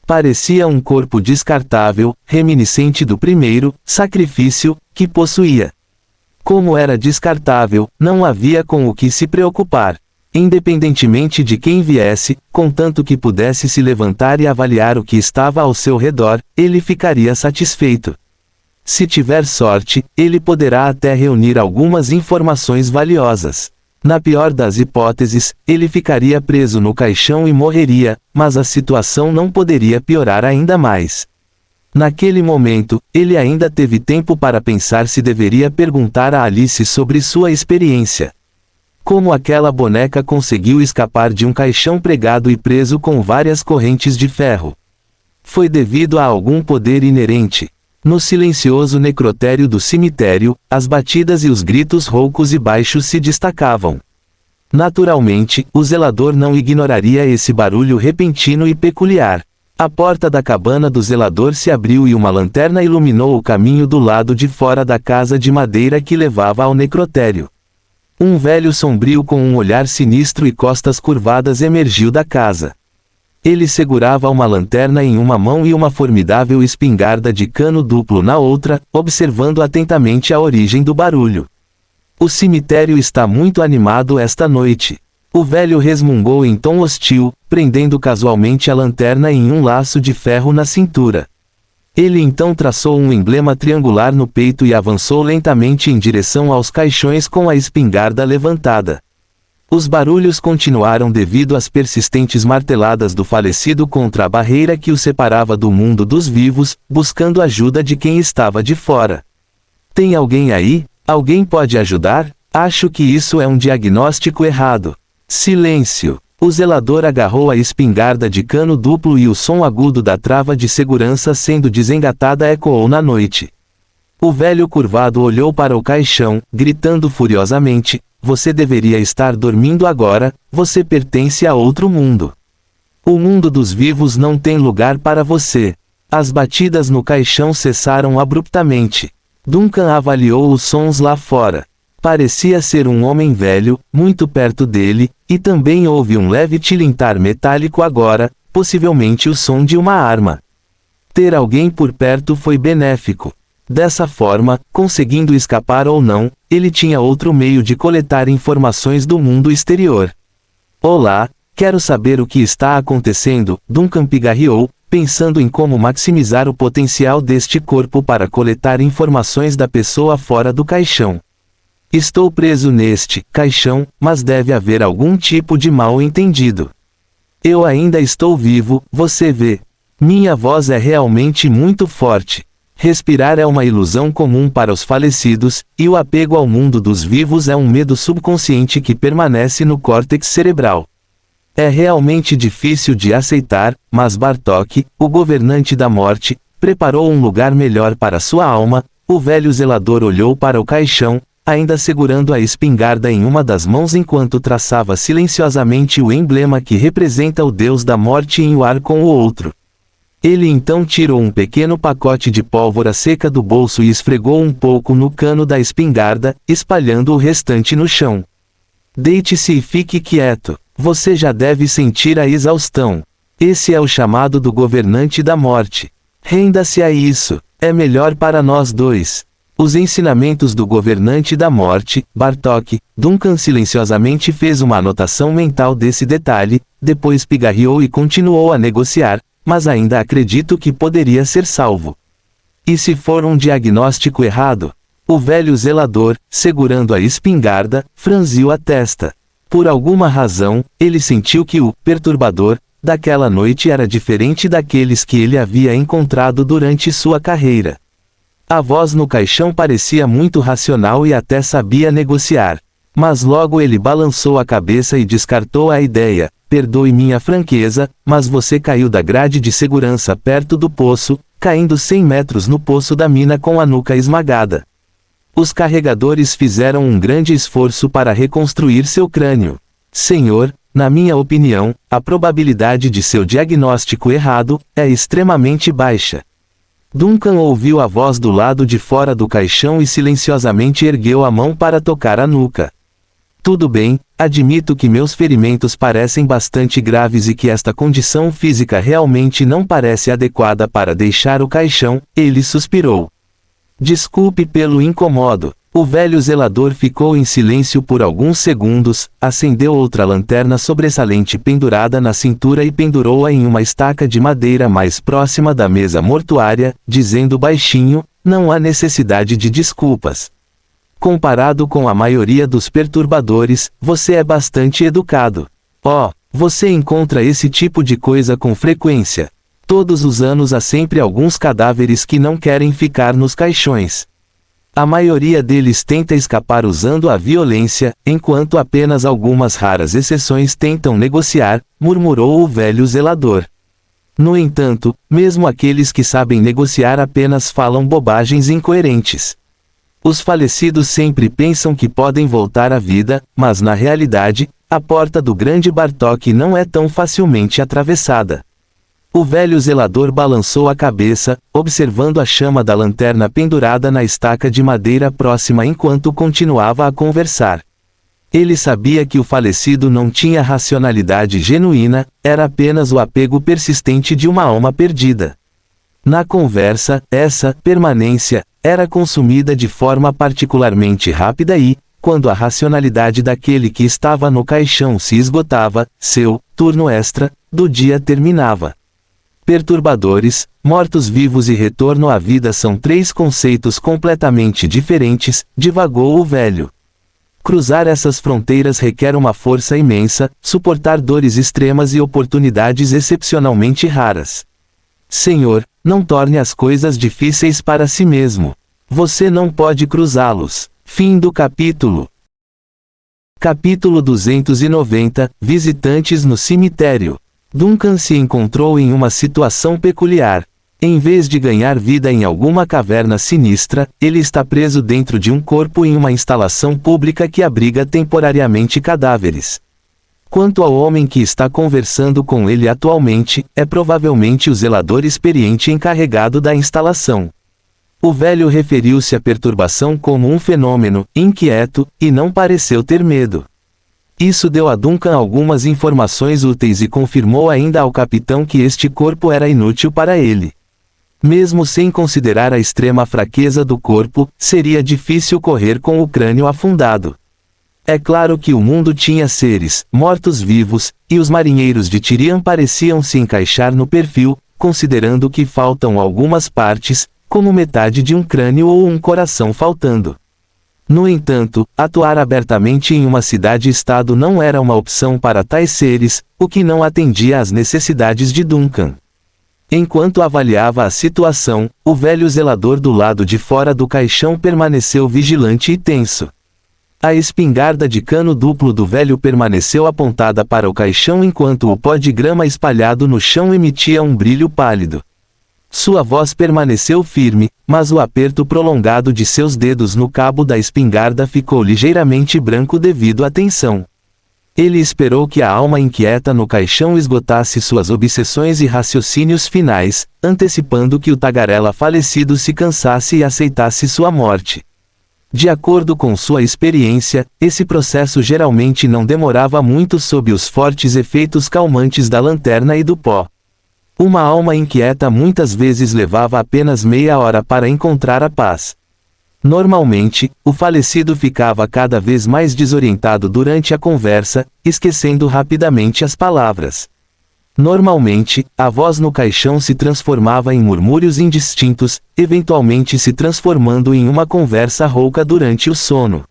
[SPEAKER 1] Parecia um corpo descartável, reminiscente do primeiro sacrifício que possuía. Como era descartável, não havia com o que se preocupar. Independentemente de quem viesse, contanto que pudesse se levantar e avaliar o que estava ao seu redor, ele ficaria satisfeito. Se tiver sorte, ele poderá até reunir algumas informações valiosas. Na pior das hipóteses, ele ficaria preso no caixão e morreria, mas a situação não poderia piorar ainda mais. Naquele momento, ele ainda teve tempo para pensar se deveria perguntar a Alice sobre sua experiência. Como aquela boneca conseguiu escapar de um caixão pregado e preso com várias correntes de ferro? Foi devido a algum poder inerente. No silencioso necrotério do cemitério, as batidas e os gritos roucos e baixos se destacavam. Naturalmente, o zelador não ignoraria esse barulho repentino e peculiar. A porta da cabana do zelador se abriu e uma lanterna iluminou o caminho do lado de fora da casa de madeira que levava ao necrotério. Um velho sombrio com um olhar sinistro e costas curvadas emergiu da casa. Ele segurava uma lanterna em uma mão e uma formidável espingarda de cano duplo na outra, observando atentamente a origem do barulho. O cemitério está muito animado esta noite. O velho resmungou em tom hostil, prendendo casualmente a lanterna em um laço de ferro na cintura. Ele então traçou um emblema triangular no peito e avançou lentamente em direção aos caixões com a espingarda levantada. Os barulhos continuaram devido às persistentes marteladas do falecido contra a barreira que o separava do mundo dos vivos, buscando ajuda de quem estava de fora. Tem alguém aí? Alguém pode ajudar? Acho que isso é um diagnóstico errado. Silêncio. O zelador agarrou a espingarda de cano duplo e o som agudo da trava de segurança sendo desengatada ecoou na noite. O velho curvado olhou para o caixão, gritando furiosamente: "Você deveria estar dormindo agora, você pertence a outro mundo. O mundo dos vivos não tem lugar para você." As batidas no caixão cessaram abruptamente. Duncan avaliou os sons lá fora. Parecia ser um homem velho, muito perto dele, e também houve um leve tilintar metálico agora, possivelmente o som de uma arma. Ter alguém por perto foi benéfico. Dessa forma, conseguindo escapar ou não, ele tinha outro meio de coletar informações do mundo exterior. "Olá, quero saber o que está acontecendo", Duncan pigarreou, pensando em como maximizar o potencial deste corpo para coletar informações da pessoa fora do caixão. Estou preso neste caixão, mas deve haver algum tipo de mal-entendido. Eu ainda estou vivo, você vê. Minha voz é realmente muito forte. Respirar é uma ilusão comum para os falecidos, e o apego ao mundo dos vivos é um medo subconsciente que permanece no córtex cerebral. É realmente difícil de aceitar, mas Bartok, o governante da morte, preparou um lugar melhor para sua alma. O velho zelador olhou para o caixão, ainda segurando a espingarda em uma das mãos enquanto traçava silenciosamente o emblema que representa o deus da morte em o ar com o outro. Ele então tirou um pequeno pacote de pólvora seca do bolso e esfregou um pouco no cano da espingarda, espalhando o restante no chão. Deite-se e fique quieto. Você já deve sentir a exaustão. Esse é o chamado do governante da morte. Renda-se a isso. É melhor para nós dois. Os ensinamentos do governante da morte, Bartok. Duncan silenciosamente fez uma anotação mental desse detalhe, depois pigarreou e continuou a negociar, mas ainda acredito que poderia ser salvo. E se for um diagnóstico errado? O velho zelador, segurando a espingarda, franziu a testa. Por alguma razão, ele sentiu que o perturbador daquela noite era diferente daqueles que ele havia encontrado durante sua carreira. A voz no caixão parecia muito racional e até sabia negociar. Mas logo ele balançou a cabeça e descartou a ideia. Perdoe minha franqueza, mas você caiu da grade de segurança perto do poço, caindo 100 metros no poço da mina com a nuca esmagada. Os carregadores fizeram um grande esforço para reconstruir seu crânio. Senhor, na minha opinião, a probabilidade de seu diagnóstico errado é extremamente baixa. Duncan ouviu a voz do lado de fora do caixão e silenciosamente ergueu a mão para tocar a nuca. Tudo bem, admito que meus ferimentos parecem bastante graves e que esta condição física realmente não parece adequada para deixar o caixão, ele suspirou. Desculpe pelo incomodo. O velho zelador ficou em silêncio por alguns segundos, acendeu outra lanterna sobressalente pendurada na cintura e pendurou-a em uma estaca de madeira mais próxima da mesa mortuária, dizendo baixinho, não há necessidade de desculpas. Comparado com a maioria dos perturbadores, você é bastante educado. Oh, você encontra esse tipo de coisa com frequência. Todos os anos há sempre alguns cadáveres que não querem ficar nos caixões. A maioria deles tenta escapar usando a violência, enquanto apenas algumas raras exceções tentam negociar, murmurou o velho zelador. No entanto, mesmo aqueles que sabem negociar apenas falam bobagens incoerentes. Os falecidos sempre pensam que podem voltar à vida, mas na realidade, a porta do grande Bartok não é tão facilmente atravessada. O velho zelador balançou a cabeça, observando a chama da lanterna pendurada na estaca de madeira próxima enquanto continuava a conversar. Ele sabia que o falecido não tinha racionalidade genuína, era apenas o apego persistente de uma alma perdida. Na conversa, essa permanência era consumida de forma particularmente rápida e, quando a racionalidade daquele que estava no caixão se esgotava, seu turno extra do dia terminava. Perturbadores, mortos-vivos e retorno à vida são três conceitos completamente diferentes, divagou o velho. Cruzar essas fronteiras requer uma força imensa, suportar dores extremas e oportunidades excepcionalmente raras. Senhor, não torne as coisas difíceis para si mesmo. Você não pode cruzá-los. Fim do capítulo. Capítulo 290, Visitantes no cemitério. Duncan se encontrou em uma situação peculiar. Em vez de ganhar vida em alguma caverna sinistra, ele está preso dentro de um corpo em uma instalação pública que abriga temporariamente cadáveres. Quanto ao homem que está conversando com ele atualmente, é provavelmente o zelador experiente encarregado da instalação. O velho referiu-se à perturbação como um fenômeno inquieto, e não pareceu ter medo. Isso deu a Duncan algumas informações úteis e confirmou ainda ao capitão que este corpo era inútil para ele. Mesmo sem considerar a extrema fraqueza do corpo, seria difícil correr com o crânio afundado. É claro que o mundo tinha seres, mortos-vivos, e os marinheiros de Tirian pareciam se encaixar no perfil, considerando que faltam algumas partes, como metade de um crânio ou um coração faltando. No entanto, atuar abertamente em uma cidade-estado não era uma opção para tais seres, o que não atendia às necessidades de Duncan. Enquanto avaliava a situação, o velho zelador do lado de fora do caixão permaneceu vigilante e tenso. A espingarda de cano duplo do velho permaneceu apontada para o caixão enquanto o pó de grama espalhado no chão emitia um brilho pálido. Sua voz permaneceu firme, mas o aperto prolongado de seus dedos no cabo da espingarda ficou ligeiramente branco devido à tensão. Ele esperou que a alma inquieta no caixão esgotasse suas obsessões e raciocínios finais, antecipando que o tagarela falecido se cansasse e aceitasse sua morte. De acordo com sua experiência, esse processo geralmente não demorava muito sob os fortes efeitos calmantes da lanterna e do pó. Uma alma inquieta muitas vezes levava apenas meia hora para encontrar a paz. Normalmente, o falecido ficava cada vez mais desorientado durante a conversa, esquecendo rapidamente as palavras. Normalmente, a voz no caixão se transformava em murmúrios indistintos, eventualmente se transformando em uma conversa rouca durante o sono.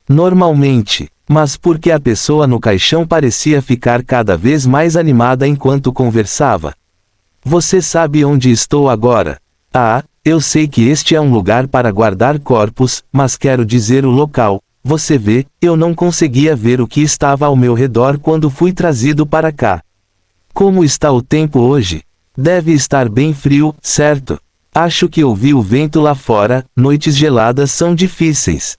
[SPEAKER 1] Normalmente, mas porque a pessoa no caixão parecia ficar cada vez mais animada enquanto conversava. Você sabe onde estou agora? Ah, eu sei que este é um lugar para guardar corpos, mas quero dizer o local. Você vê, eu não conseguia ver o que estava ao meu redor quando fui trazido para cá. Como está o tempo hoje? Deve estar bem frio, certo? Acho que ouvi o vento lá fora, noites geladas são difíceis.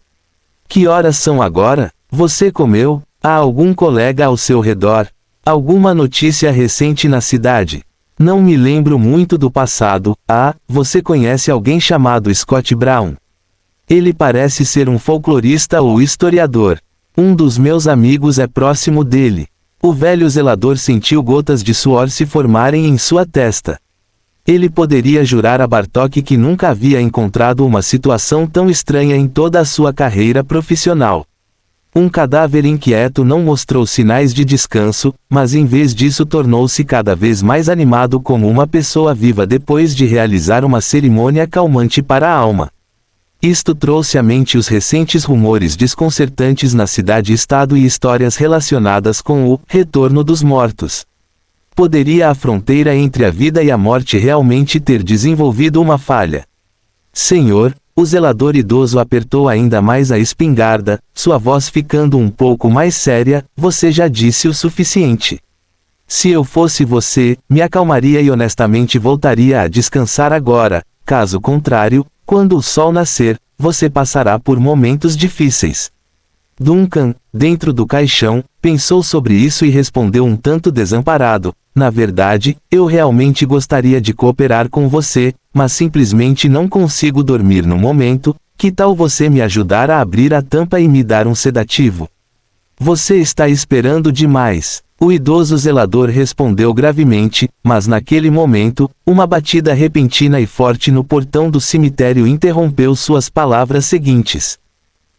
[SPEAKER 1] Que horas são agora? Você comeu? Há algum colega ao seu redor? Alguma notícia recente na cidade? Não me lembro muito do passado. Ah, você conhece alguém chamado Scott Brown? Ele parece ser um folclorista ou historiador. Um dos meus amigos é próximo dele. O velho zelador sentiu gotas de suor se formarem em sua testa. Ele poderia jurar a Bartok que nunca havia encontrado uma situação tão estranha em toda a sua carreira profissional. Um cadáver inquieto não mostrou sinais de descanso, mas em vez disso tornou-se cada vez mais animado como uma pessoa viva depois de realizar uma cerimônia calmante para a alma. Isto trouxe à mente os recentes rumores desconcertantes na cidade-estado e histórias relacionadas com o retorno dos mortos. Poderia a fronteira entre a vida e a morte realmente ter desenvolvido uma falha? Senhor, o zelador idoso apertou ainda mais a espingarda, sua voz ficando um pouco mais séria, você já disse o suficiente. Se eu fosse você, me acalmaria e honestamente voltaria a descansar agora, caso contrário, quando o sol nascer, você passará por momentos difíceis. Duncan, dentro do caixão, pensou sobre isso e respondeu um tanto desamparado, na verdade, eu realmente gostaria de cooperar com você, mas simplesmente não consigo dormir no momento, que tal você me ajudar a abrir a tampa e me dar um sedativo? Você está esperando demais. O idoso zelador respondeu gravemente, mas naquele momento, uma batida repentina e forte no portão do cemitério interrompeu suas palavras seguintes.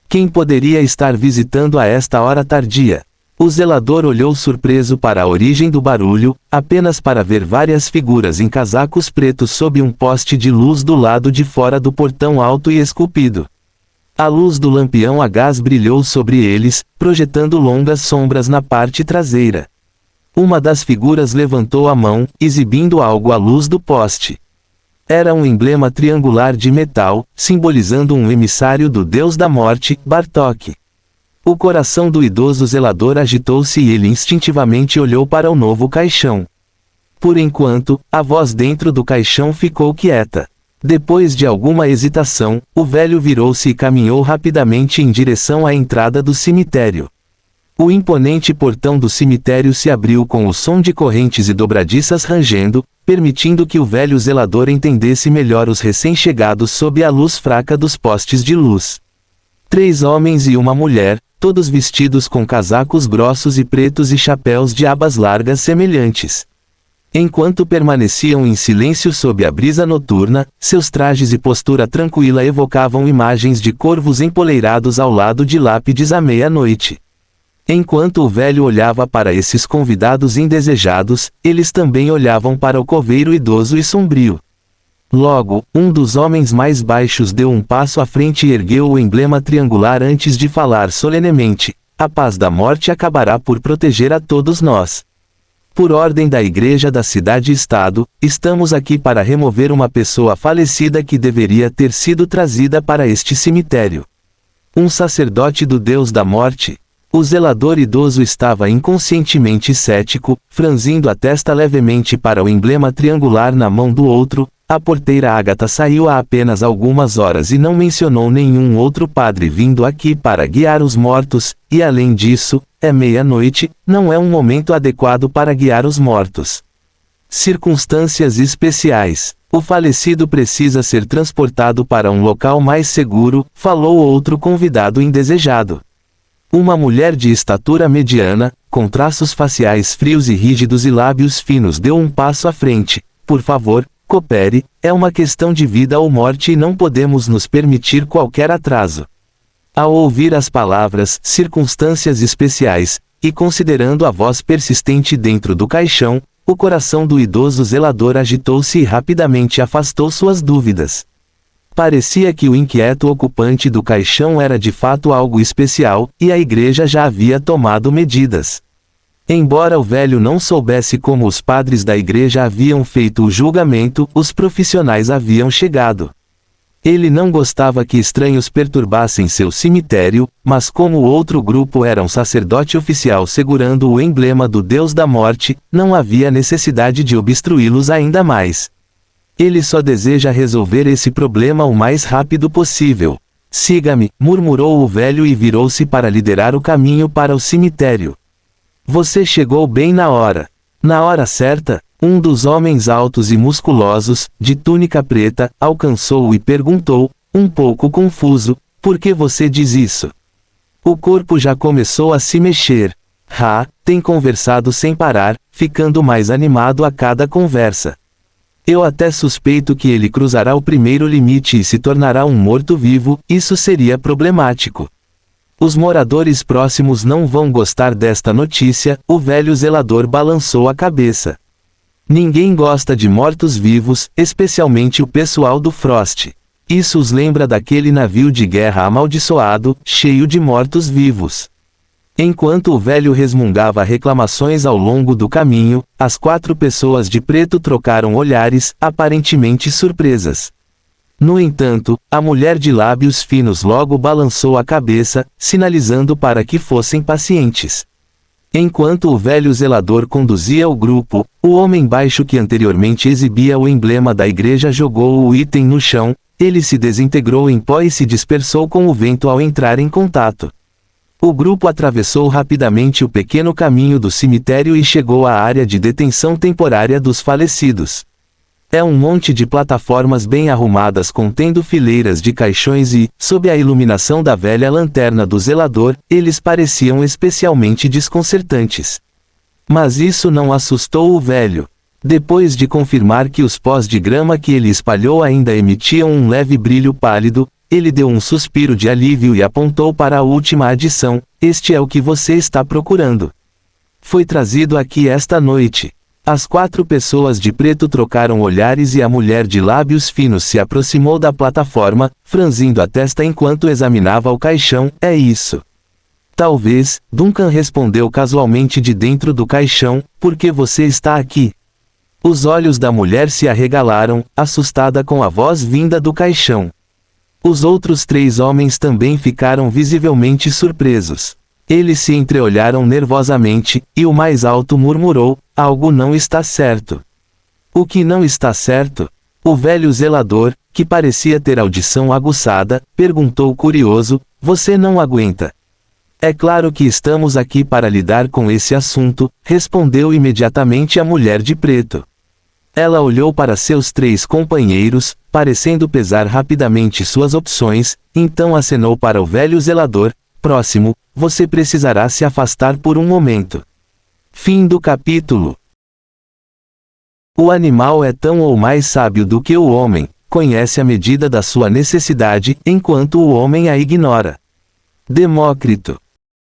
[SPEAKER 1] Quem poderia estar visitando a esta hora tardia? O zelador olhou surpreso para a origem do barulho, apenas para ver várias figuras em casacos pretos sob um poste de luz do lado de fora do portão alto e esculpido. A luz do lampião a gás brilhou sobre eles, projetando longas sombras na parte traseira. Uma das figuras levantou a mão, exibindo algo à luz do poste. Era um emblema triangular de metal, simbolizando um emissário do deus da morte, Bartok. O coração do idoso zelador agitou-se e ele instintivamente olhou para o novo caixão. Por enquanto, a voz dentro do caixão ficou quieta. Depois de alguma hesitação, o velho virou-se e caminhou rapidamente em direção à entrada do cemitério. O imponente portão do cemitério se abriu com o som de correntes e dobradiças rangendo, permitindo que o velho zelador entendesse melhor os recém-chegados sob a luz fraca dos postes de luz. 3 homens e uma mulher, todos vestidos com casacos grossos e pretos e chapéus de abas largas semelhantes. Enquanto permaneciam em silêncio sob a brisa noturna, seus trajes e postura tranquila evocavam imagens de corvos empoleirados ao lado de lápides à meia-noite. Enquanto o velho olhava para esses convidados indesejados, eles também olhavam para o coveiro idoso e sombrio. Logo, um dos homens mais baixos deu um passo à frente e ergueu o emblema triangular antes de falar solenemente: a paz da morte acabará por proteger a todos nós. Por ordem da Igreja da Cidade-Estado, estamos aqui para remover uma pessoa falecida que deveria ter sido trazida para este cemitério. Um sacerdote do Deus da Morte. O zelador idoso estava inconscientemente cético, franzindo a testa levemente para o emblema triangular na mão do outro. A porteira Ágata saiu há apenas algumas horas e não mencionou nenhum outro padre vindo aqui para guiar os mortos, e além disso, é meia-noite, não é um momento adequado para guiar os mortos. Circunstâncias especiais. O falecido precisa ser transportado para um local mais seguro, falou outro convidado indesejado. Uma mulher de estatura mediana, com traços faciais frios e rígidos e lábios finos deu um passo à frente. Por favor, coopere, é uma questão de vida ou morte e não podemos nos permitir qualquer atraso. Ao ouvir as palavras circunstâncias especiais, e considerando a voz persistente dentro do caixão, o coração do idoso zelador agitou-se e rapidamente afastou suas dúvidas. Parecia que o inquieto ocupante do caixão era de fato algo especial, e a igreja já havia tomado medidas. Embora o velho não soubesse como os padres da igreja haviam feito o julgamento, os profissionais haviam chegado. Ele não gostava que estranhos perturbassem seu cemitério, mas como o outro grupo era um sacerdote oficial segurando o emblema do Deus da Morte, não havia necessidade de obstruí-los ainda mais. Ele só deseja resolver esse problema o mais rápido possível. Siga-me, murmurou o velho e virou-se para liderar o caminho para o cemitério. Você chegou bem na hora. Na hora certa, um dos homens altos e musculosos, de túnica preta, alcançou-o e perguntou, um pouco confuso: por que você diz isso? O corpo já começou a se mexer. Tem conversado sem parar, ficando mais animado a cada conversa. Eu até suspeito que ele cruzará o primeiro limite e se tornará um morto-vivo, isso seria problemático. Os moradores próximos não vão gostar desta notícia, o velho zelador balançou a cabeça. Ninguém gosta de mortos-vivos, especialmente o pessoal do Frost. Isso os lembra daquele navio de guerra amaldiçoado, cheio de mortos-vivos. Enquanto o velho resmungava reclamações ao longo do caminho, as 4 pessoas de preto trocaram olhares, aparentemente surpresas. No entanto, a mulher de lábios finos logo balançou a cabeça, sinalizando para que fossem pacientes. Enquanto o velho zelador conduzia o grupo, o homem baixo que anteriormente exibia o emblema da igreja jogou o item no chão, ele se desintegrou em pó e se dispersou com o vento ao entrar em contato. O grupo atravessou rapidamente o pequeno caminho do cemitério e chegou à área de detenção temporária dos falecidos. É um monte de plataformas bem arrumadas contendo fileiras de caixões e, sob a iluminação da velha lanterna do zelador, eles pareciam especialmente desconcertantes. Mas isso não assustou o velho. Depois de confirmar que os pós de grama que ele espalhou ainda emitiam um leve brilho pálido, ele deu um suspiro de alívio e apontou para a última adição: este é o que você está procurando. Foi trazido aqui esta noite. As 4 pessoas de preto trocaram olhares e a mulher de lábios finos se aproximou da plataforma, franzindo a testa enquanto examinava o caixão. É isso. Talvez, Duncan respondeu casualmente de dentro do caixão, por que você está aqui? Os olhos da mulher se arregalaram, assustada com a voz vinda do caixão. Os outros 3 homens também ficaram visivelmente surpresos. Eles se entreolharam nervosamente, e o mais alto murmurou: algo não está certo. O que não está certo? O velho zelador, que parecia ter audição aguçada, perguntou curioso: você não aguenta? É claro que estamos aqui para lidar com esse assunto, respondeu imediatamente a mulher de preto. Ela olhou para seus 3 companheiros, parecendo pesar rapidamente suas opções, então acenou para o velho zelador: próximo, você precisará se afastar por um momento. Fim do capítulo. O animal é tão ou mais sábio do que o homem, conhece a medida da sua necessidade, enquanto o homem a ignora. Demócrito.